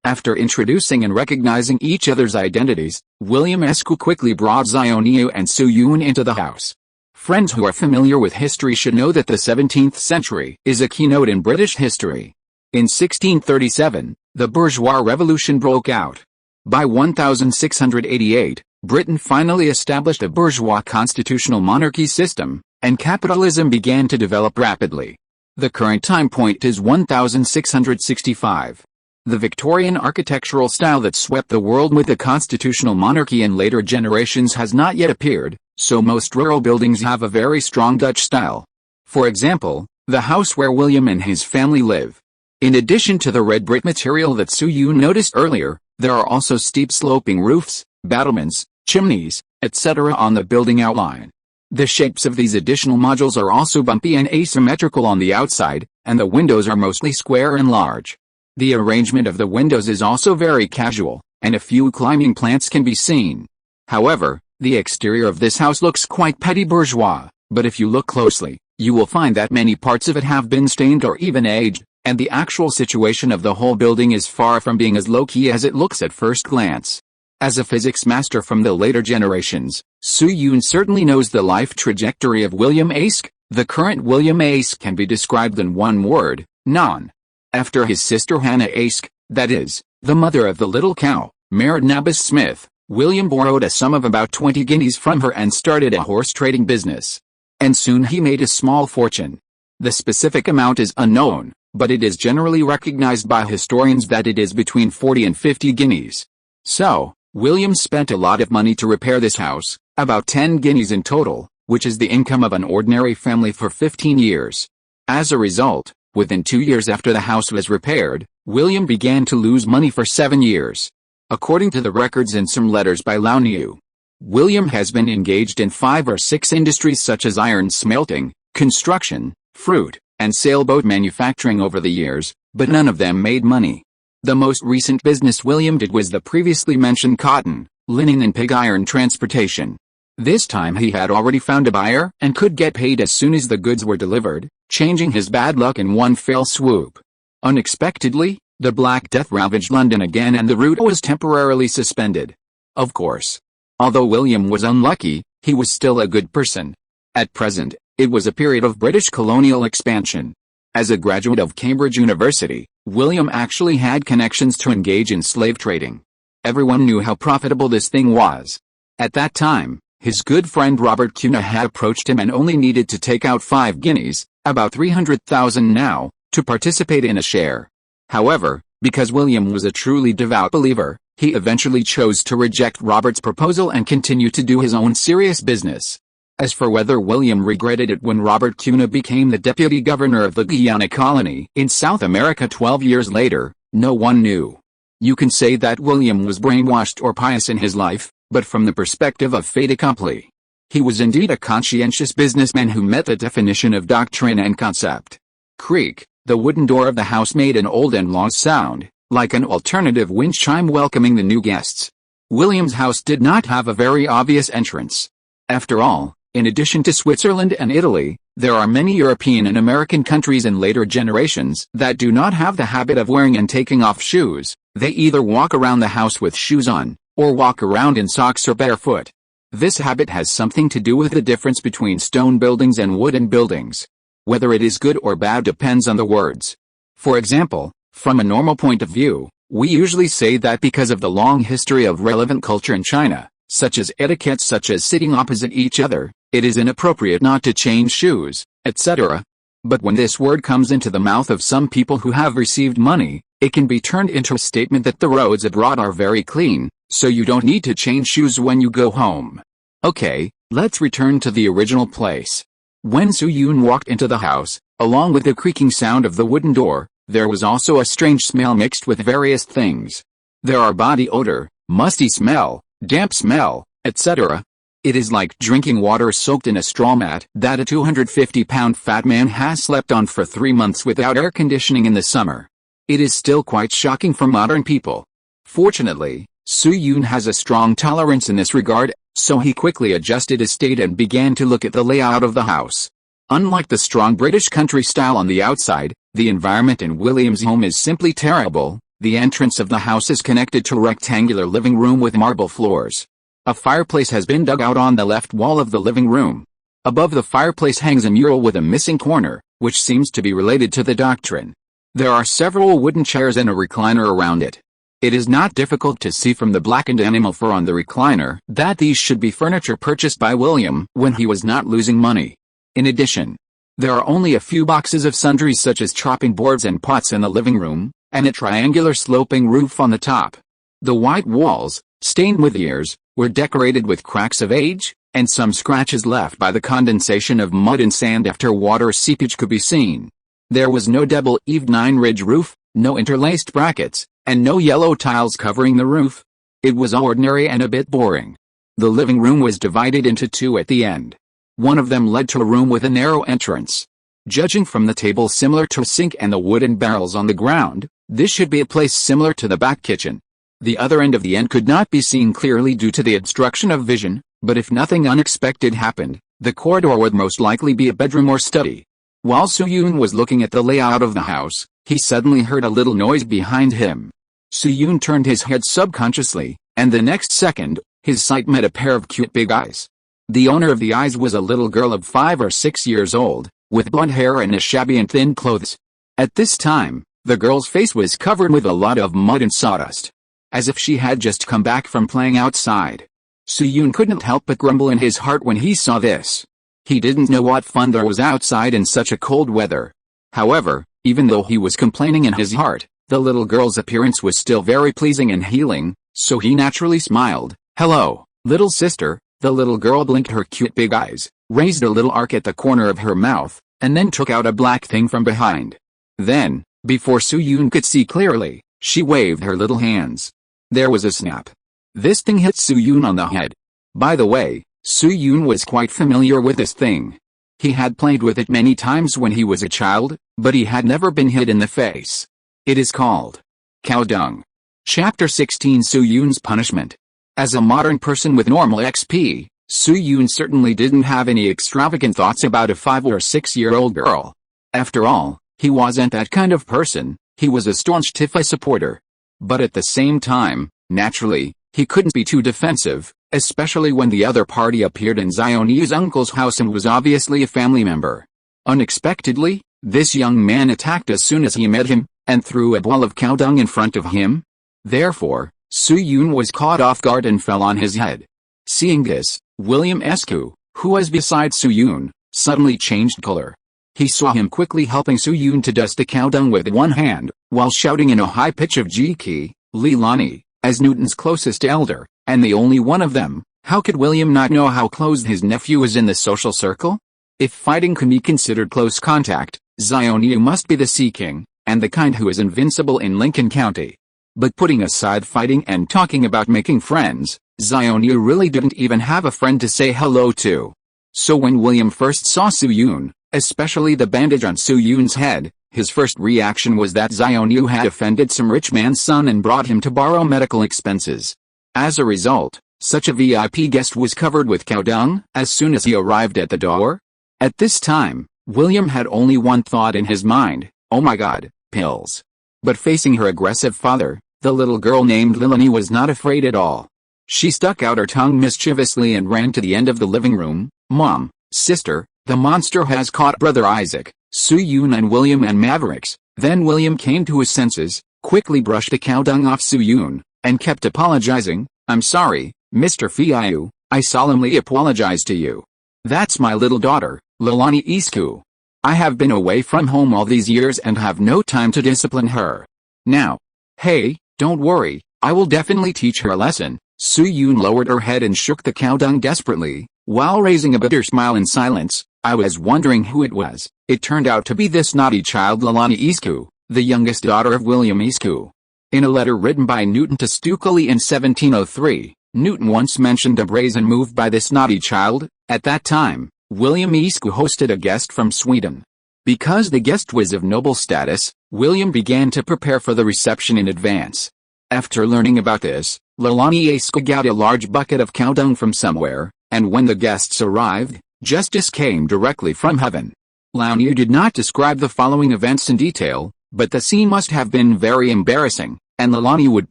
After introducing and recognizing each other's identities, William Escu quickly brought Xiaoniu and Su Yun into the house. Friends who are familiar with history should know that the 17th century is a keynote in British history. In 1637, the bourgeois revolution broke out. By 1688, Britain finally established a bourgeois constitutional monarchy system, and capitalism began to develop rapidly. The current time point is 1665. The Victorian architectural style that swept the world with the constitutional monarchy in later generations has not yet appeared, so most rural buildings have a very strong Dutch style. For example, the house where William and his family live. In addition to the red brick material that Su Yun noticed earlier, there are also steep sloping roofs, battlements, chimneys, etc. on the building outline. The shapes of these additional modules are also bumpy and asymmetrical on the outside, and the windows are mostly square and large. The arrangement of the windows is also very casual, and a few climbing plants can be seen. However, the exterior of this house looks quite petty bourgeois, but if you look closely, you will find that many parts of it have been stained or even aged, and the actual situation of the whole building is far from being as low-key as it looks at first glance. As a physics master from the later generations, Su Yun certainly knows the life trajectory of William Ask. The current William Ask can be described in one word: non. After his sister Hannah Ask, that is, the mother of the little cow, married Nabis Smith, William borrowed a sum of about 20 guineas from her and started a horse trading business. And soon he made a small fortune. The specific amount is unknown, but it is generally recognized by historians that it is between 40 and 50 guineas. So, William spent a lot of money to repair this house, about 10 guineas in total, which is the income of an ordinary family for 15 years. As a result, within 2 years after the house was repaired, William began to lose money for 7 years. According to the records and some letters by Feiyu, William has been engaged in 5 or 6 industries such as iron smelting, construction, fruit, and sailboat manufacturing over the years, but none of them made money. The most recent business William did was the previously mentioned cotton, linen and pig iron transportation. This time he had already found a buyer and could get paid as soon as the goods were delivered, changing his bad luck in one fell swoop. Unexpectedly, the Black Death ravaged London again and the route was temporarily suspended. Of course. Although William was unlucky, he was still a good person. At present, it was a period of British colonial expansion. As a graduate of Cambridge University, William actually had connections to engage in slave trading. Everyone knew how profitable this thing was. At that time, his good friend Robert Cunha had approached him and only needed to take out 5 guineas, about 300,000 now, to participate in a share. However, because William was a truly devout believer, he eventually chose to reject Robert's proposal and continue to do his own serious business. As for whether William regretted it when Robert Cunha became the deputy governor of the Guyana colony in South America 12 years later, no one knew. You can say that William was brainwashed or pious in his life, but from the perspective of fait accompli, he was indeed a conscientious businessman who met the definition of doctrine and concept. Creak, the wooden door of the house made an old and long sound, like an alternative wind chime welcoming the new guests. William's house did not have a very obvious entrance. After all, in addition to Switzerland and Italy, there are many European and American countries in later generations that do not have the habit of wearing and taking off shoes. They either walk around the house with shoes on, or walk around in socks or barefoot. This habit has something to do with the difference between stone buildings and wooden buildings. Whether it is good or bad depends on the words. For example, from a normal point of view, we usually say that because of the long history of relevant culture in China, such as etiquette such as sitting opposite each other, it is inappropriate not to change shoes, etc. But when this word comes into the mouth of some people who have received money, it can be turned into a statement that the roads abroad are very clean, so you don't need to change shoes when you go home. Okay, let's return to the original place. When Su Yun walked into the house, along with the creaking sound of the wooden door, there was also a strange smell mixed with various things. There are body odor, musty smell, damp smell, etc. It is like drinking water soaked in a straw mat that a 250-pound fat man has slept on for 3 months without air conditioning in the summer. It is still quite shocking for modern people. Fortunately, Su Yun has a strong tolerance in this regard, so he quickly adjusted his state and began to look at the layout of the house. Unlike the strong British country style on the outside, the environment in William's home is simply terrible. The entrance of the house is connected to a rectangular living room with marble floors. A fireplace has been dug out on the left wall of the living room. Above the fireplace hangs a mural with a missing corner, which seems to be related to the doctrine. There are several wooden chairs and a recliner around it. It is not difficult to see from the blackened animal fur on the recliner that these should be furniture purchased by William when he was not losing money. In addition, there are only a few boxes of sundries such as chopping boards and pots in the living room, and a triangular sloping roof on the top. The white walls, stained with years, were decorated with cracks of age, and some scratches left by the condensation of mud and sand after water seepage could be seen. There was no double-eaved 9-ridge roof, no interlaced brackets, and no yellow tiles covering the roof. It was ordinary and a bit boring. The living room was divided into 2 at the end. One of them led to a room with a narrow entrance. Judging from the table similar to a sink and the wooden barrels on the ground, this should be a place similar to the back kitchen. The other end of the end could not be seen clearly due to the obstruction of vision, but if nothing unexpected happened, the corridor would most likely be a bedroom or study. While Su Yun was looking at the layout of the house, he suddenly heard a little noise behind him. Su Yun turned his head subconsciously, and the next second, his sight met a pair of cute big eyes. The owner of the eyes was a little girl of 5 or 6 years old, with blonde hair and a shabby and thin clothes. At this time, the girl's face was covered with a lot of mud and sawdust, as if she had just come back from playing outside. Su Yun couldn't help but grumble in his heart when he saw this. He didn't know what fun there was outside in such a cold weather. However, even though he was complaining in his heart, the little girl's appearance was still very pleasing and healing, so he naturally smiled. "Hello, little sister." The little girl blinked her cute big eyes, raised a little arc at the corner of her mouth, and then took out a black thing from behind. Then, before Su-yoon could see clearly, she waved her little hands. There was a snap. This thing hit Su-yoon on the head. By the way, Su-yoon was quite familiar with this thing. He had played with it many times when he was a child, but he had never been hit in the face. It is called cow dung. Chapter 16, Su-yoon's punishment. As a modern person with normal XP, Su-yoon certainly didn't have any extravagant thoughts about a 5 or 6-year-old girl. After all, he wasn't that kind of person. He was a staunch Tifa supporter. But at the same time, naturally, he couldn't be too defensive, especially when the other party appeared in Xionyu's uncle's house and was obviously a family member. Unexpectedly, this young man attacked as soon as he met him, and threw a ball of cow dung in front of him. Therefore, Su-yoon was caught off guard and fell on his head. Seeing this, William Escu, who was beside Su-yoon, suddenly changed color. He saw him quickly helping Su-yoon to dust the cow dung with one hand, while shouting in a high pitch of G-ki, "Leilani," as Newton's closest elder, and the only one of them. How could William not know how close his nephew was in the social circle? If fighting can be considered close contact, Xionyou must be the Sea King, and the kind who is invincible in Lincoln County. But putting aside fighting and talking about making friends, Xionyou really didn't even have a friend to say hello to. So when William first saw Su-yoon, especially the bandage on Su-yoon's head, his first reaction was that Xionyou had offended some rich man's son and brought him to borrow medical expenses. As a result, such a VIP guest was covered with cow dung as soon as he arrived at the door. At this time, William had only one thought in his mind: oh my god, pills. But facing her aggressive father, the little girl named Leilani was not afraid at all. She stuck out her tongue mischievously and ran to the end of the living room. "Mom, sister, the monster has caught Brother Isaac, Su-yoon and William and Mavericks." Then William came to his senses, quickly brushed the cow dung off Su-yoon, and kept apologizing. "I'm sorry, Mr. Feiyu, I solemnly apologize to you. That's my little daughter, Leilani Escu. I have been away from home all these years and have no time to discipline her. Now." "Hey, don't worry, I will definitely teach her a lesson." Su-yoon lowered her head and shook the cow dung desperately, while raising a bitter smile in silence. "I was wondering who it was. It turned out to be this naughty child Leilani Escu, the youngest daughter of William Escu." In a letter written by Newton to Stukely in 1703, Newton once mentioned a brazen move by this naughty child. At that time, William Escu hosted a guest from Sweden. Because the guest was of noble status, William began to prepare for the reception in advance. After learning about this, Leilani Escu got a large bucket of cow dung from somewhere, and when the guests arrived, justice came directly from heaven. Leilani did not describe the following events in detail, but the scene must have been very embarrassing, and Leilani would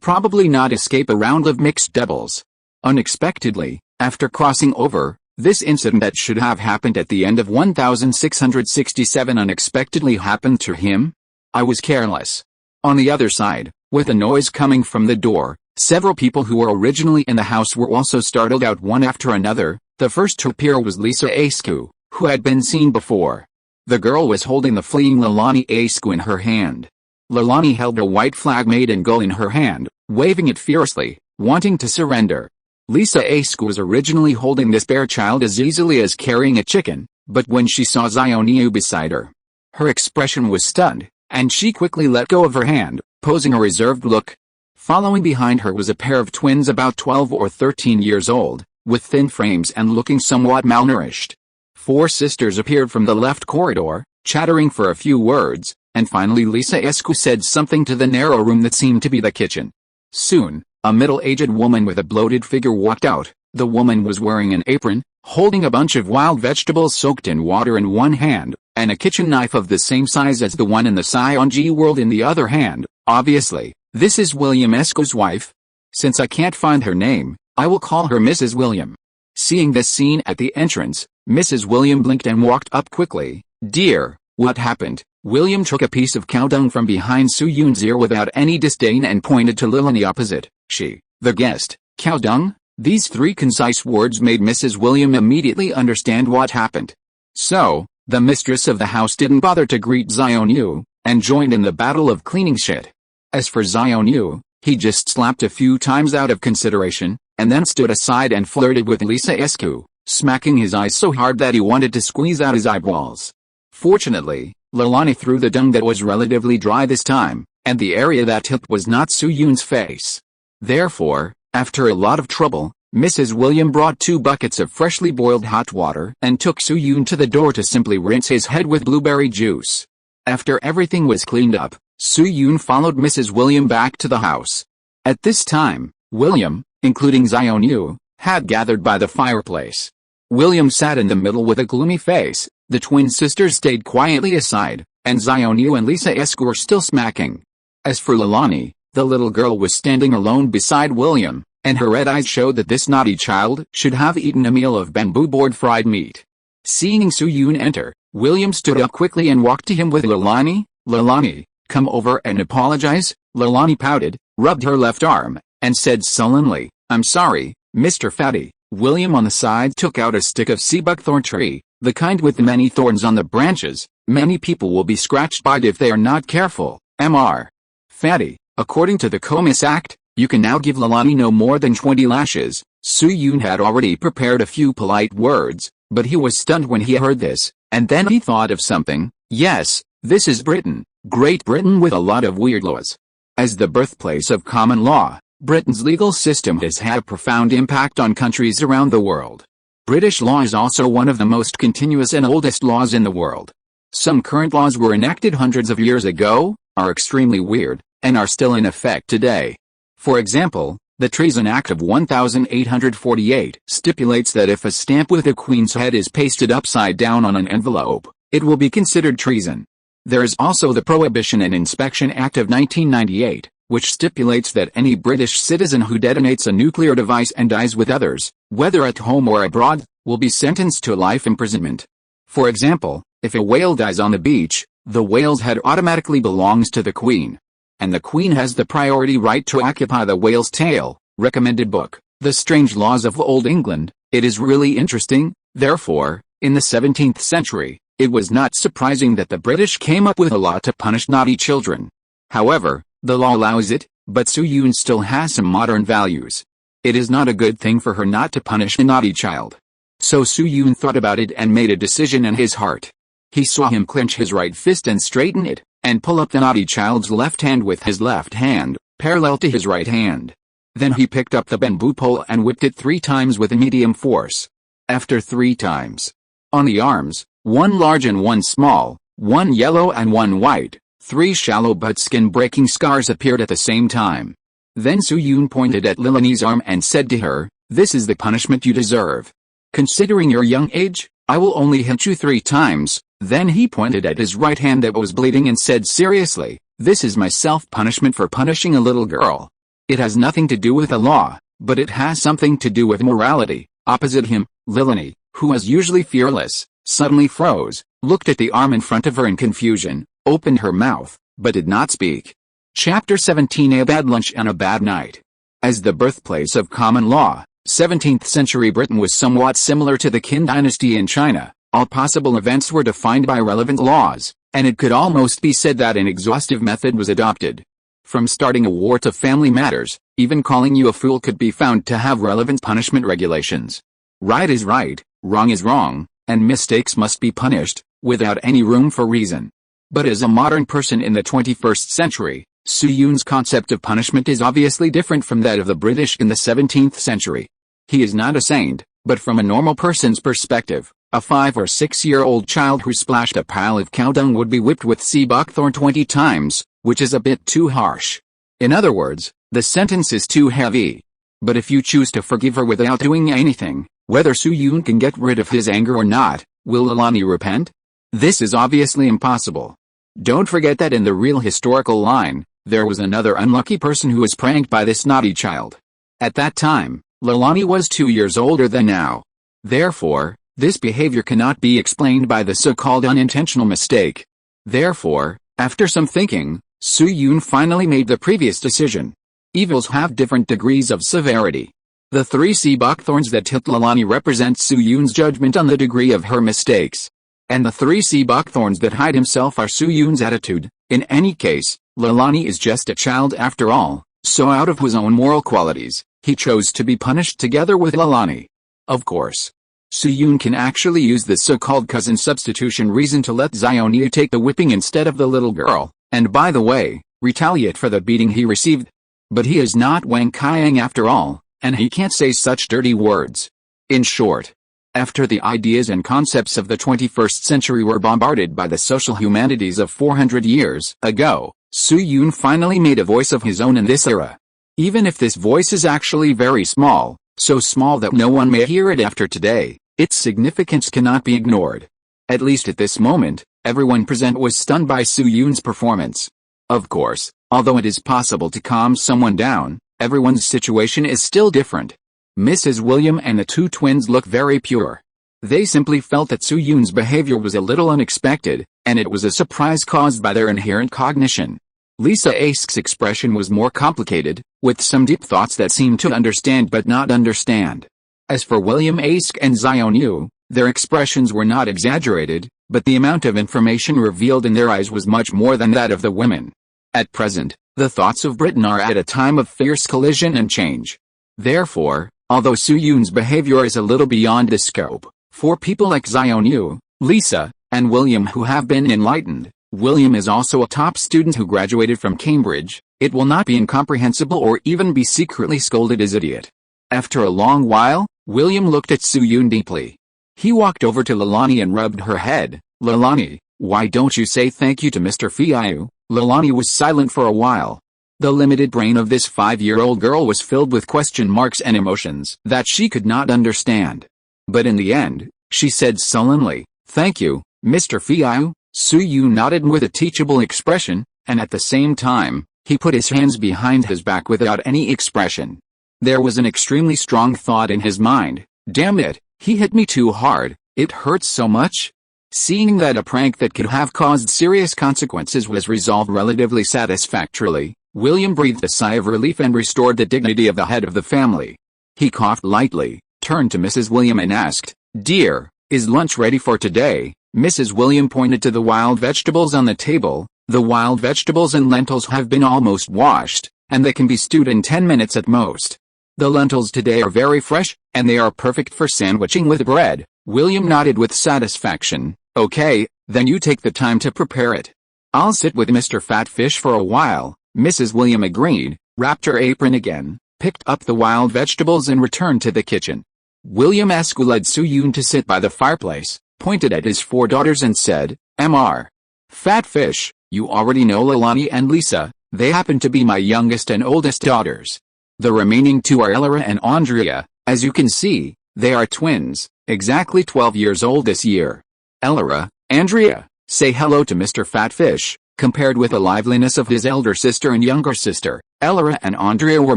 probably not escape a round of mixed doubles. Unexpectedly, after crossing over, this incident that should have happened at the end of 1667 unexpectedly happened to him. "I was careless." On the other side, with a noise coming from the door, several people who were originally in the house were also startled out one after another. The first to appear was Lisa Escu, who had been seen before. The girl was holding the fleeing Leilani Escu in her hand. Leilani held a white flag made in gold in her hand, waving it fiercely, wanting to surrender. Lisa Escu was originally holding this bear child as easily as carrying a chicken, but when she saw Xionyou beside her, her expression was stunned, and she quickly let go of her hand, posing a reserved look. Following behind her was a pair of twins about 12 or 13 years old, with thin frames and looking somewhat malnourished. 4 sisters appeared from the left corridor, chattering for a few words, and finally Lisa Escu said something to the narrow room that seemed to be the kitchen. Soon, a middle-aged woman with a bloated figure walked out. The woman was wearing an apron, holding a bunch of wild vegetables soaked in water in one hand, and a kitchen knife of the same size as the one in the Sionji world in the other hand. Obviously, this is William Escu's wife. Since I can't find her name, I will call her Mrs. William. Seeing this scene at the entrance, Mrs. William blinked and walked up quickly. "Dear, what happened?" William took a piece of cow dung from behind Su-yoon's ear without any disdain and pointed to Leilani opposite. "She, the guest, cow dung?" These 3 concise words made Mrs. William immediately understand what happened. So, the mistress of the house didn't bother to greet Xiaoyu, and joined in the battle of cleaning shit. As for Xiaoyu, he just slapped a few times out of consideration, and then stood aside and flirted with Li Feiyu, smacking his eyes so hard that he wanted to squeeze out his eyeballs. Fortunately, Leilani threw the dung that was relatively dry this time, and the area that tipped was not Suyun's face. Therefore, after a lot of trouble, Mrs. William brought 2 buckets of freshly boiled hot water and took Suyun to the door to simply rinse his head with blueberry juice. After everything was cleaned up, Suyun followed Mrs. William back to the house. At this time, William, including Xiaoyu, had gathered by the fireplace. William sat in the middle with a gloomy face, the twin sisters stayed quietly aside, and Xiaoyu and Li Feiyu were still smacking. As for Leilani, the little girl was standing alone beside William, and her red eyes showed that this naughty child should have eaten a meal of bamboo board fried meat. Seeing Suyun enter, William stood up quickly and walked to him with Leilani. "Leilani, come over and apologize." Leilani pouted, rubbed her left arm, and said sullenly, "I'm sorry, Mr. Fatty." William on the side took out a stick of sea buckthorn tree, the kind with many thorns on the branches. "Many people will be scratched by it if they are not careful, Mr. Fatty. According to the Comis Act, you can now give Leilani no more than 20 lashes." Suyun had already prepared a few polite words, but he was stunned when he heard this, and then he thought of something. Yes, this is Britain, Great Britain, with a lot of weird laws. As the birthplace of common law, Britain's legal system has had a profound impact on countries around the world. British law is also one of the most continuous and oldest laws in the world. Some current laws were enacted hundreds of years ago, are extremely weird, and are still in effect today. For example, the Treason Act of 1848 stipulates that if a stamp with a queen's head is pasted upside down on an envelope, it will be considered treason. There is also the Prohibition and Inspection Act of 1998, which stipulates that any British citizen who detonates a nuclear device and dies with others, whether at home or abroad, will be sentenced to life imprisonment. For example, if a whale dies on the beach, the whale's head automatically belongs to the Queen, and the Queen has the priority right to occupy the whale's tail. Recommended book, The Strange Laws of Old England. It is really interesting. Therefore, in the 17th century, it was not surprising that the British came up with a law to punish naughty children. However, the law allows it, but Suyun still has some modern values. It is not a good thing for her not to punish a naughty child. So Suyun thought about it and made a decision in his heart. He saw him clench his right fist and straighten it, and pull up the naughty child's left hand with his left hand, parallel to his right hand. Then he picked up the bamboo pole and whipped it 3 times with a medium force. After 3 times, on the arms, 1 large and 1 small, 1 yellow and 1 white, 3 shallow but skin-breaking scars appeared at the same time. Then Suyun pointed at Leilani's arm and said to her, "This is the punishment you deserve. Considering your young age, I will only hit you 3 times. Then he pointed at his right hand that was bleeding and said seriously, "This is my self-punishment for punishing a little girl." It has nothing to do with the law, but it has something to do with morality. Opposite him, Leilani, who was usually fearless, suddenly froze, looked at the arm in front of her in confusion, opened her mouth, but did not speak. Chapter 17: A Bad Lunch and a Bad Night. As the birthplace of common law, 17th century Britain was somewhat similar to the Qin dynasty in China. All possible events were defined by relevant laws, and it could almost be said that an exhaustive method was adopted. From starting a war to family matters, even calling you a fool could be found to have relevant punishment regulations. Right is right, wrong is wrong, and mistakes must be punished, without any room for reason. But as a modern person in the 21st century, Suyun's concept of punishment is obviously different from that of the British in the 17th century. He is not a saint, but from a normal person's perspective, a 5 or 6-year-old child who splashed a pile of cow dung would be whipped with sea buckthorn 20 times, which is a bit too harsh. In other words, the sentence is too heavy. But if you choose to forgive her without doing anything, whether Suyun can get rid of his anger or not, will Leilani repent? This is obviously impossible. Don't forget that in the real historical line, there was another unlucky person who was pranked by this naughty child. At that time, Leilani was 2 years older than now. Therefore, this behavior cannot be explained by the so-called unintentional mistake. Therefore, after some thinking, Suyun finally made the previous decision. Evils have different degrees of severity. The 3 sea buckthorns that hit Leilani represent Suyun's judgment on the degree of her mistakes. And the 3C buckthorns that hide himself are Soo-yoon's attitude. In any case, Leilani is just a child after all, so out of his own moral qualities, he chose to be punished together with Leilani. Of course, Soo-yoon can actually use this so-called cousin substitution reason to let Xiaonia take the whipping instead of the little girl, and by the way, retaliate for the beating he received. But he is not Wang Kaiyang after all, and he can't say such dirty words. In short, after the ideas and concepts of the 21st century were bombarded by the social humanities of 400 years ago, Soo-yoon finally made a voice of his own in this era. Even if this voice is actually very small, so small that no one may hear it after today, its significance cannot be ignored. At least at this moment, everyone present was stunned by Soo-yoon's performance. Of course, although it is possible to calm someone down, everyone's situation is still different. Mrs. William and the two twins look very pure. They simply felt that Soo-yoon's behavior was a little unexpected, and it was a surprise caused by their inherent cognition. Lisa Ask's expression was more complicated, with some deep thoughts that seemed to understand but not understand. As for William Ask and Xiaoyu, their expressions were not exaggerated, but the amount of information revealed in their eyes was much more than that of the women. At present, the thoughts of Britain are at a time of fierce collision and change. Therefore, although Soo-yoon's behavior is a little beyond the scope, for people like Xiaoyu, Lisa, and William who have been enlightened, William is also a top student who graduated from Cambridge, it will not be incomprehensible or even be secretly scolded as idiot. After a long while, William looked at Soo-yoon deeply. He walked over to Leilani and rubbed her head. Leilani, why don't you say thank you to Mr. Feiyu? Leilani was silent for a while. The limited brain of this 5-year-old girl was filled with question marks and emotions that she could not understand. But in the end, she said sullenly, "Thank you, Mr. Feiyu." Soo-yoon nodded with a teachable expression, and at the same time, he put his hands behind his back without any expression. There was an extremely strong thought in his mind. Damn it, he hit me too hard, it hurts so much. Seeing that a prank that could have caused serious consequences was resolved relatively satisfactorily, William breathed a sigh of relief and restored the dignity of the head of the family. He coughed lightly, turned to Mrs. William and asked, "Dear, is lunch ready for today?" Mrs. William pointed to the wild vegetables on the table. The wild vegetables and lentils have been almost washed, and they can be stewed in 10 minutes at most. The lentils today are very fresh, and they are perfect for sandwiching with bread. William nodded with satisfaction. Okay, then you take the time to prepare it. I'll sit with Mr. Fatfish for a while. Mrs. William agreed, wrapped her apron again, picked up the wild vegetables and returned to the kitchen. William Esque led Soo-yoon to sit by the fireplace, pointed at his 4 daughters and said, "Mr. Fatfish, you already know Leilani and Lisa, they happen to be my youngest and oldest daughters. The remaining 2 are Elora and Andrea, as you can see, they are twins, exactly 12 years old this year. Elora, Andrea, say hello to Mr. Fatfish." Compared with the liveliness of his elder sister and younger sister, Elora and Andrea were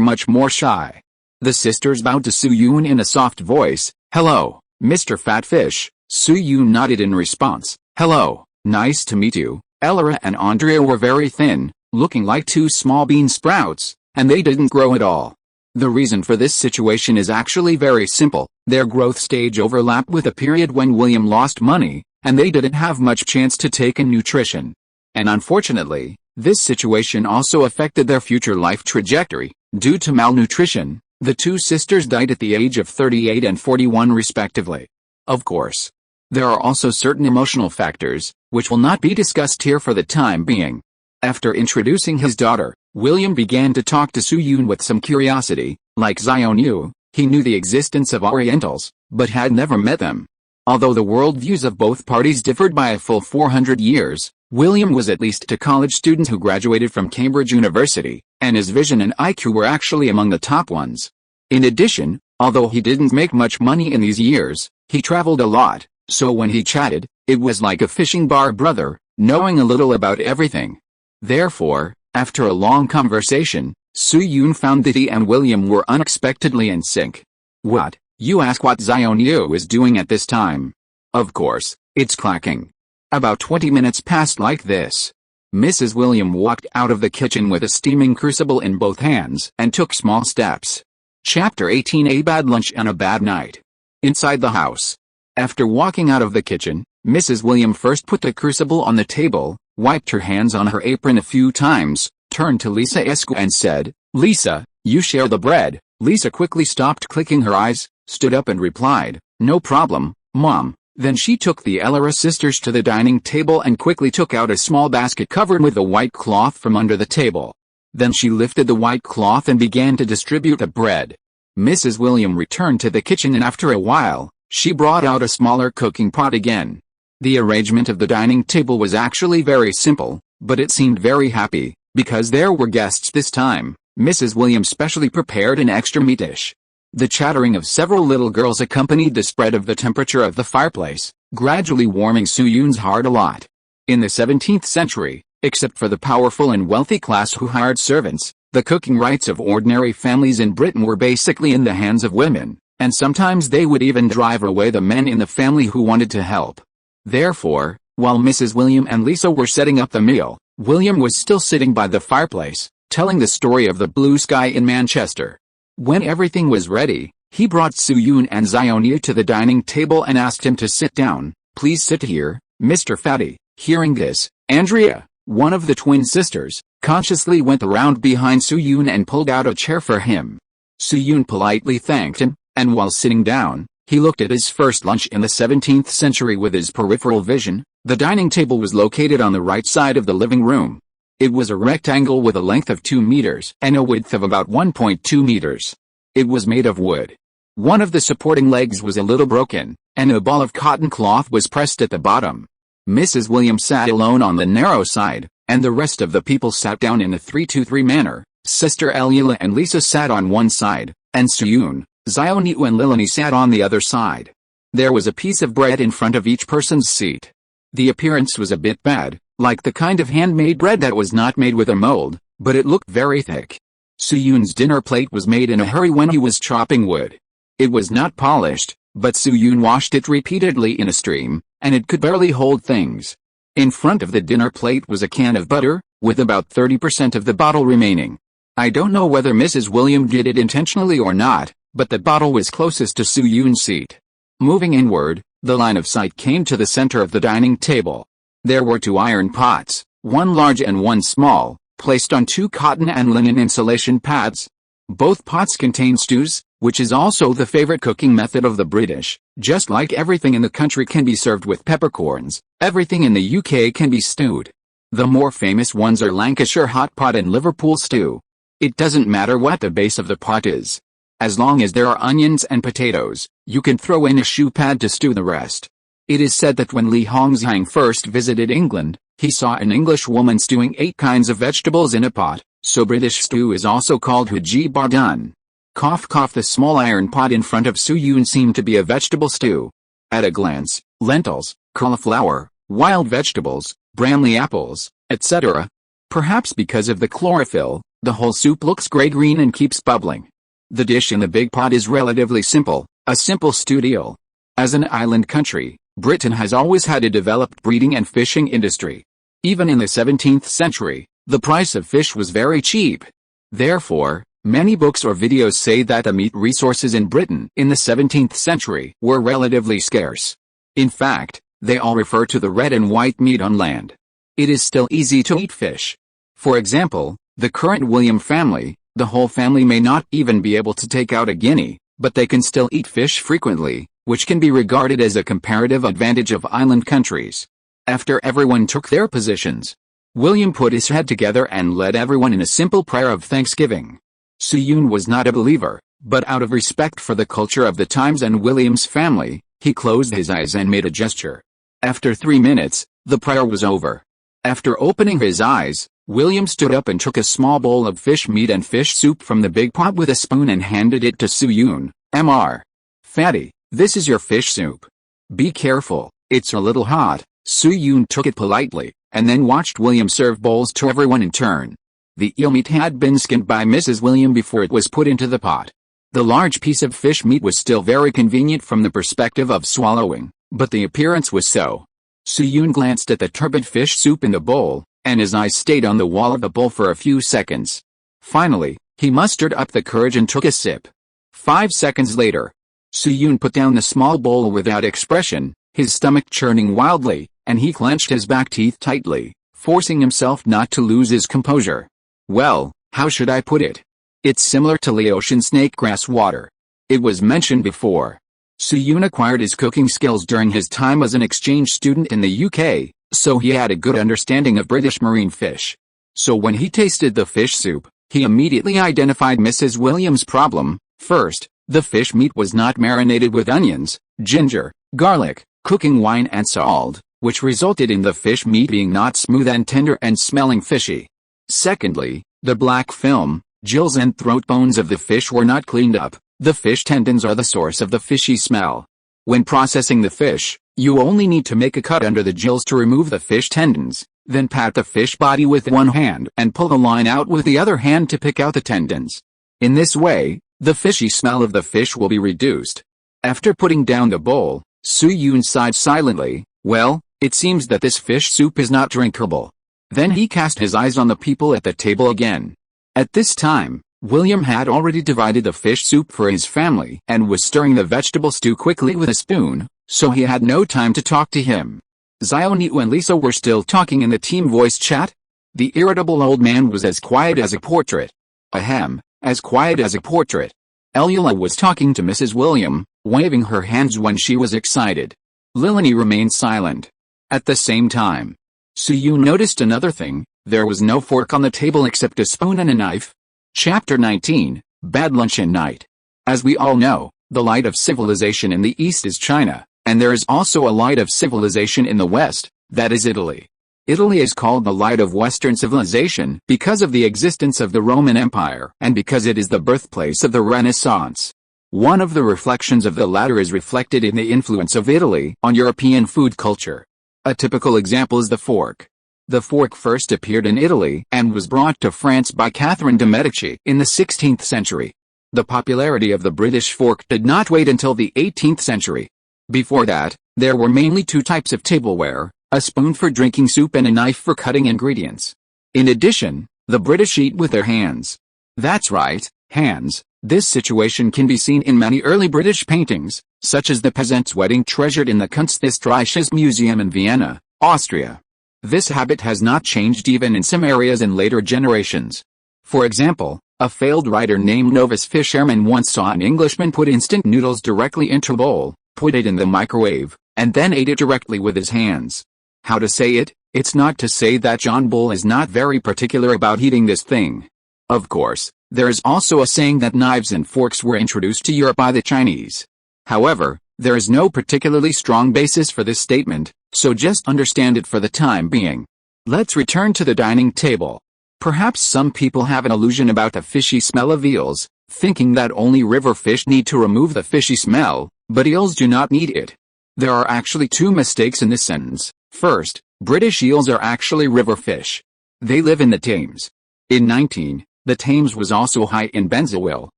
much more shy. The sisters bowed to Soo-yoon in a soft voice. "Hello, Mr. Fatfish." Soo-yoon nodded in response. "Hello, nice to meet you." Elora and Andrea were very thin, looking like 2 small bean sprouts, and they didn't grow at all. The reason for this situation is actually very simple. Their growth stage overlapped with a period when William lost money, and they didn't have much chance to take in nutrition. And unfortunately, this situation also affected their future life trajectory. Due to malnutrition, the 2 sisters died at the age of 38 and 41 respectively. Of course, there are also certain emotional factors, which will not be discussed here for the time being. After introducing his daughter, William began to talk to Soo-yoon with some curiosity. Like Xiaoyu, he knew the existence of Orientals, but had never met them. Although the worldviews of both parties differed by a full 400 years, William was at least a college student who graduated from Cambridge University, and his vision and IQ were actually among the top ones. In addition, although he didn't make much money in these years, he traveled a lot, so when he chatted, it was like a fishing bar brother, knowing a little about everything. Therefore, after a long conversation, Soo-yoon found that he and William were unexpectedly in sync. "What, you ask what Xiaoyu is doing at this time? Of course, it's clacking." About 20 minutes passed like this. Mrs. William walked out of the kitchen with a steaming crucible in both hands and took small steps. Chapter 18: A Bad Lunch and a Bad Night. Inside the house. After walking out of the kitchen, Mrs. William first put the crucible on the table, wiped her hands on her apron a few times, turned to Lisa Escu and said, "Lisa, you share the bread." Lisa quickly stopped clicking her eyes, stood up and replied, "No problem, Mom." Then she took the Ellera sisters to the dining table and quickly took out a small basket covered with a white cloth from under the table. Then she lifted the white cloth and began to distribute the bread. Mrs. William returned to the kitchen and after a while, she brought out a smaller cooking pot again. The arrangement of the dining table was actually very simple, but it seemed very happy, because there were guests this time. Mrs. William specially prepared an extra meat dish. The chattering of several little girls accompanied the spread of the temperature of the fireplace, gradually warming Soo-yoon's heart a lot. In the 17th century, except for the powerful and wealthy class who hired servants, the cooking rights of ordinary families in Britain were basically in the hands of women, and sometimes they would even drive away the men in the family who wanted to help. Therefore, while Mrs. William and Lisa were setting up the meal, William was still sitting by the fireplace, telling the story of the blue sky in Manchester. When everything was ready, he brought Soo-yoon and Zionia to the dining table and asked him to sit down. "Please sit here, Mr. Fatty." Hearing this, Andrea, one of the twin sisters, consciously went around behind Soo-yoon and pulled out a chair for him. Soo-yoon politely thanked him, and while sitting down, he looked at his first lunch in the 17th century with his peripheral vision. The dining table was located on the right side of the living room. It was a rectangle with a length of 2 meters and a width of about 1.2 meters. It was made of wood. One of the supporting legs was a little broken, and a ball of cotton cloth was pressed at the bottom. Mrs. William sat alone on the narrow side, and the rest of the people sat down in a 3-2-3 manner. Sister Elila and Lisa sat on one side, and Soo-yoon, Zioniu and Lilani sat on the other side. There was a piece of bread in front of each person's seat. The appearance was a bit bad, like the kind of handmade bread that was not made with a mold, but it looked very thick. Soo-yoon's dinner plate was made in a hurry when he was chopping wood. It was not polished, but Soo-yoon washed it repeatedly in a stream, and it could barely hold things. In front of the dinner plate was a can of butter, with about 30% of the bottle remaining. I don't know whether Mrs. William did it intentionally or not, but the bottle was closest to Soo-yoon's seat. Moving inward, the line of sight came to the center of the dining table. There were 2 iron pots, one large and one small, placed on 2 cotton and linen insulation pads. Both pots contain stews, which is also the favorite cooking method of the British. Just like everything in the country can be served with peppercorns, everything in the UK can be stewed. The more famous ones are Lancashire hot pot and Liverpool stew. It doesn't matter what the base of the pot is. As long as there are onions and potatoes, you can throw in a shoe pad to stew the rest. It is said that when Li Hongzhang first visited England, he saw an English woman stewing 8 kinds of vegetables in a pot, so British stew is also called huji bardun. Cough cough. The small iron pot in front of Soo-yoon seemed to be a vegetable stew. At a glance, lentils, cauliflower, wild vegetables, Bramley apples, etc. Perhaps because of the chlorophyll, the whole soup looks gray-green and keeps bubbling. The dish in the big pot is relatively simple, a simple stew eel. As an island country, Britain has always had a developed breeding and fishing industry. Even in the 17th century, the price of fish was very cheap. Therefore, many books or videos say that the meat resources in Britain in the 17th century were relatively scarce. In fact, they all refer to the red and white meat on land. It is still easy to eat fish. For example, the current William family, the whole family may not even be able to take out a guinea, but they can still eat fish frequently, which can be regarded as a comparative advantage of island countries. After everyone took their positions, William put his head together and led everyone in a simple prayer of thanksgiving. Soo-yoon was not a believer, but out of respect for the culture of the times and William's family, he closed his eyes and made a gesture. After 3 minutes, the prayer was over. After opening his eyes, William stood up and took a small bowl of fish meat and fish soup from the big pot with a spoon and handed it to Soo-yoon. Mr. Fatty, this is your fish soup. Be careful, it's a little hot. Soo-yoon took it politely, and then watched William serve bowls to everyone in turn. The eel meat had been skinned by Mrs. William before it was put into the pot. The large piece of fish meat was still very convenient from the perspective of swallowing, but the appearance was so. Soo-yoon glanced at the turbid fish soup in the bowl, and his eyes stayed on the wall of the bowl for a few seconds. Finally, he mustered up the courage and took a sip. 5 seconds later, Soo-yoon put down the small bowl without expression. his stomach churning wildly, and he clenched his back teeth tightly, forcing himself not to lose his composure. Well, how should I put it? It's similar to Laotian snakegrass water. It was mentioned before. Soo-yoon acquired his cooking skills during his time as an exchange student in the UK, so he had a good understanding of British marine fish. So when he tasted the fish soup, he immediately identified Mrs. Williams' problem. First, the fish meat was not marinated with onions, ginger, garlic, cooking wine and salt, which resulted in the fish meat being not smooth and tender and smelling fishy. Secondly, the black film, gills and throat bones of the fish were not cleaned up. The fish tendons are the source of the fishy smell. When processing the fish, you only need to make a cut under the gills to remove the fish tendons, then pat the fish body with one hand and pull the line out with the other hand to pick out the tendons. In this way, the fishy smell of the fish will be reduced. After putting down the bowl, Soo-yoon sighed silently. Well, it seems that this fish soup is not drinkable. Then he cast his eyes on the people at the table again. At this time, William had already divided the fish soup for his family and was stirring the vegetable stew quickly with a spoon, so he had no time to talk to him. Xiaoniu and Lisa were still talking in the team voice chat. The irritable old man was as quiet as a portrait. Ahem, as quiet as a portrait. Elula was talking to Mrs. William, waving her hands when she was excited. Lilani remained silent. At the same time, Soo-yoon noticed another thing. There was no fork on the table except a spoon and a knife. Chapter 19, Bad Luncheon Night. As we all know, the light of civilization in the East is China, and there is also a light of civilization in the West, that is Italy. Italy is called the light of Western civilization because of the existence of the Roman Empire and because it is the birthplace of the Renaissance. One of the reflections of the latter is reflected in the influence of Italy on European food culture. A typical example is the fork. The fork first appeared in Italy and was brought to France by Catherine de' Medici in the 16th century. The popularity of the British fork did not wait until the 18th century. Before that, there were mainly two types of tableware, a spoon for drinking soup and a knife for cutting ingredients. In addition, the British eat with their hands. That's right, hands. This situation can be seen in many early British paintings, such as the peasant's wedding treasured in the Kunsthistorisches Museum in Vienna, Austria. This habit has not changed even in some areas in later generations. For example, a failed writer named Novus Fisherman once saw an Englishman put instant noodles directly into a bowl, put it in the microwave, and then ate it directly with his hands. How to say it? It's not to say that John Bull is not very particular about eating this thing. Of course, there is also a saying that knives and forks were introduced to Europe by the Chinese. However, there is no particularly strong basis for this statement, so just understand it for the time being. Let's return to the dining table. Perhaps some people have an illusion about the fishy smell of eels, thinking that only river fish need to remove the fishy smell, but eels do not need it. There are actually two mistakes in this sentence. First, British eels are actually river fish. They live in the Thames. In 19, the Thames was also high in benzoyl,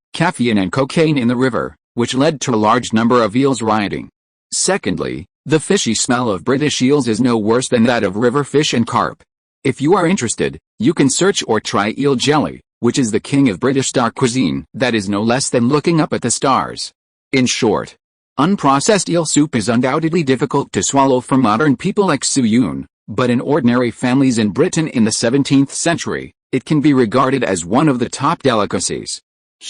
caffeine and cocaine in the river, which led to a large number of eels rioting. Secondly, the fishy smell of British eels is no worse than that of river fish and carp. If you are interested, you can search or try eel jelly, which is the king of British star cuisine. That is no less than looking up at the stars. In short, unprocessed eel soup is undoubtedly difficult to swallow for modern people like Soo-yoon, but in ordinary families in Britain in the 17th century, it can be regarded as one of the top delicacies.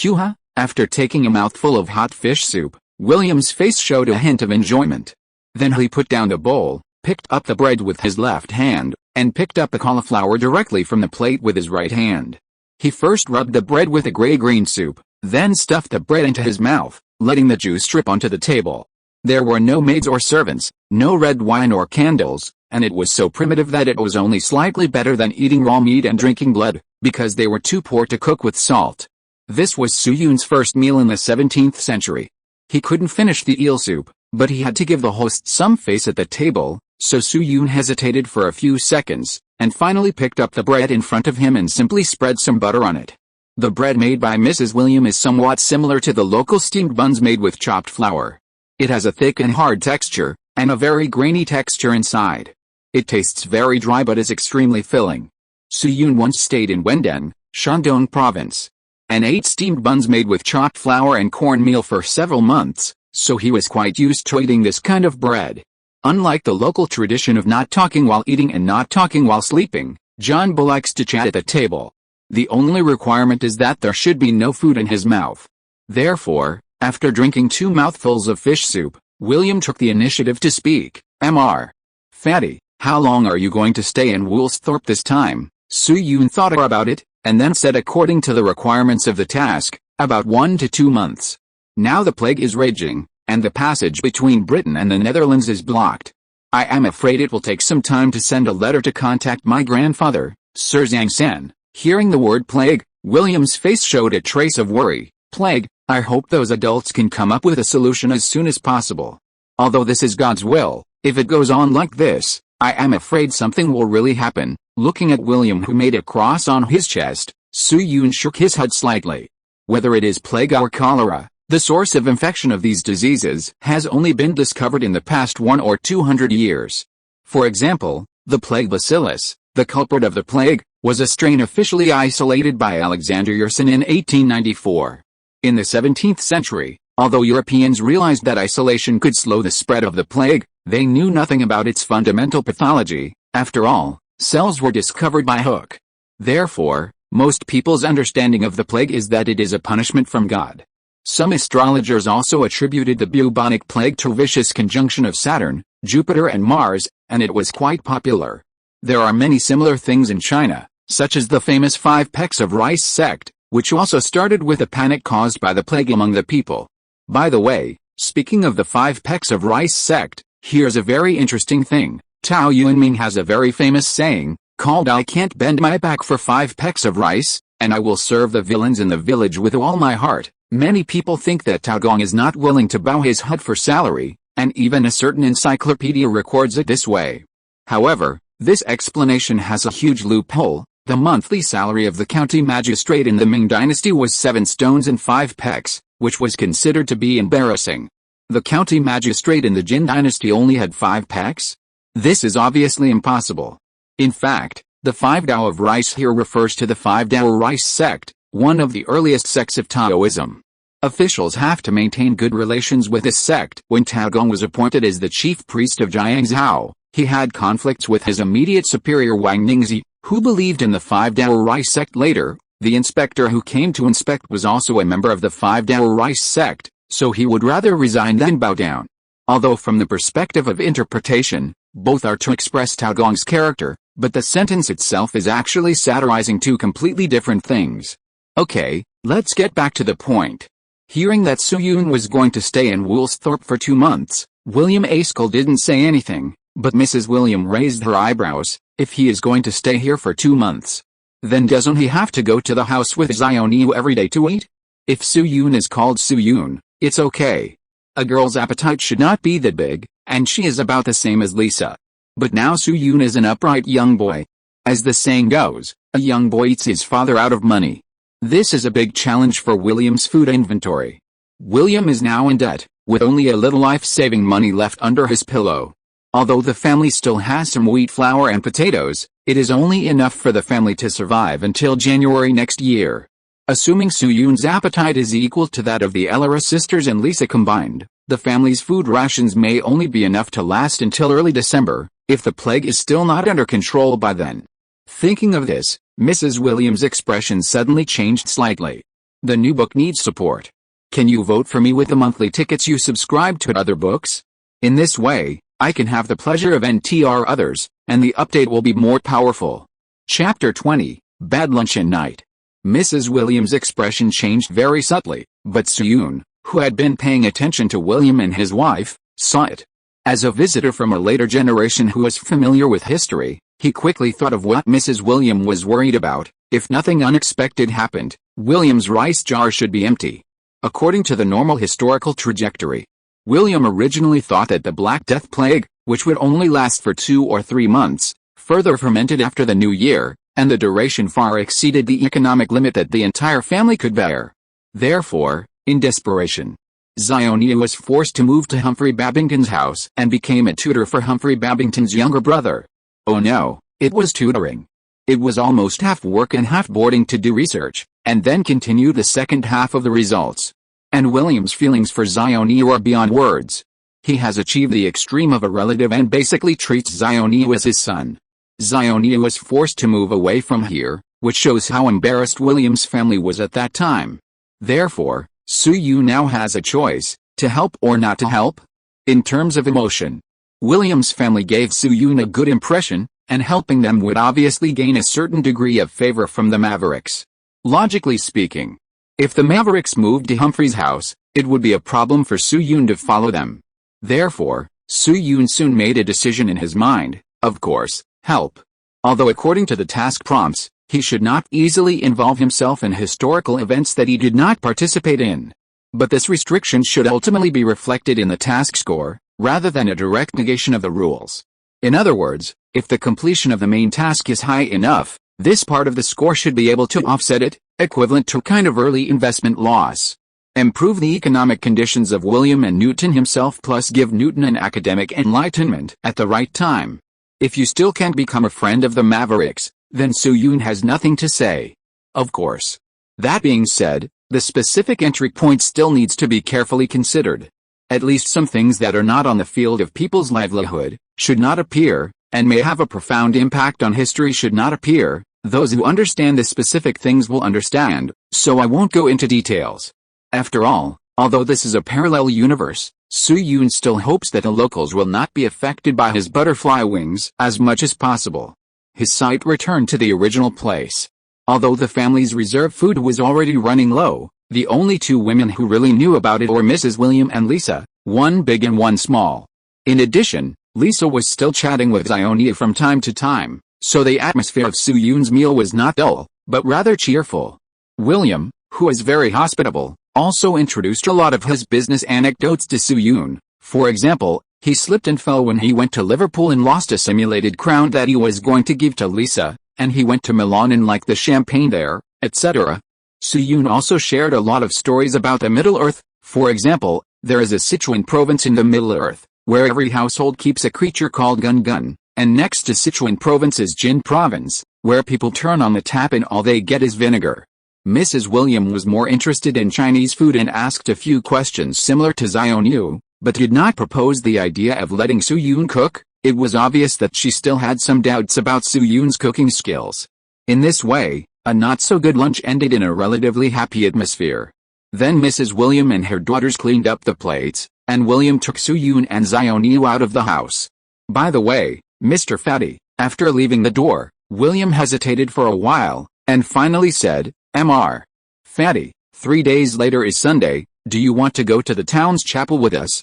Hoo-ha! After taking a mouthful of hot fish soup, William's face showed a hint of enjoyment. Then he put down the bowl, picked up the bread with his left hand, and picked up the cauliflower directly from the plate with his right hand. He first rubbed the bread with a gray-green soup, then stuffed the bread into his mouth, letting the juice drip onto the table. There were no maids or servants, no red wine or candles, and it was so primitive that it was only slightly better than eating raw meat and drinking blood, because they were too poor to cook with salt. This was Soo-yoon's first meal in the 17th century. He couldn't finish the eel soup, but he had to give the host some face at the table, so Soo-yoon hesitated for a few seconds, and finally picked up the bread in front of him and simply spread some butter on it. The bread made by Mrs. William is somewhat similar to the local steamed buns made with chopped flour. It has a thick and hard texture, and a very grainy texture inside. It tastes very dry but is extremely filling. Soo-yoon once stayed in Wendeng, Shandong Province, and ate steamed buns made with chopped flour and cornmeal for several months, so he was quite used to eating this kind of bread. Unlike the local tradition of not talking while eating and not talking while sleeping, John Bull likes to chat at the table. The only requirement is that there should be no food in his mouth. Therefore, after drinking 2 mouthfuls of fish soup, William took the initiative to speak. Mr. Fatty, how long are you going to stay in Woolsthorpe this time? Soo-yoon thought about it, and then said according to the requirements of the task, about 1 to 2 months. Now the plague is raging, and the passage between Britain and the Netherlands is blocked. I am afraid it will take some time to send a letter to contact my grandfather, Sir Zhang Zhongjing. Hearing the word plague, William's face showed a trace of worry. Plague, I hope those adults can come up with a solution as soon as possible. Although this is God's will, if it goes on like this, I am afraid something will really happen. Looking at William, who made a cross on his chest, Soo-yoon shook his head slightly. Whether it is plague or cholera, the source of infection of these diseases has only been discovered in the past 1 or 200 years. For example, the plague bacillus, the culprit of the plague, was a strain officially isolated by Alexander Yersin in 1894. In the 17th century, although Europeans realized that isolation could slow the spread of the plague, they knew nothing about its fundamental pathology. After all, cells were discovered by Hooke. Therefore, most people's understanding of the plague is that it is a punishment from God. Some astrologers also attributed the bubonic plague to a vicious conjunction of Saturn, Jupiter and Mars, and it was quite popular. There are many similar things in China, such as the famous 5 pecks of rice sect, which also started with a panic caused by the plague among the people. By the way, speaking of the 5 pecks of rice sect, here's a very interesting thing. Tao Yuanming has a very famous saying, called I can't bend my back for 5 pecks of rice, and I will serve the villains in the village with all my heart. Many people think that Tao Gong is not willing to bow his head for salary, and even a certain encyclopedia records it this way. However, this explanation has a huge loophole. The monthly salary of the county magistrate in the Ming dynasty was 7 stones and 5 pecks, which was considered to be embarrassing. The county magistrate in the Jin dynasty only had 5 pecks? This is obviously impossible. In fact, the 5 Dao of rice here refers to the 5 Dao rice sect, one of the earliest sects of Taoism. Officials have to maintain good relations with this sect. When Tao Gong was appointed as the chief priest of Jiangzhou, he had conflicts with his immediate superior Wang Ningzi, who believed in the 5 Dao rice sect. Later, the inspector who came to inspect was also a member of the 5 Dao rice sect, so he would rather resign than bow down. Although from the perspective of interpretation, both are to express Tao Gong's character, but the sentence itself is actually satirizing 2 completely different things. Okay, let's get back to the point. Hearing that Soo-yoon was going to stay in Woolsthorpe for 2 months, William Askell didn't say anything, but Mrs. William raised her eyebrows. If he is going to stay here for 2 months, then doesn't he have to go to the house with Xiaoniu every day to eat? If Soo-yoon is called Soo-yoon, it's okay. A girl's appetite should not be that big, and she is about the same as Lisa. But now Soo-yoon is an upright young boy. As the saying goes, a young boy eats his father out of money. This is a big challenge for William's food inventory. William is now in debt, with only a little life-saving money left under his pillow. Although the family still has some wheat flour and potatoes, it is only enough for the family to survive until January next year. Assuming Soo-yoon's appetite is equal to that of the Ellera sisters and Lisa combined, the family's food rations may only be enough to last until early December, if the plague is still not under control by then. Thinking of this, Mrs. Williams' expression suddenly changed slightly. The new book needs support. Can you vote for me with the monthly tickets you subscribe to other books? In this way, I can have the pleasure of NTR others, and the update will be more powerful. Chapter 20, Bad Luncheon Night. Mrs. Williams' expression changed very subtly, but Soo-yoon, who had been paying attention to William and his wife, saw it. As a visitor from a later generation who was familiar with history, he quickly thought of what Mrs. William was worried about. If nothing unexpected happened, William's rice jar should be empty. According to the normal historical trajectory, William originally thought that the Black Death plague, which would only last for 2 or 3 months, further fermented after the new year, and the duration far exceeded the economic limit that the entire family could bear. Therefore, in desperation, Xiaonia was forced to move to Humphrey Babington's house and became a tutor for Humphrey Babington's younger brother. Oh no, it was tutoring. It was almost half work and half boarding to do research, and then continue the second half of the results. And William's feelings for Xiaonia are beyond words. He has achieved the extreme of a relative and basically treats Xiaoniu as his son. Xiaoniu was forced to move away from here, which shows how embarrassed William's family was at that time. Therefore, Su Yun now has a choice, to help or not to help. In terms of emotion, William's family gave Su Yun a good impression, and helping them would obviously gain a certain degree of favor from the Mavericks. Logically speaking, if the Mavericks moved to Humphrey's house, it would be a problem for Su Yun to follow them. Therefore, Su Yun soon made a decision in his mind, of course, help. Although according to the task prompts, he should not easily involve himself in historical events that he did not participate in. But this restriction should ultimately be reflected in the task score, rather than a direct negation of the rules. In other words, if the completion of the main task is high enough, this part of the score should be able to offset it, equivalent to a kind of early investment loss. Improve the economic conditions of William and Newton himself, plus give Newton an academic enlightenment at the right time. If you still can't become a friend of the Mavericks, then Su Yun has nothing to say. Of course. That being said, the specific entry point still needs to be carefully considered. At least some things that are not on the field of people's livelihood should not appear, and may have a profound impact on history should not appear. Those who understand the specific things will understand, so I won't go into details. After all, although this is a parallel universe, Su Yun still hopes that the locals will not be affected by his butterfly wings as much as possible. His sight returned to the original place. Although the family's reserve food was already running low, the only two women who really knew about it were Mrs. William and Lisa, one big and one small. In addition, Lisa was still chatting with Xiaoniu from time to time, so the atmosphere of Su Yun's meal was not dull, but rather cheerful. William, who is very hospitable, also introduced a lot of his business anecdotes to Su Yun. For example, he slipped and fell when he went to Liverpool and lost a simulated crown that he was going to give to Lisa, and he went to Milan and liked the champagne there, etc. Su Yun also shared a lot of stories about the Middle Earth. For example, there is a Sichuan province in the Middle Earth, where every household keeps a creature called Gun Gun, and next to Sichuan province is Jin province, where people turn on the tap and all they get is vinegar. Mrs. William was more interested in Chinese food and asked a few questions similar to Xiaoniu, but did not propose the idea of letting Su Yun cook. It was obvious that she still had some doubts about Su Yun's cooking skills. In this way, a not-so-good lunch ended in a relatively happy atmosphere. Then Mrs. William and her daughters cleaned up the plates, and William took Su Yun and Xiaoniu out of the house. By the way, Mr. Fatty, after leaving the door, William hesitated for a while, and finally said, Mr. Fatty, 3 days later is Sunday, do you want to go to the town's chapel with us?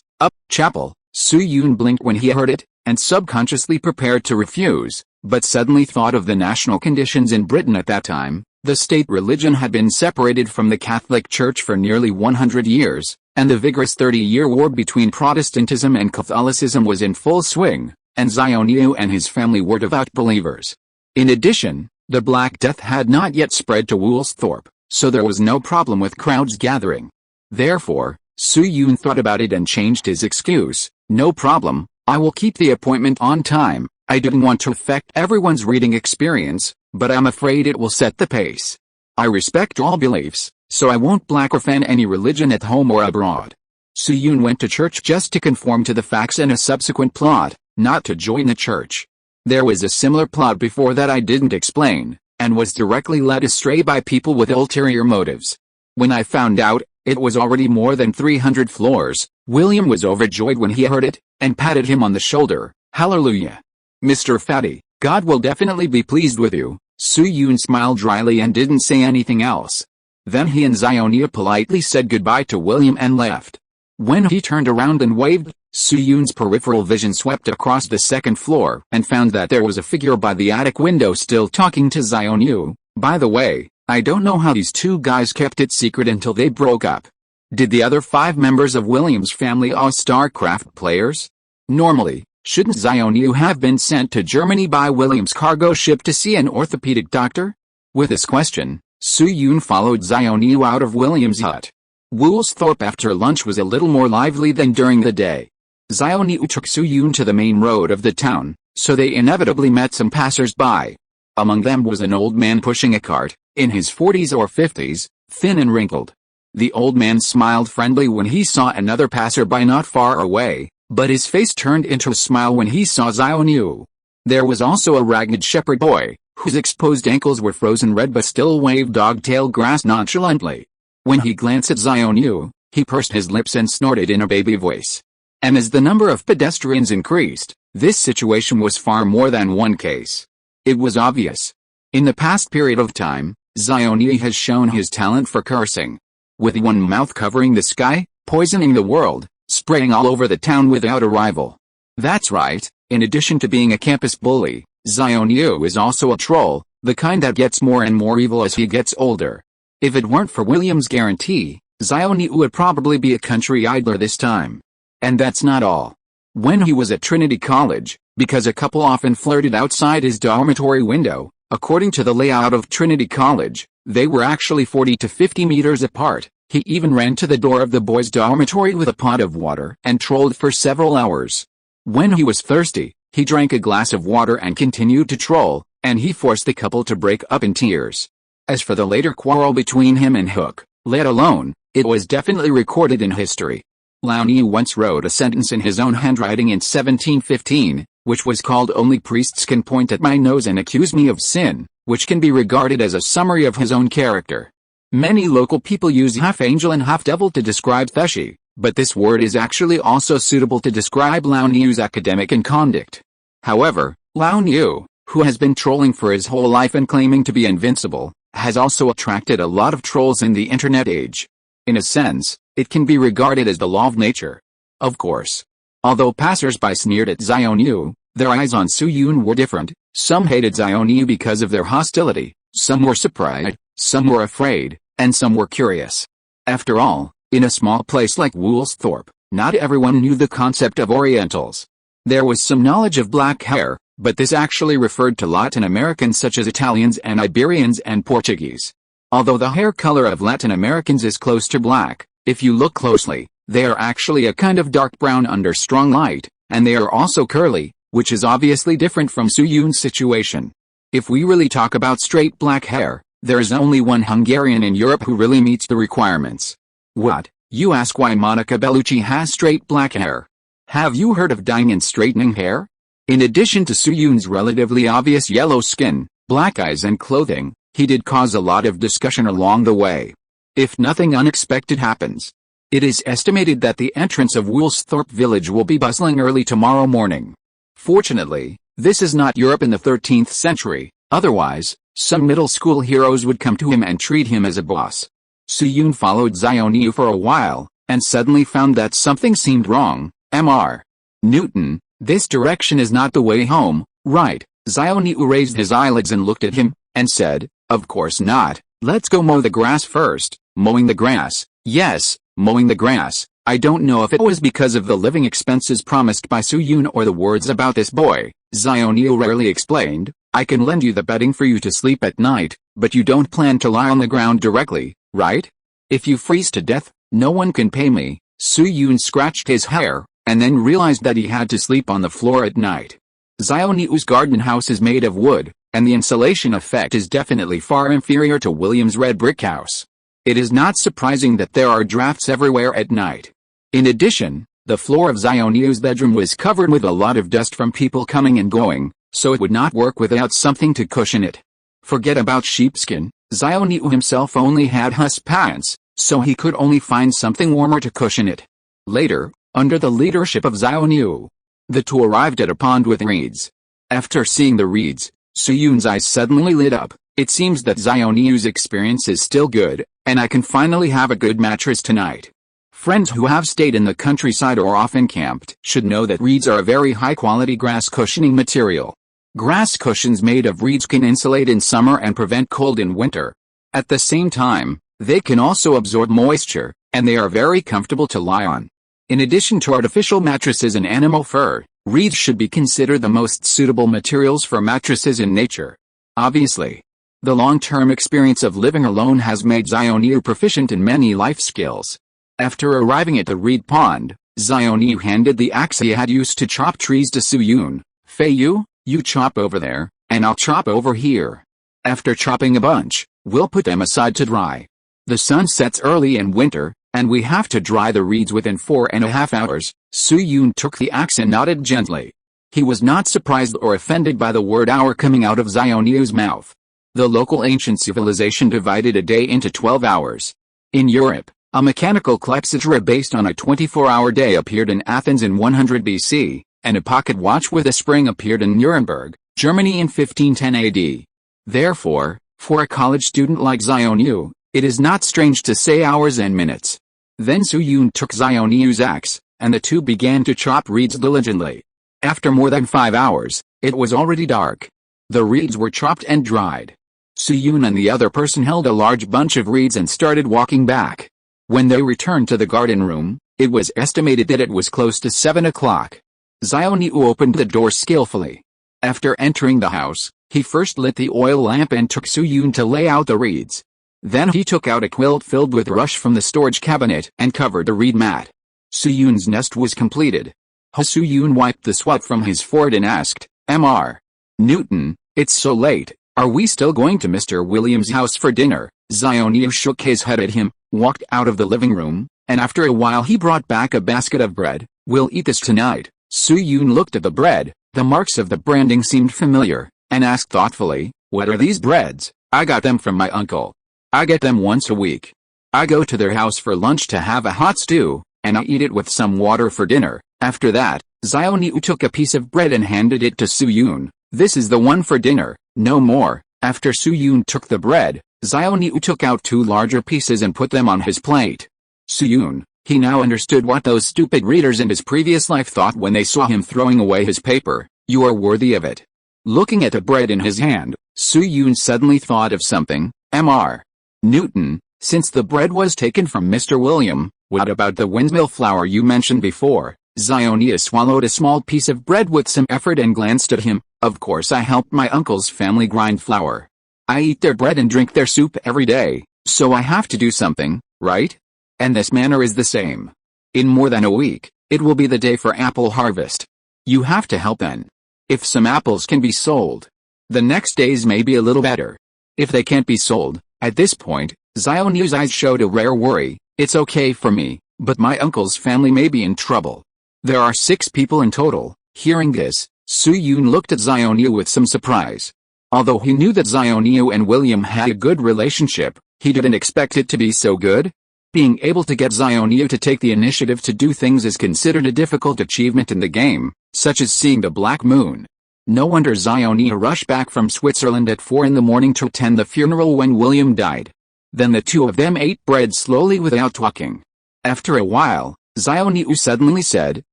Chapel? Su Yun blinked when he heard it, and subconsciously prepared to refuse, but suddenly thought of the national conditions in Britain at that time. The state religion had been separated from the Catholic Church for nearly 100 years, and the vigorous 30-year war between Protestantism and Catholicism was in full swing, and Xiaoniu and his family were devout believers. In addition, the Black Death had not yet spread to Woolsthorpe, so there was no problem with crowds gathering. Therefore, Su Yun thought about it and changed his excuse. No problem, I will keep the appointment on time. I didn't want to affect everyone's reading experience, but I'm afraid it will set the pace. I respect all beliefs, so I won't black or offend any religion at home or abroad. Su Yun went to church just to conform to the facts and a subsequent plot, not to join the church. There was a similar plot before that I didn't explain, and was directly led astray by people with ulterior motives. When I found out, it was already more than 300 floors. William was overjoyed when he heard it, and patted him on the shoulder. Hallelujah. Mr. Fatty, God will definitely be pleased with you. Su Yun smiled dryly and didn't say anything else. Then he and Xiaoniu politely said goodbye to William and left. When he turned around and waved, Su Yun's peripheral vision swept across the second floor and found that there was a figure by the attic window still talking to Xiaoniu. By the way, I don't know how these two guys kept it secret until they broke up. Did the other 5 members of William's family all StarCraft players? Normally, shouldn't Xiaoniu have been sent to Germany by William's cargo ship to see an orthopedic doctor? With this question, Su Yun followed Xiaoniu out of William's hut. Woolsthorpe after lunch was a little more lively than during the day. Xiaoniu took Su Yun to the main road of the town, so they inevitably met some passers-by. Among them was an old man pushing a cart, in his 40s or 50s, thin and wrinkled. The old man smiled friendly when he saw another passerby not far away, But his face turned into a smile when he saw Xiaoniu. There was also a ragged shepherd boy, whose exposed ankles were frozen red but still waved dog-tail grass nonchalantly. When he glanced at Xiaoniu, he pursed his lips and snorted in a baby voice. And as the number of pedestrians increased, this situation was far more than one case. It was obvious. In the past period of time, Xiaoniu has shown his talent for cursing. With one mouth covering the sky, poisoning the world, spreading all over the town without a rival. That's right, in addition to being a campus bully, Xiaoniu is also a troll, the kind that gets more and more evil as he gets older. If it weren't for William's guarantee, Xiaoniu would probably be a country idler this time. And that's not all. When he was at Trinity College, because a couple often flirted outside his dormitory window, according to the layout of Trinity College, they were actually 40 to 50 meters apart. He even ran to the door of the boys' dormitory with a pot of water and trolled for several hours. When he was thirsty, he drank a glass of water and continued to troll, and he forced the couple to break up in tears. As for the later quarrel between him and Hook, let alone, it was definitely recorded in history. Liaoniu once wrote a sentence in his own handwriting in 1715, which was called "Only priests can point at my nose and accuse me of sin," which can be regarded as a summary of his own character. Many local people use half angel and half devil to describe Feshi, but this word is actually also suitable to describe Liaoniu's academic and conduct. However, Liaoniu, who has been trolling for his whole life and claiming to be invincible, has also attracted a lot of trolls in the internet age. In a sense, it can be regarded as the law of nature. Of course. Although passers-by sneered at Xiaoniu, their eyes on Su-Yun were different. Some hated Xiaoniu because of their hostility, some were surprised, some were afraid, and some were curious. After all, in a small place like Woolsthorpe, not everyone knew the concept of Orientals. There was some knowledge of black hair, but this actually referred to Latin Americans such as Italians and Iberians and Portuguese. Although the hair color of Latin Americans is close to black, if you look closely, they are actually a kind of dark brown under strong light, and they are also curly, which is obviously different from Su-Yun's situation. If we really talk about straight black hair, there is only one Hungarian in Europe who really meets the requirements. What? You ask why Monica Bellucci has straight black hair? Have you heard of dyeing and straightening hair? In addition to Su-Yun's relatively obvious yellow skin, black eyes and clothing, he did cause a lot of discussion along the way. If nothing unexpected happens, it is estimated that the entrance of Woolsthorpe village will be bustling early tomorrow morning. Fortunately, this is not Europe in the 13th century, otherwise, some middle school heroes would come to him and treat him as a boss. Su-Yun followed Xiaoniu for a while, and suddenly found that something seemed wrong. Mr. Newton, this direction is not the way home, right? Xiaoniu raised his eyelids and looked at him, and said, "Of course not, let's go mow the grass first." Mowing the grass, yes, mowing the grass. I don't know if it was because of the living expenses promised by Su-Yun or the words about this boy. Xiaoniu rarely explained, "I can lend you the bedding for you to sleep at night, but you don't plan to lie on the ground directly, right? If you freeze to death, no one can pay me." Su-Yun scratched his hair, and then realized that he had to sleep on the floor at night. Xiaoniu's garden house is made of wood, and the insulation effect is definitely far inferior to William's red brick house. It is not surprising that there are drafts everywhere at night. In addition, the floor of Xiaoniu's bedroom was covered with a lot of dust from people coming and going, so it would not work without something to cushion it. Forget about sheepskin, Xiaoniu himself only had husk pants, so he could only find something warmer to cushion it. Later, under the leadership of Xiaoniu, the two arrived at a pond with reeds. After seeing the reeds, Su-Yun's eyes suddenly lit up. It seems that Xiaoniu's experience is still good, and I can finally have a good mattress tonight. Friends who have stayed in the countryside or often camped should know that reeds are a very high-quality grass cushioning material. Grass cushions made of reeds can insulate in summer and prevent cold in winter. At the same time, they can also absorb moisture, and they are very comfortable to lie on. In addition to artificial mattresses and animal fur, reeds should be considered the most suitable materials for mattresses in nature. Obviously, the long-term experience of living alone has made Xiaoniu proficient in many life skills. After arriving at the reed pond, Xiaoniu handed the axe he had used to chop trees to Su-Yun. "Feiyu, you chop over there, and I'll chop over here. After chopping a bunch, we'll put them aside to dry. The sun sets early in winter, And we have to dry the reeds within 4.5 hours. Su-yoon took the axe and nodded gently. He was not surprised or offended by the word hour coming out of Xiaoniyu's mouth. The local ancient civilization divided a day into 12 hours. In Europe, a mechanical clepsydra based on a 24-hour day appeared in Athens in 100 BC, and a pocket watch with a spring appeared in Nuremberg, Germany in 1510 AD. Therefore, for a college student like Xiaoniyu, it is not strange to say hours and minutes. Then Su-yoon took Xiaoniyu's axe, and the two began to chop reeds diligently. After more than 5 hours, it was already dark. The reeds were chopped and dried. Su-yoon and the other person held a large bunch of reeds and started walking back. When they returned to the garden room, it was estimated that it was close to 7 o'clock. Xiaoniyu opened the door skillfully. After entering the house, he first lit the oil lamp and took Su-yoon to lay out the reeds. Then he took out a quilt filled with rush from the storage cabinet and covered the reed mat. Su-yoon's nest was completed. Su-yoon wiped the sweat from his forehead and asked, "Mr. Newton, it's so late, are we still going to Mr. Williams' house for dinner?" Xiaoniyu shook his head at him, walked out of the living room, and after a while he brought back a basket of bread. "We'll eat this tonight." Su-yoon looked at the bread. The marks of the branding seemed familiar, and asked thoughtfully, "What are these breads?" "I got them from my uncle. I get them once a week. I go to their house for lunch to have a hot stew, and I eat it with some water for dinner." After that, Xiaoniyu took a piece of bread and handed it to Su-yoon. "This is the one for dinner, no more." After Su-yoon took the bread, Xiaoniyu took out 2 larger pieces and put them on his plate. Su-yoon, he now understood what those stupid readers in his previous life thought when they saw him throwing away his paper. "You are worthy of it." Looking at the bread in his hand, Su-yoon suddenly thought of something. "Mr. Newton, since the bread was taken from Mr. William, what about the windmill flour you mentioned before?" Xiaoniyu swallowed a small piece of bread with some effort and glanced at him. "Of course I helped my uncle's family grind flour. I eat their bread and drink their soup every day, so I have to do something, right? And this manner is the same. In more than a week, it will be the day for apple harvest. You have to help then. If some apples can be sold, the next days may be a little better. If they can't be sold." At this point, Xiaoniyu's eyes showed a rare worry. "It's okay for me, but my uncle's family may be in trouble. There are 6 people in total." Hearing this, Su-yoon looked at Xiaoniyu with some surprise. Although he knew that Xiaoniyu and William had a good relationship, he didn't expect it to be so good. Being able to get Xiaoniyu to take the initiative to do things is considered a difficult achievement in the game, such as seeing the black moon. No wonder Xiaoniyu rushed back from Switzerland at 4 in the morning to attend the funeral when William died. Then the two of them ate bread slowly without talking. After a while, Xiaoniyu suddenly said,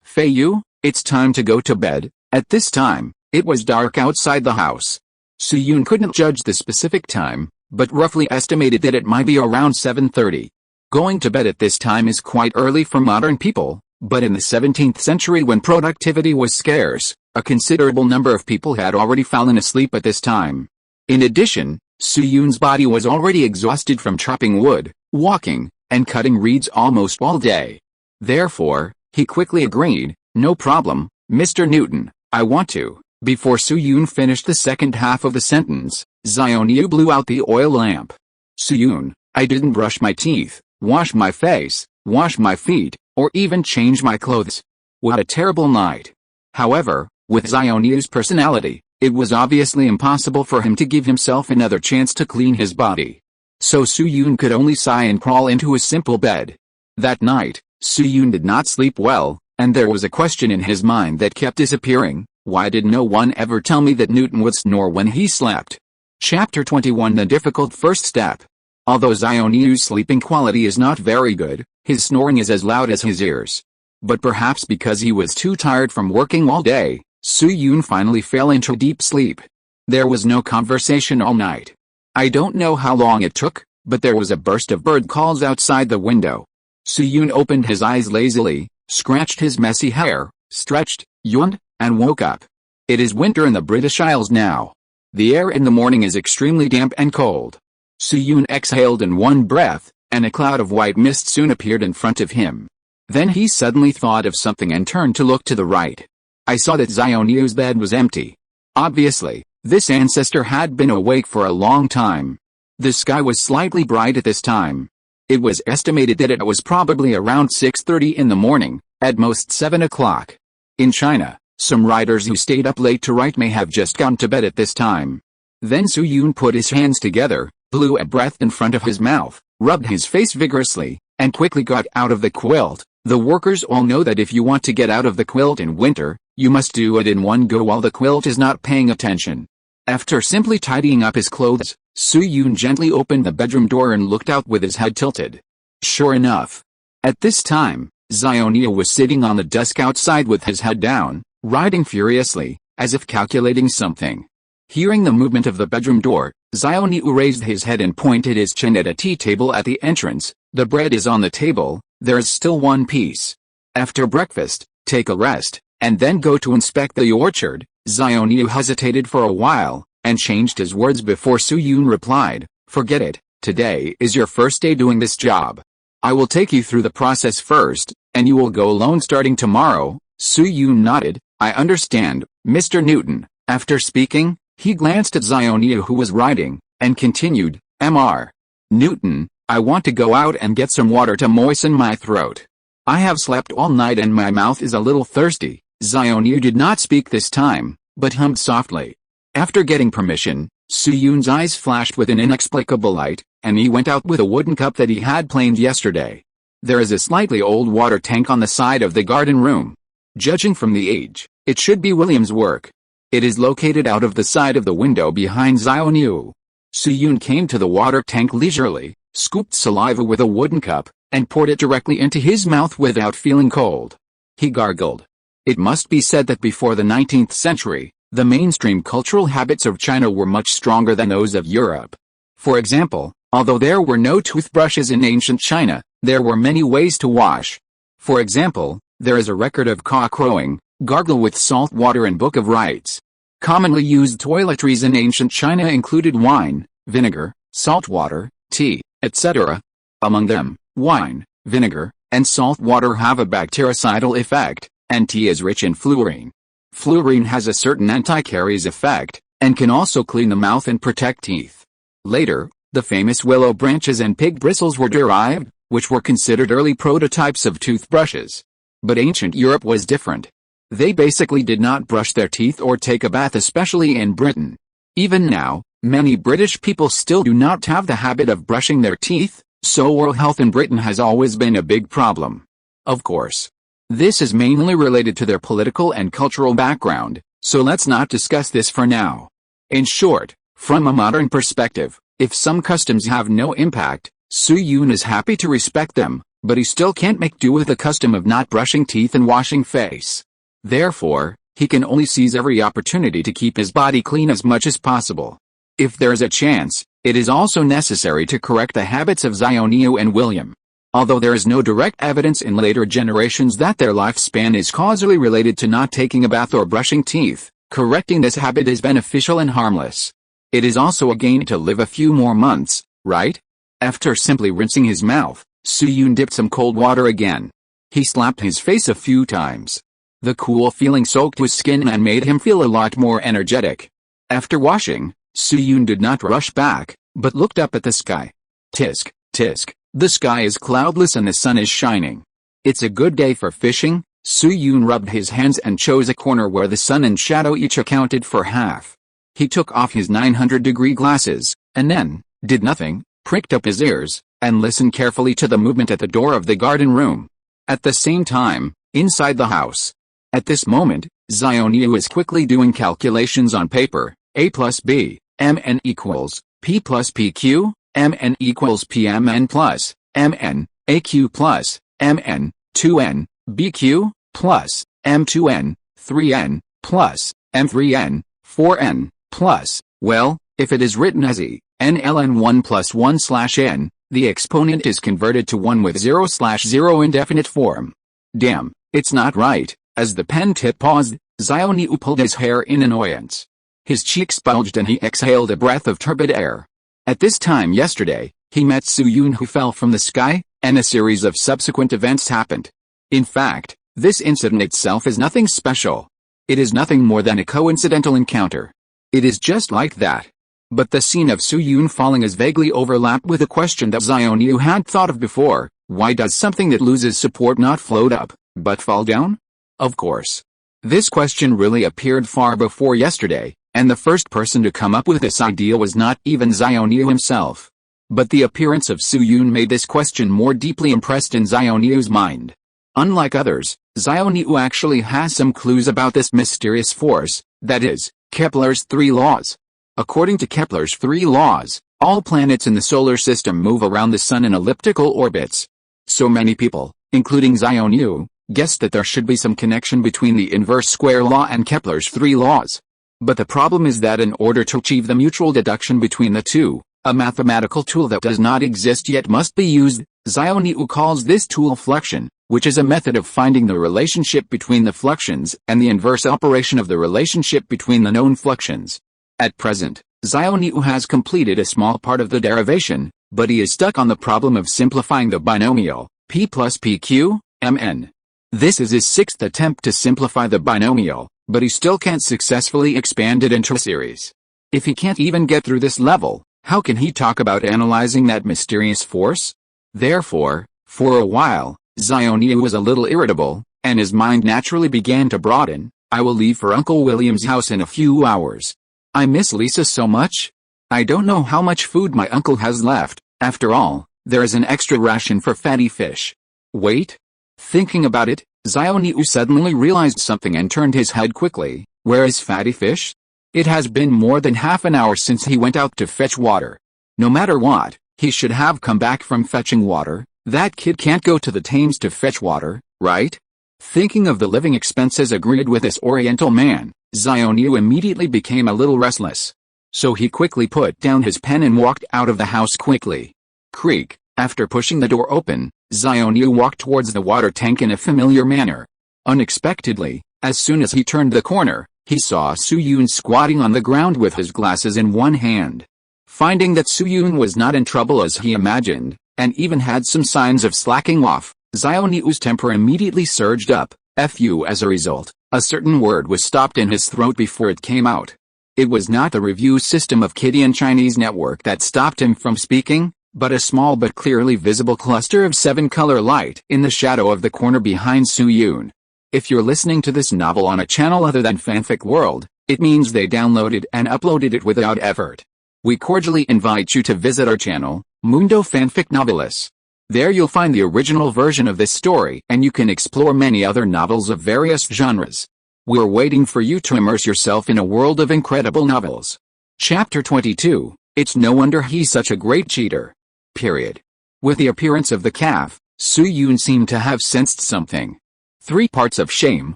"Feiyu, it's time to go to bed." At this time, it was dark outside the house. Su-yoon couldn't judge the specific time, but roughly estimated that it might be around 7:30. Going to bed at this time is quite early for modern people, but in the 17th century when productivity was scarce, a considerable number of people had already fallen asleep at this time. In addition, Su-yoon's body was already exhausted from chopping wood, walking, and cutting reeds almost all day. Therefore, he quickly agreed, "No problem, Mr. Newton, I want to." Before Su-yoon finished the second half of the sentence, Xiaoniyu blew out the oil lamp. "Su-yoon, I didn't brush my teeth, wash my face, wash my feet, or even change my clothes. What a terrible night." However, with Xiaoniyu's personality, it was obviously impossible for him to give himself another chance to clean his body. So Su-yoon could only sigh and crawl into a simple bed. That night, Su-yoon did not sleep well, and there was a question in his mind that kept disappearing. Why did no one ever tell me that Newton would snore when he slept? Chapter 21 The Difficult First Step. Although Xiaoniyu's sleeping quality is not very good, his snoring is as loud as his ears. But perhaps because he was too tired from working all day, Su-yoon finally fell into deep sleep. There was no conversation all night. I don't know how long it took, but there was a burst of bird calls outside the window. Su-yoon opened his eyes lazily, scratched his messy hair, stretched, yawned, and woke up. It is winter in the British Isles now. The air in the morning is extremely damp and cold. Su-yoon exhaled in one breath, and a cloud of white mist soon appeared in front of him. Then he suddenly thought of something and turned to look to the right. I saw that Xiaoniyu's bed was empty. Obviously, this ancestor had been awake for a long time. The sky was slightly bright at this time. It was estimated that it was probably around 6:30 in the morning, at most 7 o'clock. In China, some writers who stayed up late to write may have just gone to bed at this time. Then Su Yun put his hands together, blew a breath in front of his mouth, rubbed his face vigorously, and quickly got out of the quilt. The workers all know that if you want to get out of the quilt in winter, you must do it in one go while the quilt is not paying attention. After simply tidying up his clothes, Su Yun gently opened the bedroom door and looked out with his head tilted. Sure enough, at this time, Xiaoniu was sitting on the desk outside with his head down, writing furiously, as if calculating something. Hearing the movement of the bedroom door, Xiaoniu raised his head and pointed his chin at a tea table at the entrance. The bread is on the table, there is still one piece. After breakfast, take a rest, and then go to inspect the orchard. Xiaoniu hesitated for a while, and changed his words before Su Yun replied, forget it, today is your first day doing this job. I will take you through the process first, and you will go alone starting tomorrow. Su Yun nodded, I understand, Mr. Newton. After speaking, he glanced at Xiaoniu who was writing, and continued, Mr. Newton, I want to go out and get some water to moisten my throat. I have slept all night and my mouth is a little thirsty. Xiaoniu did not speak this time, but hummed softly. After getting permission, Su Yun's eyes flashed with an inexplicable light, and he went out with a wooden cup that he had planed yesterday. There is a slightly old water tank on the side of the garden room. Judging from the age, it should be William's work. It is located out of the side of the window behind Xiaoniu. Su Yun came to the water tank leisurely, scooped saliva with a wooden cup, and poured it directly into his mouth without feeling cold. He gargled. It must be said that before the 19th century, the mainstream cultural habits of China were much stronger than those of Europe. For example, although there were no toothbrushes in ancient China, there were many ways to wash. For example, there is a record of cock crowing, gargle with salt water and Book of Rites. Commonly used toiletries in ancient China included wine, vinegar, salt water, tea, etc. Among them, wine, vinegar, and salt water have a bactericidal effect, and tea is rich in fluorine. Fluorine has a certain anti-caries effect, and can also clean the mouth and protect teeth. Later, the famous willow branches and pig bristles were derived, which were considered early prototypes of toothbrushes. But ancient Europe was different. They basically did not brush their teeth or take a bath, especially in Britain. Even now, many British people still do not have the habit of brushing their teeth, so oral health in Britain has always been a big problem. Of course, this is mainly related to their political and cultural background, so let's not discuss this for now. In short, from a modern perspective, if some customs have no impact, Su Yun is happy to respect them, but he still can't make do with the custom of not brushing teeth and washing face. Therefore, he can only seize every opportunity to keep his body clean as much as possible. If there is a chance, it is also necessary to correct the habits of Xiaoniu and William. Although there is no direct evidence in later generations that their lifespan is causally related to not taking a bath or brushing teeth, correcting this habit is beneficial and harmless. It is also a gain to live a few more months, right? After simply rinsing his mouth, Su Yun dipped some cold water again. He slapped his face a few times. The cool feeling soaked his skin and made him feel a lot more energetic. After washing, Su Yun did not rush back, but looked up at the sky. Tisk, tisk, the sky is cloudless and the sun is shining. It's a good day for fishing. Su Yun rubbed his hands and chose a corner where the sun and shadow each accounted for half. He took off his 900-degree glasses, and then, did nothing, pricked up his ears, and listened carefully to the movement at the door of the garden room. At the same time, inside the house. At this moment, Xiaoniu is quickly doing calculations on paper. A plus B, Mn equals, P plus PQ, Mn equals Pmn plus, Mn, Aq plus, Mn, 2n, Bq, plus, M2n, 3n, plus, M3n, 4n, plus, well, if it is written as E, n ln 1 plus 1 slash n, the exponent is converted to 1 with 0 slash 0 indefinite form. Damn, it's not right. As the pen tip paused, Xiaoniu pulled his hair in annoyance. His cheeks bulged and he exhaled a breath of turbid air. At this time yesterday, he met Su Yun who fell from the sky, and a series of subsequent events happened. In fact, this incident itself is nothing special. It is nothing more than a coincidental encounter. It is just like that. But the scene of Su Yun falling is vaguely overlapped with a question that Xiaoniu had thought of before: why does something that loses support not float up, but fall down? Of course. This question really appeared far before yesterday, and the first person to come up with this idea was not even Xiaoniu himself. But the appearance of Su Yun made this question more deeply impressed in Xiaoniu's mind. Unlike others, Xiaoniu actually has some clues about this mysterious force, that is, Kepler's 3 laws. According to Kepler's 3 laws, all planets in the solar system move around the sun in elliptical orbits. So many people, including Xiaoniu, guessed that there should be some connection between the inverse square law and Kepler's 3 laws. But the problem is that in order to achieve the mutual deduction between the two, a mathematical tool that does not exist yet must be used. Xiaoniu calls this tool flexion, which is a method of finding the relationship between the fluxions and the inverse operation of the relationship between the known fluxions. At present, Xiaoniu has completed a small part of the derivation, but he is stuck on the problem of simplifying the binomial, p plus pq, mn. This is his 6th attempt to simplify the binomial, but he still can't successfully expand it into a series. If he can't even get through this level, how can he talk about analyzing that mysterious force? Therefore, for a while, Xiaoniu was a little irritable, and his mind naturally began to broaden. I will leave for Uncle William's house in a few hours. I miss Lisa so much. I don't know how much food my uncle has left. After all, there is an extra ration for fatty fish. Wait. Thinking about it, Xiaoniu suddenly realized something and turned his head quickly. Where is fatty fish? It has been more than half an hour since he went out to fetch water. No matter what, he should have come back from fetching water. That kid can't go to the Thames to fetch water, right? Thinking of the living expenses agreed with this Oriental man, Xiaoniu immediately became a little restless. So he quickly put down his pen and walked out of the house quickly. Creak. After pushing the door open, Xiaoniu walked towards the water tank in a familiar manner. Unexpectedly, as soon as he turned the corner, he saw Su Yun squatting on the ground with his glasses in one hand. Finding that Su Yun was not in trouble as he imagined, and even had some signs of slacking off, Xiaoniu's temper immediately surged up. Fu. As a result, a certain word was stopped in his throat before it came out. It was not the review system of Kidian Chinese network that stopped him from speaking, but a small but clearly visible cluster of 7-color light in the shadow of the corner behind Su Yun. If you're listening to this novel on a channel other than Fanfic World, it means they downloaded and uploaded it without effort. We cordially invite you to visit our channel, Mundo Fanfic Novelis. There you'll find the original version of this story and you can explore many other novels of various genres. We're waiting for you to immerse yourself in a world of incredible novels. Chapter 22, It's no wonder he's such a great cheater. Period. With the appearance of the calf, Su Yun seemed to have sensed something. 3 parts of shame,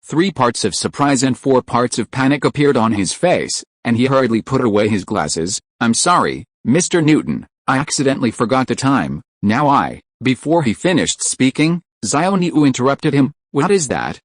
3 parts of surprise and 4 parts of panic appeared on his face, and he hurriedly put away his glasses. I'm sorry, Mr. Newton, I accidentally forgot the time. Now Before he finished speaking, Xiaoniu interrupted him. What is that?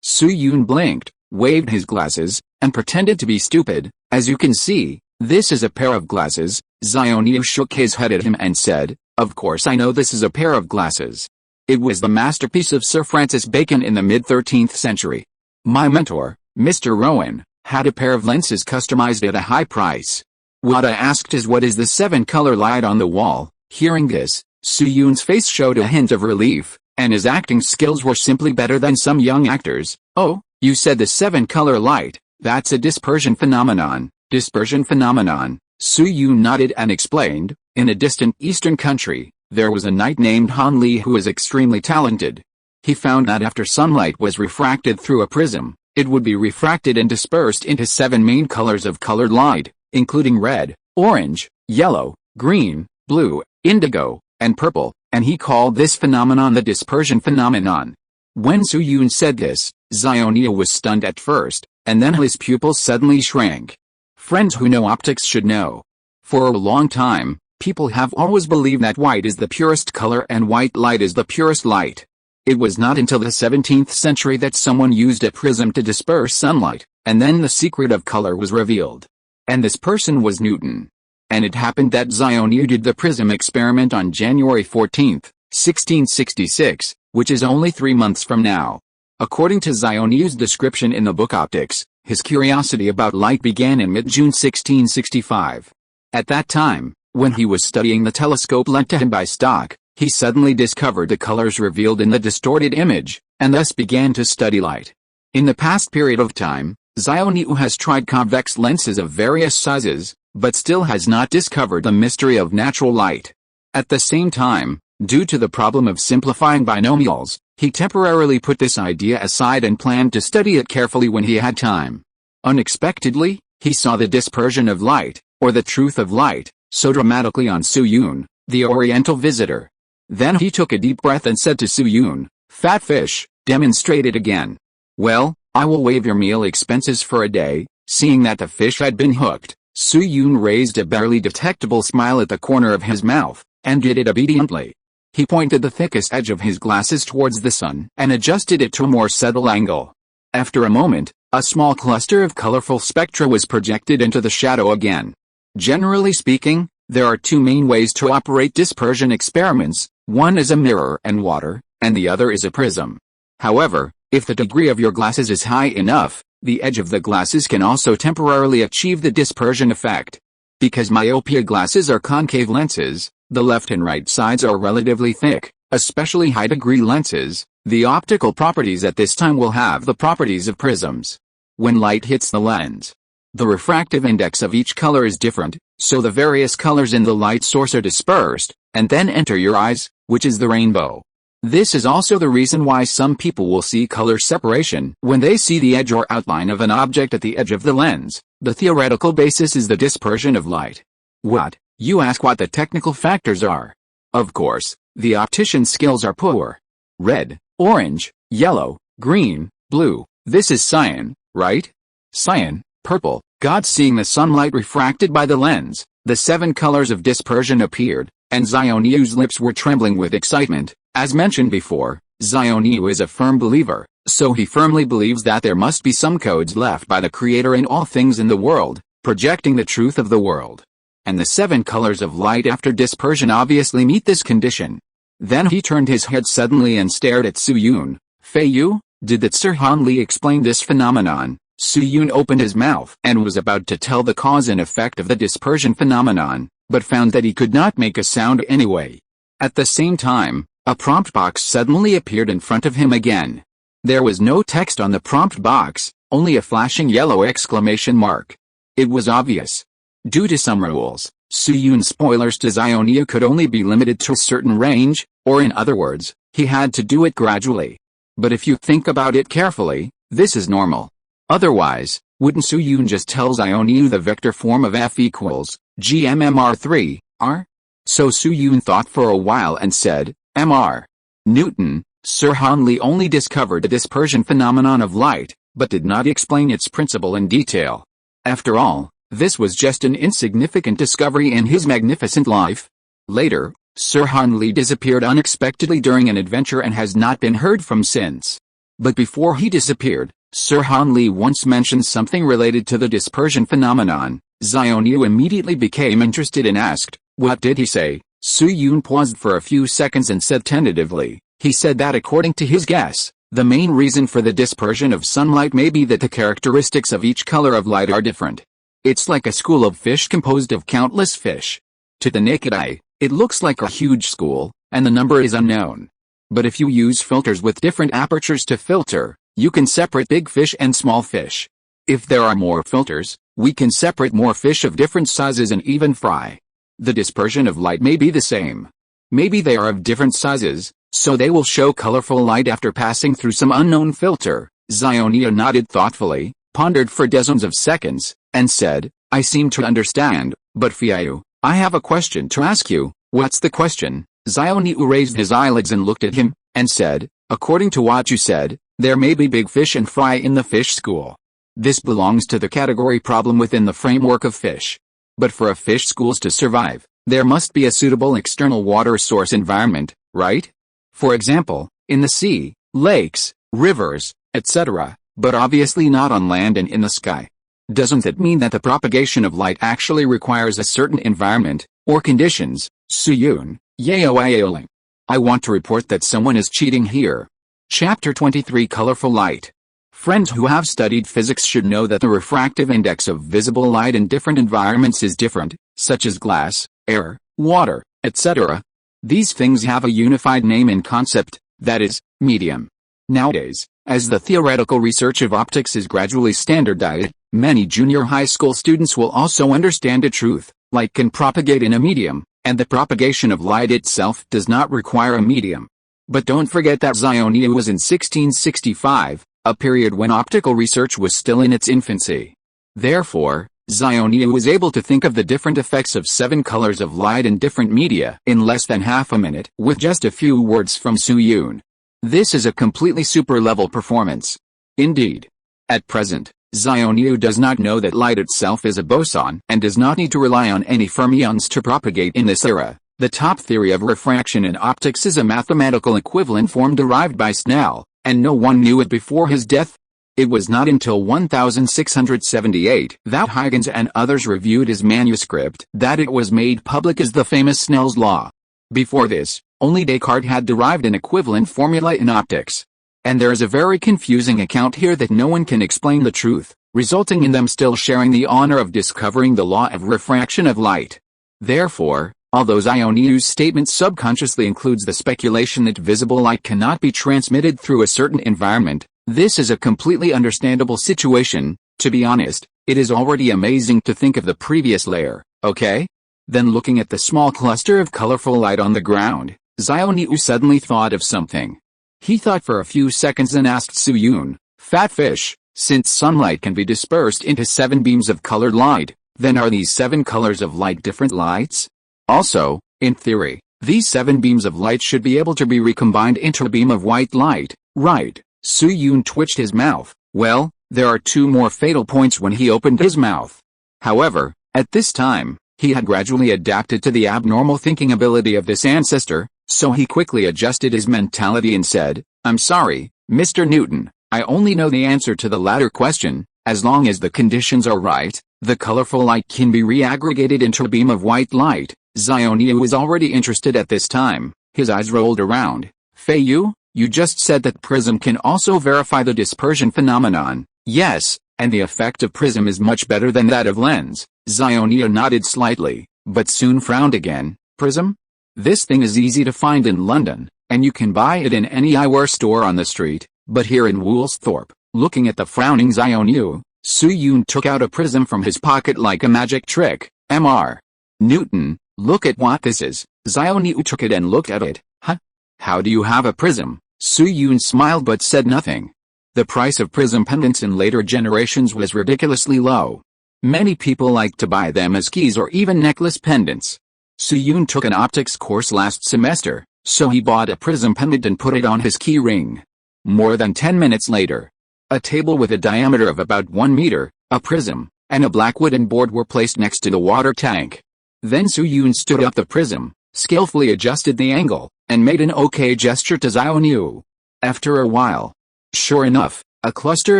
Su Yun blinked, waved his glasses, and pretended to be stupid. As you can see, this is a pair of glasses. Xiaoniu shook his head at him and said, of course I know this is a pair of glasses. It was the masterpiece of Sir Francis Bacon in the mid-13th century. My mentor, Mr. Rowan, had a pair of lenses customized at a high price. What I asked is what is the 7-color light on the wall? Hearing this, Su Yun's face showed a hint of relief, and his acting skills were simply better than some young actors. Oh, you said the 7-color light, that's a dispersion phenomenon. Dispersion phenomenon. Su Yun nodded and explained, in a distant eastern country, there was a knight named Han Li who was extremely talented. He found that after sunlight was refracted through a prism, it would be refracted and dispersed into 7 main colors of colored light, including red, orange, yellow, green, blue, indigo, and purple, and he called this phenomenon the dispersion phenomenon. When Su Yun said this, Xiaoniu was stunned at first, and then his pupils suddenly shrank. Friends who know optics should know. For a long time, people have always believed that white is the purest color and white light is the purest light. It was not until the 17th century that someone used a prism to disperse sunlight, and then the secret of color was revealed. And this person was Newton. And it happened that Xiaoniu did the prism experiment on January 14, 1666, which is only 3 months from now. According to Xiaoniu's description in the book Optics, his curiosity about light began in mid-June 1665. At that time, when he was studying the telescope lent to him by Stock, he suddenly discovered the colors revealed in the distorted image, and thus began to study light. In the past period of time, Zhang has tried convex lenses of various sizes, but still has not discovered the mystery of natural light. At the same time, due to the problem of simplifying binomials, he temporarily put this idea aside and planned to study it carefully when he had time. Unexpectedly, he saw the dispersion of light, or the truth of light, so dramatically on Su-yun, the Oriental visitor. Then he took a deep breath and said to Su-yun, "Fat fish, demonstrate it again." "Well, I will waive your meal expenses for a day." Seeing that the fish had been hooked, Su-yun raised a barely detectable smile at the corner of his mouth, and did it obediently. He pointed the thickest edge of his glasses towards the sun and adjusted it to a more subtle angle. After a moment, a small cluster of colorful spectra was projected into the shadow again. Generally speaking, there are two main ways to operate dispersion experiments: one is a mirror and water, and the other is a prism. However, if the degree of your glasses is high enough, the edge of the glasses can also temporarily achieve the dispersion effect. Because myopia glasses are concave lenses, the left and right sides are relatively thick, especially high-degree lenses. The optical properties at this time will have the properties of prisms. When light hits the lens, the refractive index of each color is different, so the various colors in the light source are dispersed, and then enter your eyes, which is the rainbow. This is also the reason why some people will see color separation when they see the edge or outline of an object at the edge of the lens. The theoretical basis is the dispersion of light. What? You ask what the technical factors are. Of course, the optician's skills are poor. Red, orange, yellow, green, blue. This is cyan, right? Cyan, purple. God, seeing the sunlight refracted by the lens, the 7 colors of dispersion appeared, and Zhang lips were trembling with excitement. As mentioned before, Zhang is a firm believer, so he firmly believes that there must be some codes left by the Creator in all things in the world, projecting the truth of the world. And the 7 colors of light after dispersion obviously meet this condition. Then he turned his head suddenly and stared at Su-yun. "Feiyu, did that Sir Han Li explain this phenomenon?" Su-yun opened his mouth and was about to tell the cause and effect of the dispersion phenomenon, but found that he could not make a sound anyway. At the same time, a prompt box suddenly appeared in front of him again. There was no text on the prompt box, only a flashing yellow exclamation mark. It was obvious. Due to some rules, Su-yun's spoilers to Zhang could only be limited to a certain range, or in other words, he had to do it gradually. But if you think about it carefully, this is normal. Otherwise, wouldn't Su-yun just tell Zhang the vector form of f equals gmmr3, r? So Su-yun thought for a while and said, "Mr. Newton, Sir Han Li only discovered the dispersion phenomenon of light, but did not explain its principle in detail. After all, this was just an insignificant discovery in his magnificent life." Later, Sir Han Li disappeared unexpectedly during an adventure and has not been heard from since. But before he disappeared, Sir Han Li once mentioned something related to the dispersion phenomenon. Zhang immediately became interested and asked, "What did he say?" Su-yun paused for a few seconds and said tentatively, "He said that according to his guess, the main reason for the dispersion of sunlight may be that the characteristics of each color of light are different. It's like a school of fish composed of countless fish. To the naked eye, it looks like a huge school, and the number is unknown. But if you use filters with different apertures to filter, you can separate big fish and small fish. If there are more filters, we can separate more fish of different sizes and even fry. The dispersion of light may be the same. Maybe they are of different sizes, so they will show colorful light after passing through some unknown filter." Zhang nodded thoughtfully, pondered for dozens of seconds, and said, "I seem to understand, but Feiyu, I have a question to ask you." "What's the question?" Zhang raised his eyelids and looked at him, and said, "According to what you said, there may be big fish and fry in the fish school. This belongs to the category problem within the framework of fish. But for a fish schools to survive, there must be a suitable external water source environment, right? For example, in the sea, lakes, rivers, etc., but obviously not on land and in the sky. Doesn't that mean that the propagation of light actually requires a certain environment, or conditions?" Su-yun, yaoing. "I want to report that someone is cheating here." Chapter 23 Colorful Light. Friends who have studied physics should know that the refractive index of visible light in different environments is different, such as glass, air, water, etc. These things have a unified name and concept, that is, medium. Nowadays, as the theoretical research of optics is gradually standardized, many junior high school students will also understand a truth: light can propagate in a medium, and the propagation of light itself does not require a medium. But don't forget that Zhongjing was in 1665, a period when optical research was still in its infancy. Therefore, Zhongjing was able to think of the different effects of 7 colors of light in different media in less than half a minute with just a few words from Su Yun. This is a completely super-level performance. Indeed. At present, Zhongjing does not know that light itself is a boson and does not need to rely on any fermions to propagate in this era. The top theory of refraction in optics is a mathematical equivalent form derived by Snell, and no one knew it before his death. It was not until 1678 that Huygens and others reviewed his manuscript that it was made public as the famous Snell's law. Before this, only Descartes had derived an equivalent formula in optics. And there is a very confusing account here that no one can explain the truth, resulting in them still sharing the honor of discovering the law of refraction of light. Therefore, although Zhongjing's statement subconsciously includes the speculation that visible light cannot be transmitted through a certain environment, this is a completely understandable situation. To be honest, it is already amazing to think of the previous layer, okay? Then looking at the small cluster of colorful light on the ground, Zhongjing suddenly thought of something. He thought for a few seconds and asked Su Yun, "Fat fish, since sunlight can be dispersed into 7 beams of colored light, then are these 7 colors of light different lights? Also, in theory, these 7 beams of light should be able to be recombined into a beam of white light, right?" Su Yun twitched his mouth. Well, there are 2 more fatal points when he opened his mouth. However, at this time, he had gradually adapted to the abnormal thinking ability of this ancestor, so he quickly adjusted his mentality and said, "I'm sorry, Mr. Newton, I only know the answer to the latter question. As long as the conditions are right, the colorful light can be reaggregated into a beam of white light." Zhongjing was already interested at this time. His eyes rolled around. "Feiyu, you just said that prism can also verify the dispersion phenomenon." "Yes, and the effect of prism is much better than that of lens." Zhongjing nodded slightly, but soon frowned again. "Prism? This thing is easy to find in London, and you can buy it in any eyewear store on the street, but here in Woolsthorpe." Looking at the frowning Zhongjing, Su Yun took out a prism from his pocket like a magic trick. "Mr. Newton, look at what this is." Zhongjing took it and looked at it. "Huh? How do you have a prism?" Su Yun smiled but said nothing. The price of prism pendants in later generations was ridiculously low. Many people liked to buy them as keys or even necklace pendants. Su Yun took an optics course last semester, so he bought a prism pendant and put it on his key ring. More than 10 minutes later, a table with a diameter of about 1 meter, a prism, and a black wooden board were placed next to the water tank. Then Su Yun stood up the prism, skillfully adjusted the angle, and made an OK gesture to Zhongjing. After a while, sure enough, a cluster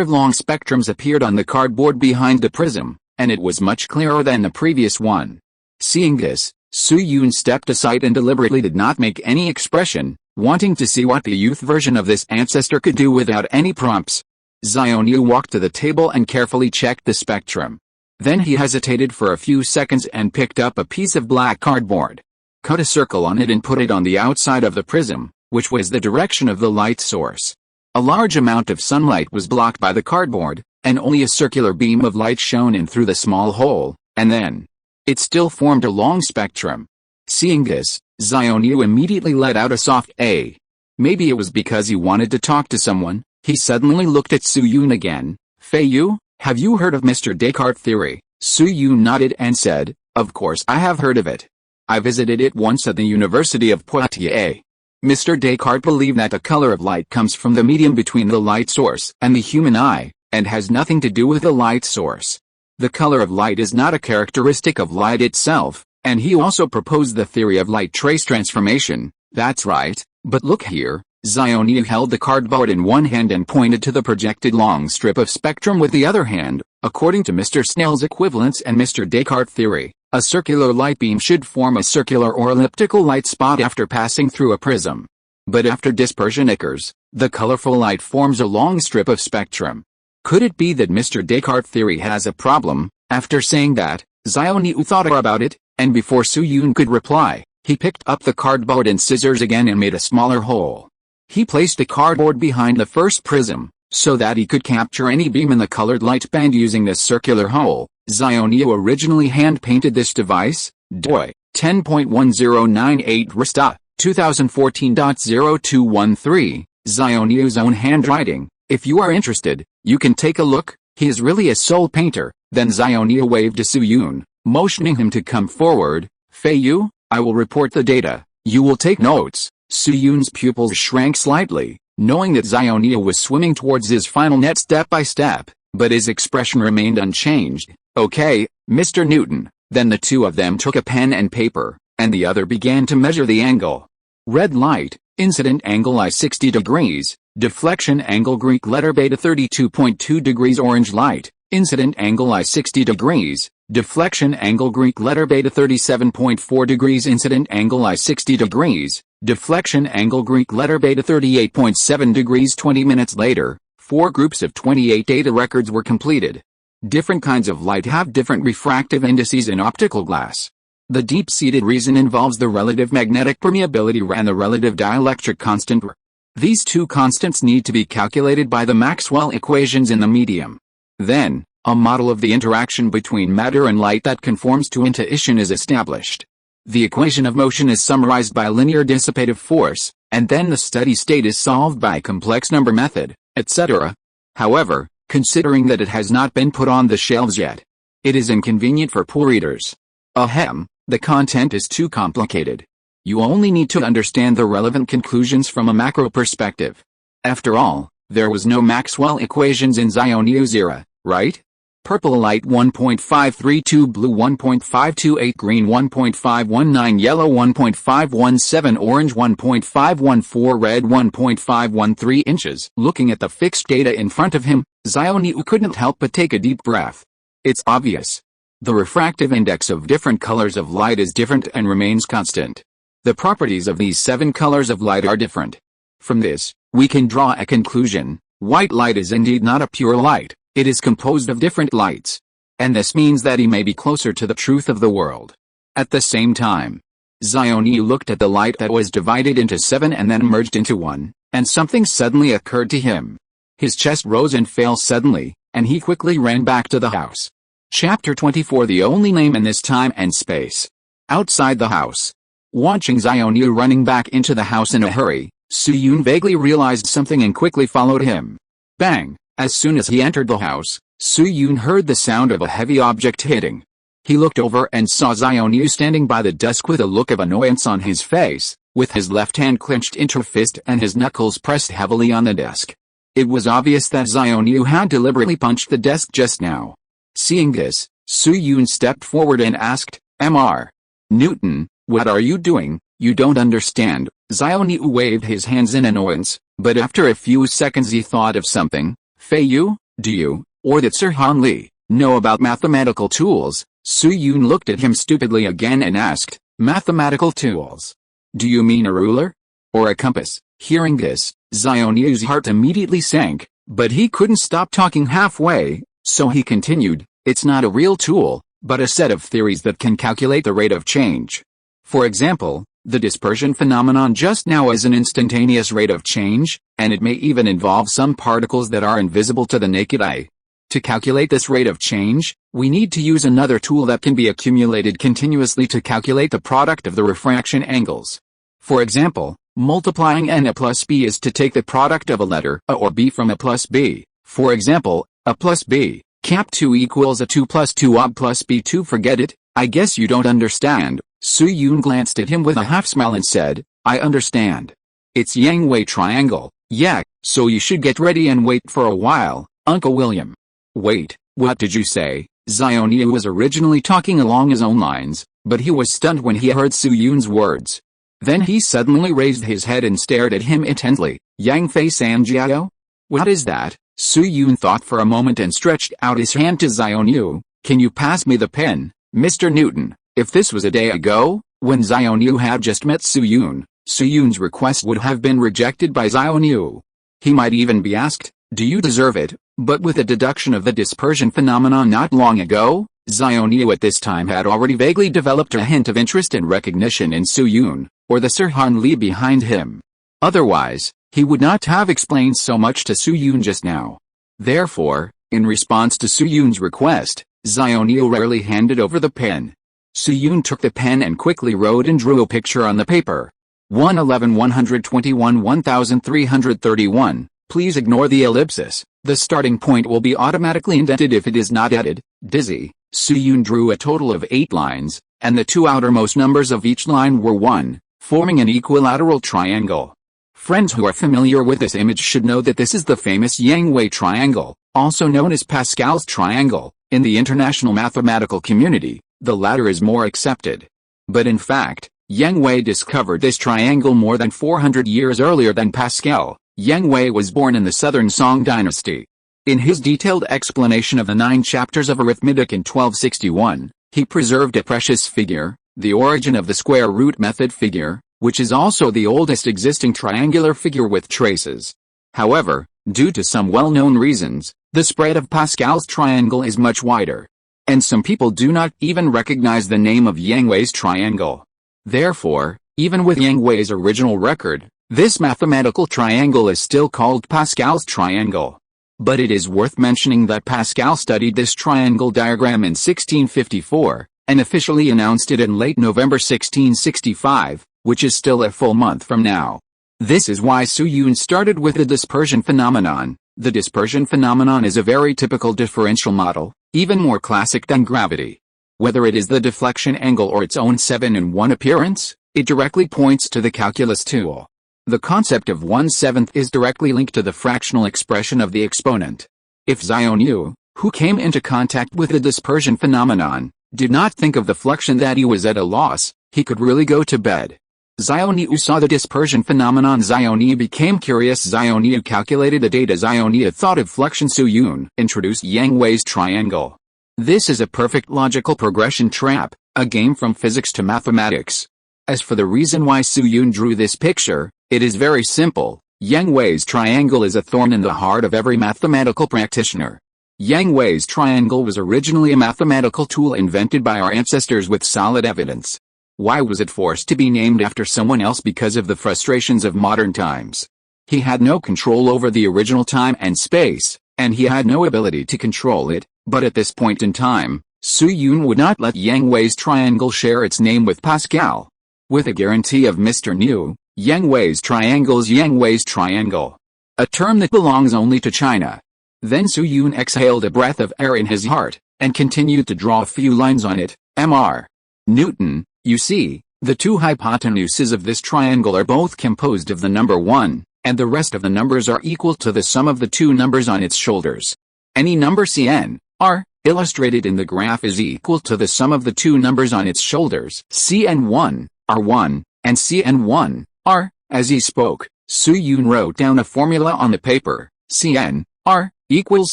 of long spectrums appeared on the cardboard behind the prism, and it was much clearer than the previous one. Seeing this, Su Yun stepped aside and deliberately did not make any expression, wanting to see what the youth version of this ancestor could do without any prompts. Zhongjing walked to the table and carefully checked the spectrum. Then he hesitated for a few seconds and picked up a piece of black cardboard, cut a circle on it and put it on the outside of the prism, which was the direction of the light source. A large amount of sunlight was blocked by the cardboard, and only a circular beam of light shone in through the small hole, and then it still formed a long spectrum. Seeing this, Zhongjing immediately let out a soft "A." Maybe it was because he wanted to talk to someone. He suddenly looked at Su Yun again. "Feiyu, have you heard of Mr. Descartes' theory?" Su Yun nodded and said, "Of course I have heard of it. I visited it once at the University of Poitiers. Mr. Descartes believed that the color of light comes from the medium between the light source and the human eye, and has nothing to do with the light source. The color of light is not a characteristic of light itself, and he also proposed the theory of light trace transformation." "That's right, but look here." Zhongjing held the cardboard in one hand and pointed to the projected long strip of spectrum with the other hand. "According to Mr. Snell's equivalence and Mr. Descartes' theory, a circular light beam should form a circular or elliptical light spot after passing through a prism. But after dispersion occurs, The colorful light forms a long strip of spectrum. Could it be that Mr. Descartes' theory has a problem? After saying that, Xiaoniu thought about it, and before Su Yun could reply, he picked up the cardboard and scissors again and made a smaller hole. He placed the cardboard behind the first prism, so that he could capture any beam in the colored light band using this circular hole. Xiaoniu originally hand-painted this device, doi 10.1098 Rista, 2014.0213, Xiaoniu's own handwriting. If you are interested, you can take a look. He is really a soul painter. Then Xiaoniu waved to Su Yun, motioning him to come forward. Feiyu, I will report the data. You will take notes. Su Yun's pupils shrank slightly, knowing that Xiaoniu was swimming towards his final net step by step, but his expression remained unchanged. Okay, Mr. Newton. Then the two of them took a pen and paper, and the other began to measure the angle. Red light, incident angle I 60 degrees, deflection angle Greek letter beta 32.2 degrees. Orange light, incident angle I 60 degrees, deflection angle Greek letter beta 37.4 degrees. Incident angle I 60 degrees, deflection angle Greek letter beta 38.7 degrees. 20 minutes later, 4 groups of 28 data records were completed. Different kinds of light have different refractive indices in optical glass. The deep-seated reason involves the relative magnetic permeability R and the relative dielectric constant R. These two constants need to be calculated by the Maxwell equations in the medium. Then, a model of the interaction between matter and light that conforms to intuition is established. The equation of motion is summarized by linear dissipative force, and then the steady state is solved by complex number method, etc. However, considering that it has not been put on the shelves yet, it is inconvenient for poor readers. Ahem, the content is too complicated. You only need to understand the relevant conclusions from a macro perspective. After all, there was no Maxwell equations in Xiaoniu's era, right? Purple light 1.532, blue 1.528, green 1.519, yellow 1.517, orange 1.514, red 1.513 inches. Looking at the fixed data in front of him, Xiaoniu couldn't help but take a deep breath. It's obvious. The refractive index of different colors of light is different and remains constant. The properties of these 7 colors of light are different. From this, we can draw a conclusion. White light is indeed not a pure light. It is composed of different lights. And this means that he may be closer to the truth of the world. At the same time, Xiaoniu looked at the light that was divided into 7 and then merged into 1, and something suddenly occurred to him. His chest rose and fell suddenly, and he quickly ran back to the house. Chapter 24. The only name in this time and space. Outside the house. Watching Xiaoniu running back into the house in a hurry, Su Yun vaguely realized something and quickly followed him. Bang! As soon as he entered the house, Su Yun heard the sound of a heavy object hitting. He looked over and saw Xiaoniu standing by the desk with a look of annoyance on his face, with his left hand clenched into a fist and his knuckles pressed heavily on the desk. It was obvious that Xiaoniu had deliberately punched the desk just now. Seeing this, Su Yun stepped forward and asked, Mr. Newton, what are you doing? You don't understand. Xiaoniu waved his hands in annoyance, but after a few seconds he thought of something. Feiyu, do you, or that Sir Han Li, know about mathematical tools? Su Yun looked at him stupidly again and asked, mathematical tools? Do you mean a ruler? Or a compass? Hearing this, Xiaoniu's heart immediately sank, but he couldn't stop talking halfway, so he continued, it's not a real tool, but a set of theories that can calculate the rate of change. For example, the dispersion phenomenon just now is an instantaneous rate of change, and it may even involve some particles that are invisible to the naked eye. To calculate this rate of change, we need to use another tool that can be accumulated continuously to calculate the product of the refraction angles. For example, multiplying n a plus b is to take the product of a letter a or b from a plus b. For example, a plus b, cap 2 equals a 2 plus 2 ob plus b2. Forget it, I guess you don't understand. Su Yun glanced at him with a half smile and said, I understand. It's Yang-Wei triangle. Yeah, so you should get ready and wait for a while, Uncle William. Wait, what did you say? Xiaoniu was originally talking along his own lines, but he was stunned when he heard Su Yun's words. Then he suddenly raised his head and stared at him intently. Yang Fei Sanjiao? What is that? Su Yun thought for a moment and stretched out his hand to Xiaoniu. Can you pass me the pen, Mr. Newton? If this was a day ago, when Xiaoniu had just met Su Yun's request would have been rejected by Xiaoniu. He might even be asked, "Do you deserve it?" But with the deduction of the dispersion phenomenon not long ago, Xiaoniu at this time had already vaguely developed a hint of interest and recognition in Su Yun, or the Sirhan Li behind him. Otherwise, he would not have explained so much to Su Yun just now. Therefore, in response to Su Yun's request, Xiaoniu rarely handed over the pen. Su Yun took the pen and quickly wrote and drew a picture on the paper. 111 121 1331, please ignore the ellipsis. The starting point will be automatically indented if it is not added. Dizzy, Su Yun drew a total of 8 lines, and the 2 outermost numbers of each line were 1, forming an equilateral triangle. Friends who are familiar with this image should know that this is the famous Yang-Wei triangle, also known as Pascal's triangle. In the international mathematical community, the latter is more accepted. But in fact, Yang-Wei discovered this triangle more than 400 years earlier than Pascal. Yang-Wei was born in the southern Song dynasty. In his detailed explanation of the 9 chapters of arithmetic in 1261, he preserved a precious figure, the origin of the square root method figure, which is also the oldest existing triangular figure with traces. However, due to some well-known reasons, the spread of Pascal's triangle is much wider. And some people do not even recognize the name of Yang-Wei's triangle. Therefore, even with Yang-Wei's original record, this mathematical triangle is still called Pascal's triangle. But it is worth mentioning that Pascal studied this triangle diagram in 1654, and officially announced it in late November 1665, which is still a full month from now. This is why Su Yun started with the dispersion phenomenon. The dispersion phenomenon is a very typical differential model, even more classic than gravity. Whether it is the deflection angle or its own 7-in-1 appearance, it directly points to the calculus tool. The concept of 1/7 is directly linked to the fractional expression of the exponent. If Xiaoniu, who came into contact with the dispersion phenomenon, did not think of the flexion that he was at a loss, he could really go to bed. Xiaoniu saw the dispersion phenomenon. Xiaoniu became curious. Xiaoniu calculated the data. Xiaoniu thought of flexion. Su Yun introduced Yang-Wei's triangle. This is a perfect logical progression trap, a game from physics to mathematics. As for the reason why Su Yun drew this picture, it is very simple. Yang-Wei's triangle is a thorn in the heart of every mathematical practitioner. Yang-Wei's triangle was originally a mathematical tool invented by our ancestors with solid evidence. Why was it forced to be named after someone else? Because of the frustrations of modern times. He had no control over the original time and space, and he had no ability to control it, but at this point in time, Su Yun would not let Yang-Wei's triangle share its name with Pascal. With a guarantee of Mr. New, Yang-Wei's triangle is Yang-Wei's triangle, a term that belongs only to China. Then Su Yun exhaled a breath of air in his heart, and continued to draw a few lines on it. Mr. Newton, you see, the 2 hypotenuses of this triangle are both composed of the number 1, and the rest of the numbers are equal to the sum of the 2 numbers on its shoulders. Any number Cn, R, illustrated in the graph is equal to the sum of the 2 numbers on its shoulders. Cn1, R1, and Cn1, R. As he spoke, Su Yun wrote down a formula on the paper. Cn, R, equals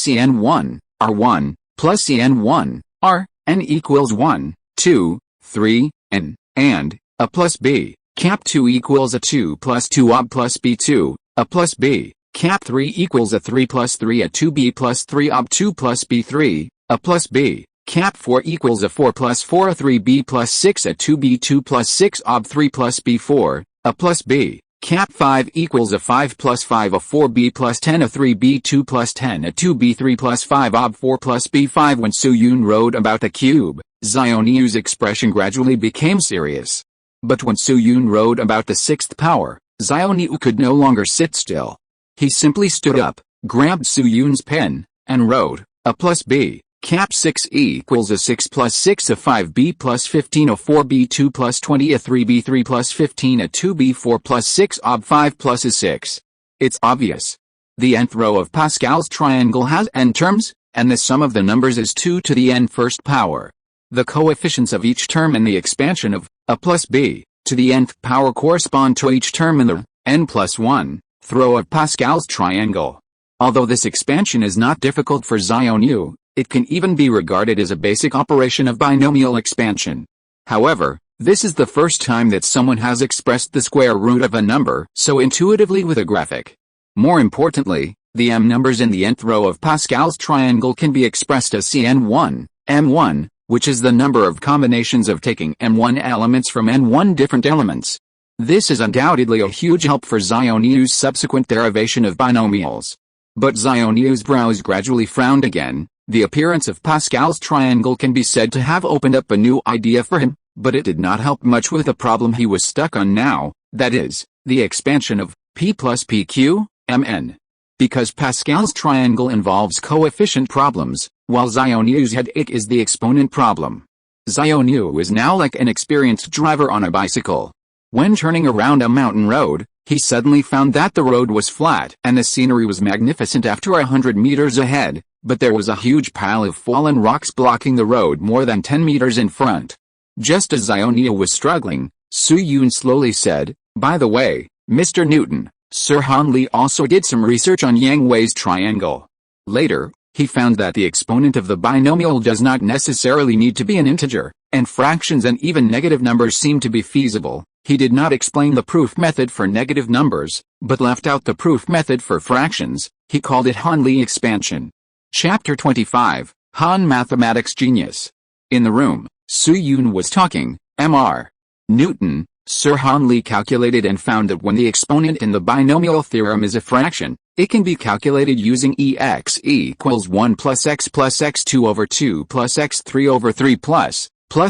Cn1, R1, plus Cn1, R, n equals 1, 2, 3, n, and, a plus b, cap 2 equals a 2 plus 2 ob plus b2, a plus b, cap 3 equals a 3 plus 3 a 2b plus 3 ob 2 plus b3, a plus b, cap 4 equals a 4 plus 4 a 3b plus 6 a 2b2 plus 6 ob 3 plus b4, a plus b, cap 5 equals a 5 plus 5 a 4b plus 10 a 3b2 plus 10 a 2b3 plus 5 ob 4 plus b5. When Su Yun wrote about the cube, Xiaoniu's expression gradually became serious. But when Su Yun wrote about the 6th power, Xiaoniu could no longer sit still. He simply stood up, grabbed Su Yun's pen, and wrote, a plus b, cap 6 equals a 6 plus 6 a 5b plus 15 a 4b2 plus 20 a 3b3 plus 15 a 2b4 plus 6 ob 5 plus a 6. It's obvious. The nth row of Pascal's triangle has n terms, and the sum of the numbers is 2 to the n first power. The coefficients of each term in the expansion of a plus b to the nth power correspond to each term in the n plus 1 row of Pascal's triangle. Although this expansion is not difficult for Xiaoniu, it can even be regarded as a basic operation of binomial expansion. However, this is the first time that someone has expressed the square root of a number so intuitively with a graphic. More importantly, the m numbers in the nth row of Pascal's triangle can be expressed as Cn1, m1, which is the number of combinations of taking m1 elements from n1 different elements. This is undoubtedly a huge help for Zhongjing's subsequent derivation of binomials. But Zhongjing's brows gradually frowned again. The appearance of Pascal's triangle can be said to have opened up a new idea for him, but it did not help much with the problem he was stuck on now, that is, the expansion of p plus pq, mn. Because Pascal's triangle involves coefficient problems, while Zhongjing's headache is the exponent problem. Zhongjing is now like an experienced driver on a bicycle. When turning around a mountain road, he suddenly found that the road was flat and the scenery was magnificent after 100 meters ahead, but there was a huge pile of fallen rocks blocking the road more than 10 meters in front. Just as Zhongjing was struggling, Su-Yun slowly said, "By the way, Mr. Newton, Sir Han Li also did some research on Yang Wei's triangle." Later, he found that the exponent of the binomial does not necessarily need to be an integer, and fractions and even negative numbers seem to be feasible. He did not explain the proof method for negative numbers, but left out the proof method for fractions. He called it Han Li expansion. Chapter 25, Han Mathematics Genius. In the room, Su-Yun was talking. Mr. Newton, Sir Han Li calculated and found that when the exponent in the binomial theorem is a fraction, it can be calculated using Ex equals 1 plus x2 over 2 plus x3 over 3 plus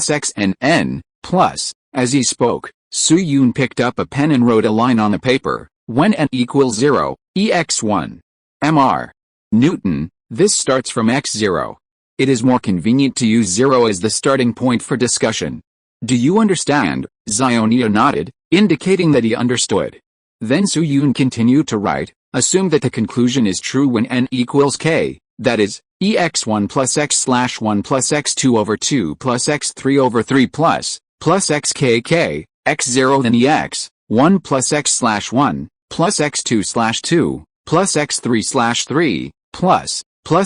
x and n, plus. As he spoke, Su-Yun picked up a pen and wrote a line on the paper. When n equals 0, ex1. Mr. Newton, this starts from x0. It is more convenient to use 0 as the starting point for discussion. Do you understand? Zhongjing nodded, indicating that he understood. Then Su-Yun continued to write, assume that the conclusion is true when n equals k, that is, ex1 plus x/1 plus x2 over 2 plus x3 over 3 plus xkk, x0 then ex1 plus x/1 plus x2/2 plus x3/3 plus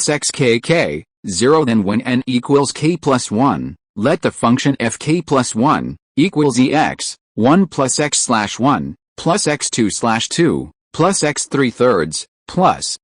xkk, 0 then when n equals k plus 1, let the function fk plus 1 equals ex1 plus x/1 plus x2/2 plus x3 thirds plus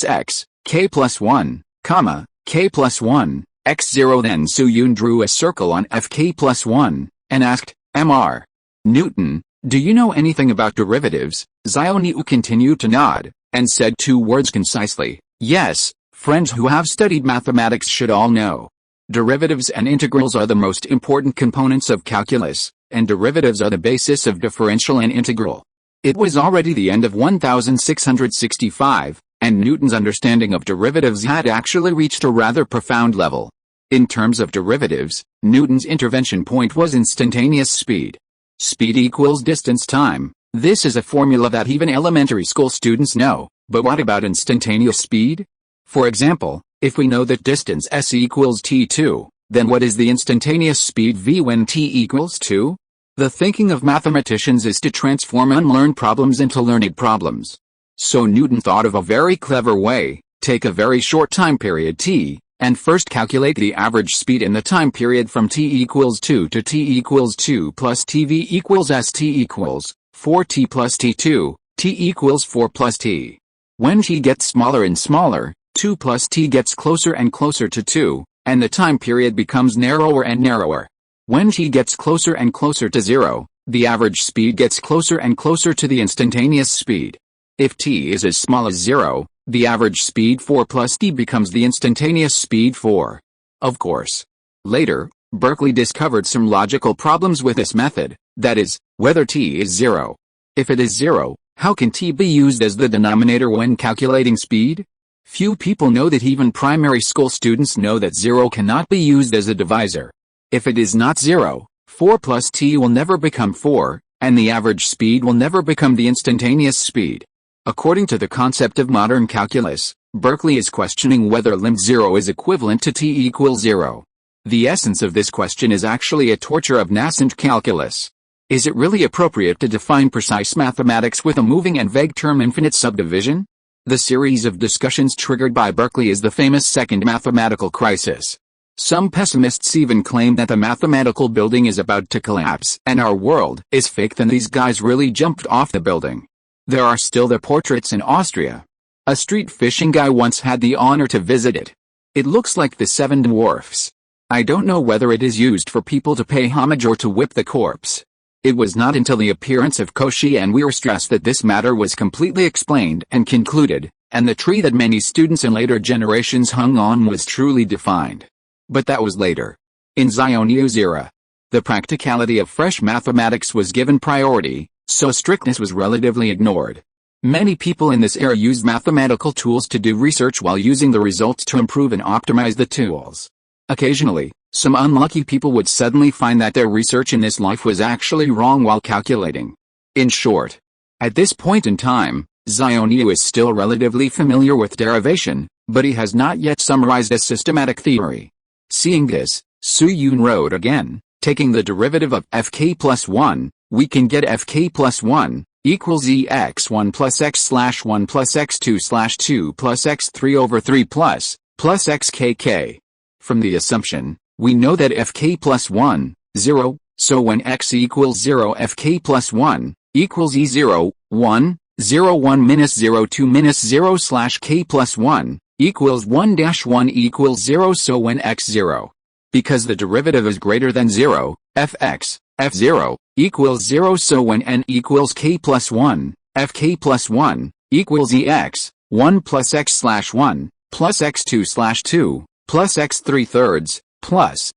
x k plus 1, comma, k plus 1, x0 then Su-Yun drew a circle on fk plus 1, and asked, Mr. Newton, do you know anything about derivatives? Zhongjing continued to nod, and said two words concisely, yes, friends who have studied mathematics should all know. Derivatives and integrals are the most important components of calculus, and derivatives are the basis of differential and integral. It was already the end of 1665, and Newton's understanding of derivatives had actually reached a rather profound level. In terms of derivatives, Newton's intervention point was instantaneous speed. Speed equals distance time. This is a formula that even elementary school students know, but what about instantaneous speed? For example, if we know that distance s equals t2, then what is the instantaneous speed v when t equals 2? The thinking of mathematicians is to transform unlearned problems into learned problems. So Newton thought of a very clever way: take a very short time period t, and first calculate the average speed in the time period from t equals 2 to t equals 2 plus tv equals st equals 4t plus t2, t equals 4 plus t. When t gets smaller and smaller, 2 plus t gets closer and closer to 2, and the time period becomes narrower and narrower. When t gets closer and closer to 0, the average speed gets closer and closer to the instantaneous speed. If t is as small as 0, the average speed 4 plus t becomes the instantaneous speed 4. Of course. Later, Berkeley discovered some logical problems with this method, that is, whether t is 0. If it is 0, how can t be used as the denominator when calculating speed? Few people know that. Even primary school students know that 0 cannot be used as a divisor. If it is not 0, 4 plus t will never become 4, and the average speed will never become the instantaneous speed. According to the concept of modern calculus, Berkeley is questioning whether lim 0 is equivalent to t equals 0. The essence of this question is actually a torture of nascent calculus. Is it really appropriate to define precise mathematics with a moving and vague term infinite subdivision? The series of discussions triggered by Berkeley is the famous second mathematical crisis. Some pessimists even claim that the mathematical building is about to collapse and our world is fake. Then these guys really jumped off the building. There are still the portraits in Austria. A street fishing guy once had the honor to visit it. It looks like the Seven Dwarfs. I don't know whether it is used for people to pay homage or to whip the corpse. It was not until the appearance of Cauchy and Weierstrass that this matter was completely explained and concluded, and the tree that many students in later generations hung on was truly defined. But that was later. In Zhang era, the practicality of fresh mathematics was given priority, so strictness was relatively ignored. Many people in this era used mathematical tools to do research while using the results to improve and optimize the tools. Occasionally, some unlucky people would suddenly find that their research in this life was actually wrong while calculating. In short, at this point in time, Zhang is still relatively familiar with derivation, but he has not yet summarized a systematic theory. Seeing this, Su Yun wrote again, taking the derivative of fk plus 1, we can get fk plus 1 equals ex1 plus x slash 1 plus x2 slash 2 plus x3 over 3 plus xkk. From the assumption, we know that fk plus 1, 0, so when x equals 0 fk plus 1 equals e0, 1, 0 1 minus 0 2 minus 0 slash k plus 1 equals 1 dash 1 equals 0, so when x 0. Because the derivative is greater than 0, fx, f0, equals 0, so when n equals k plus 1, fk plus 1, equals ex, 1 plus x slash 1, plus x2 slash 2, plus x3 thirds, plus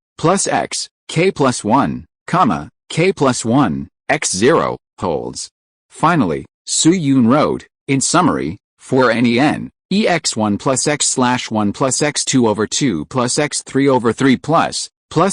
x, k plus 1, comma, k plus 1, x0, holds. Finally, Su Yun wrote, in summary, for any n, ex1 plus x slash 1 plus x2 over 2 plus x3 over 3 plus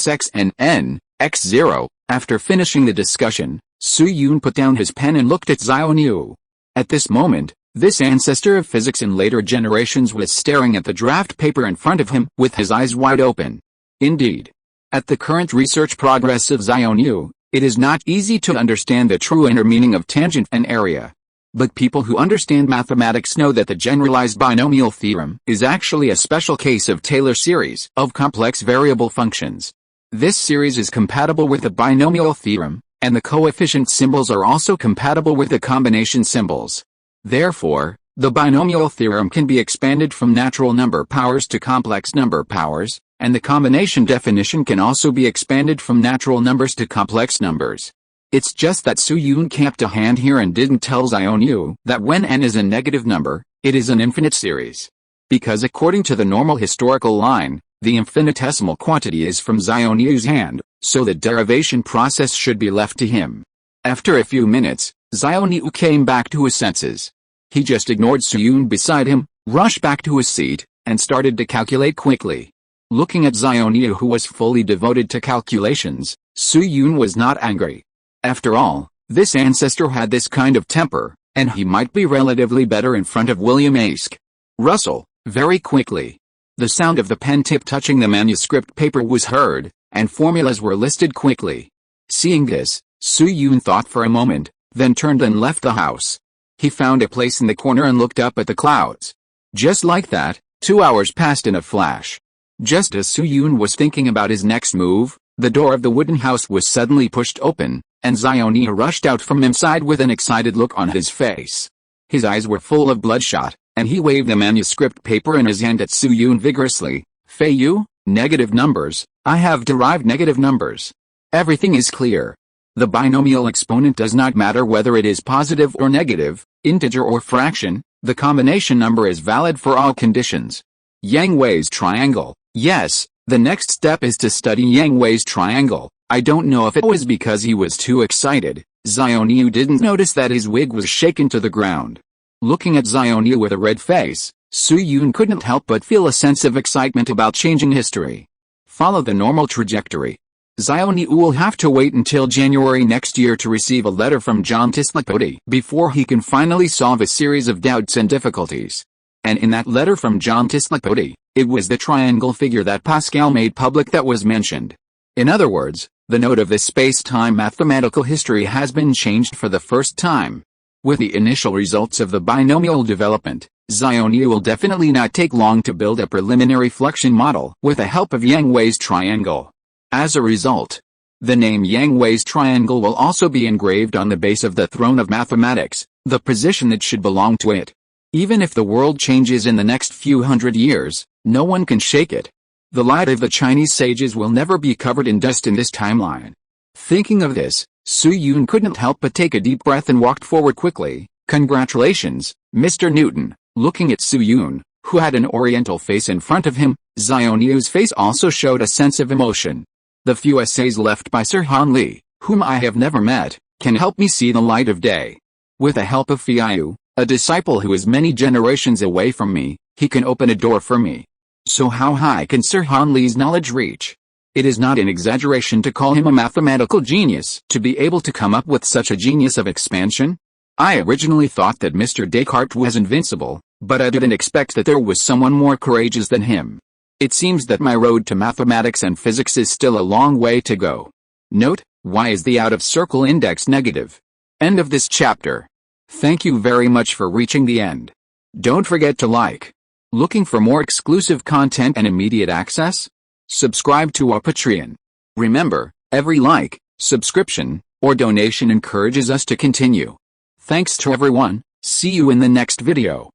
x and n, x0. After finishing the discussion, Su Yun put down his pen and looked at Zhang. At this moment, this ancestor of physics in later generations was staring at the draft paper in front of him with his eyes wide open. Indeed, at the current research progress of Zhang, it is not easy to understand the true inner meaning of tangent and area. But people who understand mathematics know that the generalized binomial theorem is actually a special case of Taylor series of complex variable functions. This series is compatible with the binomial theorem, and the coefficient symbols are also compatible with the combination symbols. Therefore, the binomial theorem can be expanded from natural number powers to complex number powers, and the combination definition can also be expanded from natural numbers to complex numbers. It's just that Su Yun kept a hand here and didn't tell Zhang that when n is a negative number, it is an infinite series. Because according to the normal historical line, the infinitesimal quantity is from Zhang's hand, so the derivation process should be left to him. After a few minutes, Zhang came back to his senses. He just ignored Su Yun beside him, rushed back to his seat, and started to calculate quickly. Looking at Zhang, who was fully devoted to calculations, Su Yun was not angry. After all, this ancestor had this kind of temper, and he might be relatively better in front of William Aske. Russell, very quickly. The sound of the pen tip touching the manuscript paper was heard, and formulas were listed quickly. Seeing this, Su Yun thought for a moment, then turned and left the house. He found a place in the corner and looked up at the clouds. Just like that, 2 hours passed in a flash. Just as Su Yun was thinking about his next move, the door of the wooden house was suddenly pushed open, and Zhang rushed out from inside with an excited look on his face. His eyes were full of bloodshot, and he waved the manuscript paper in his hand at Su Yun vigorously. Feiyu, negative numbers, I have derived negative numbers. Everything is clear. The binomial exponent does not matter whether it is positive or negative, integer or fraction, the combination number is valid for all conditions. Yang Wei's triangle, yes, the next step is to study Yang Wei's triangle. I don't know if it was because he was too excited, Zhang didn't notice that his wig was shaken to the ground. Looking at Zhang with a red face, Su Yun couldn't help but feel a sense of excitement about changing history. Follow the normal trajectory. Zhang will have to wait until January next year to receive a letter from John Tislipoti before he can finally solve a series of doubts and difficulties. And in that letter from John Tislipoti, it was the triangle figure that Pascal made public that was mentioned. In other words, the note of the space-time mathematical history has been changed for the first time. With the initial results of the binomial development, Zhang will definitely not take long to build a preliminary fluxion model with the help of Yang Wei's triangle. As a result, The name Yang Wei's triangle will also be engraved on the base of the throne of mathematics, the position that should belong to it. Even if the world changes in the next few hundred years, no one can shake it. The light of the Chinese sages will never be covered in dust in this timeline. Thinking of this, Su Yun couldn't help but take a deep breath and walked forward quickly. Congratulations, Mr. Newton. Looking at Su Yun, who had an oriental face in front of him, Xiaoniu's face also showed a sense of emotion. The few essays left by Sir Han Li, whom I have never met, can help me see the light of day. With the help of Feiyu, a disciple who is many generations away from me, he can open a door for me. So how high can Sir Han Li's knowledge reach? It is not an exaggeration to call him a mathematical genius. To be able to come up with such a genius of expansion? I originally thought that Mr. Descartes was invincible, but I didn't expect that there was someone more courageous than him. It seems that my road to mathematics and physics is still a long way to go. Note, why is the out of circle index negative? End of this chapter. Thank you very much for reaching the end. Don't forget to like. Looking for more exclusive content and immediate access? Subscribe to our Patreon. Remember, every like, subscription, or donation encourages us to continue. Thanks to everyone, see you in the next video.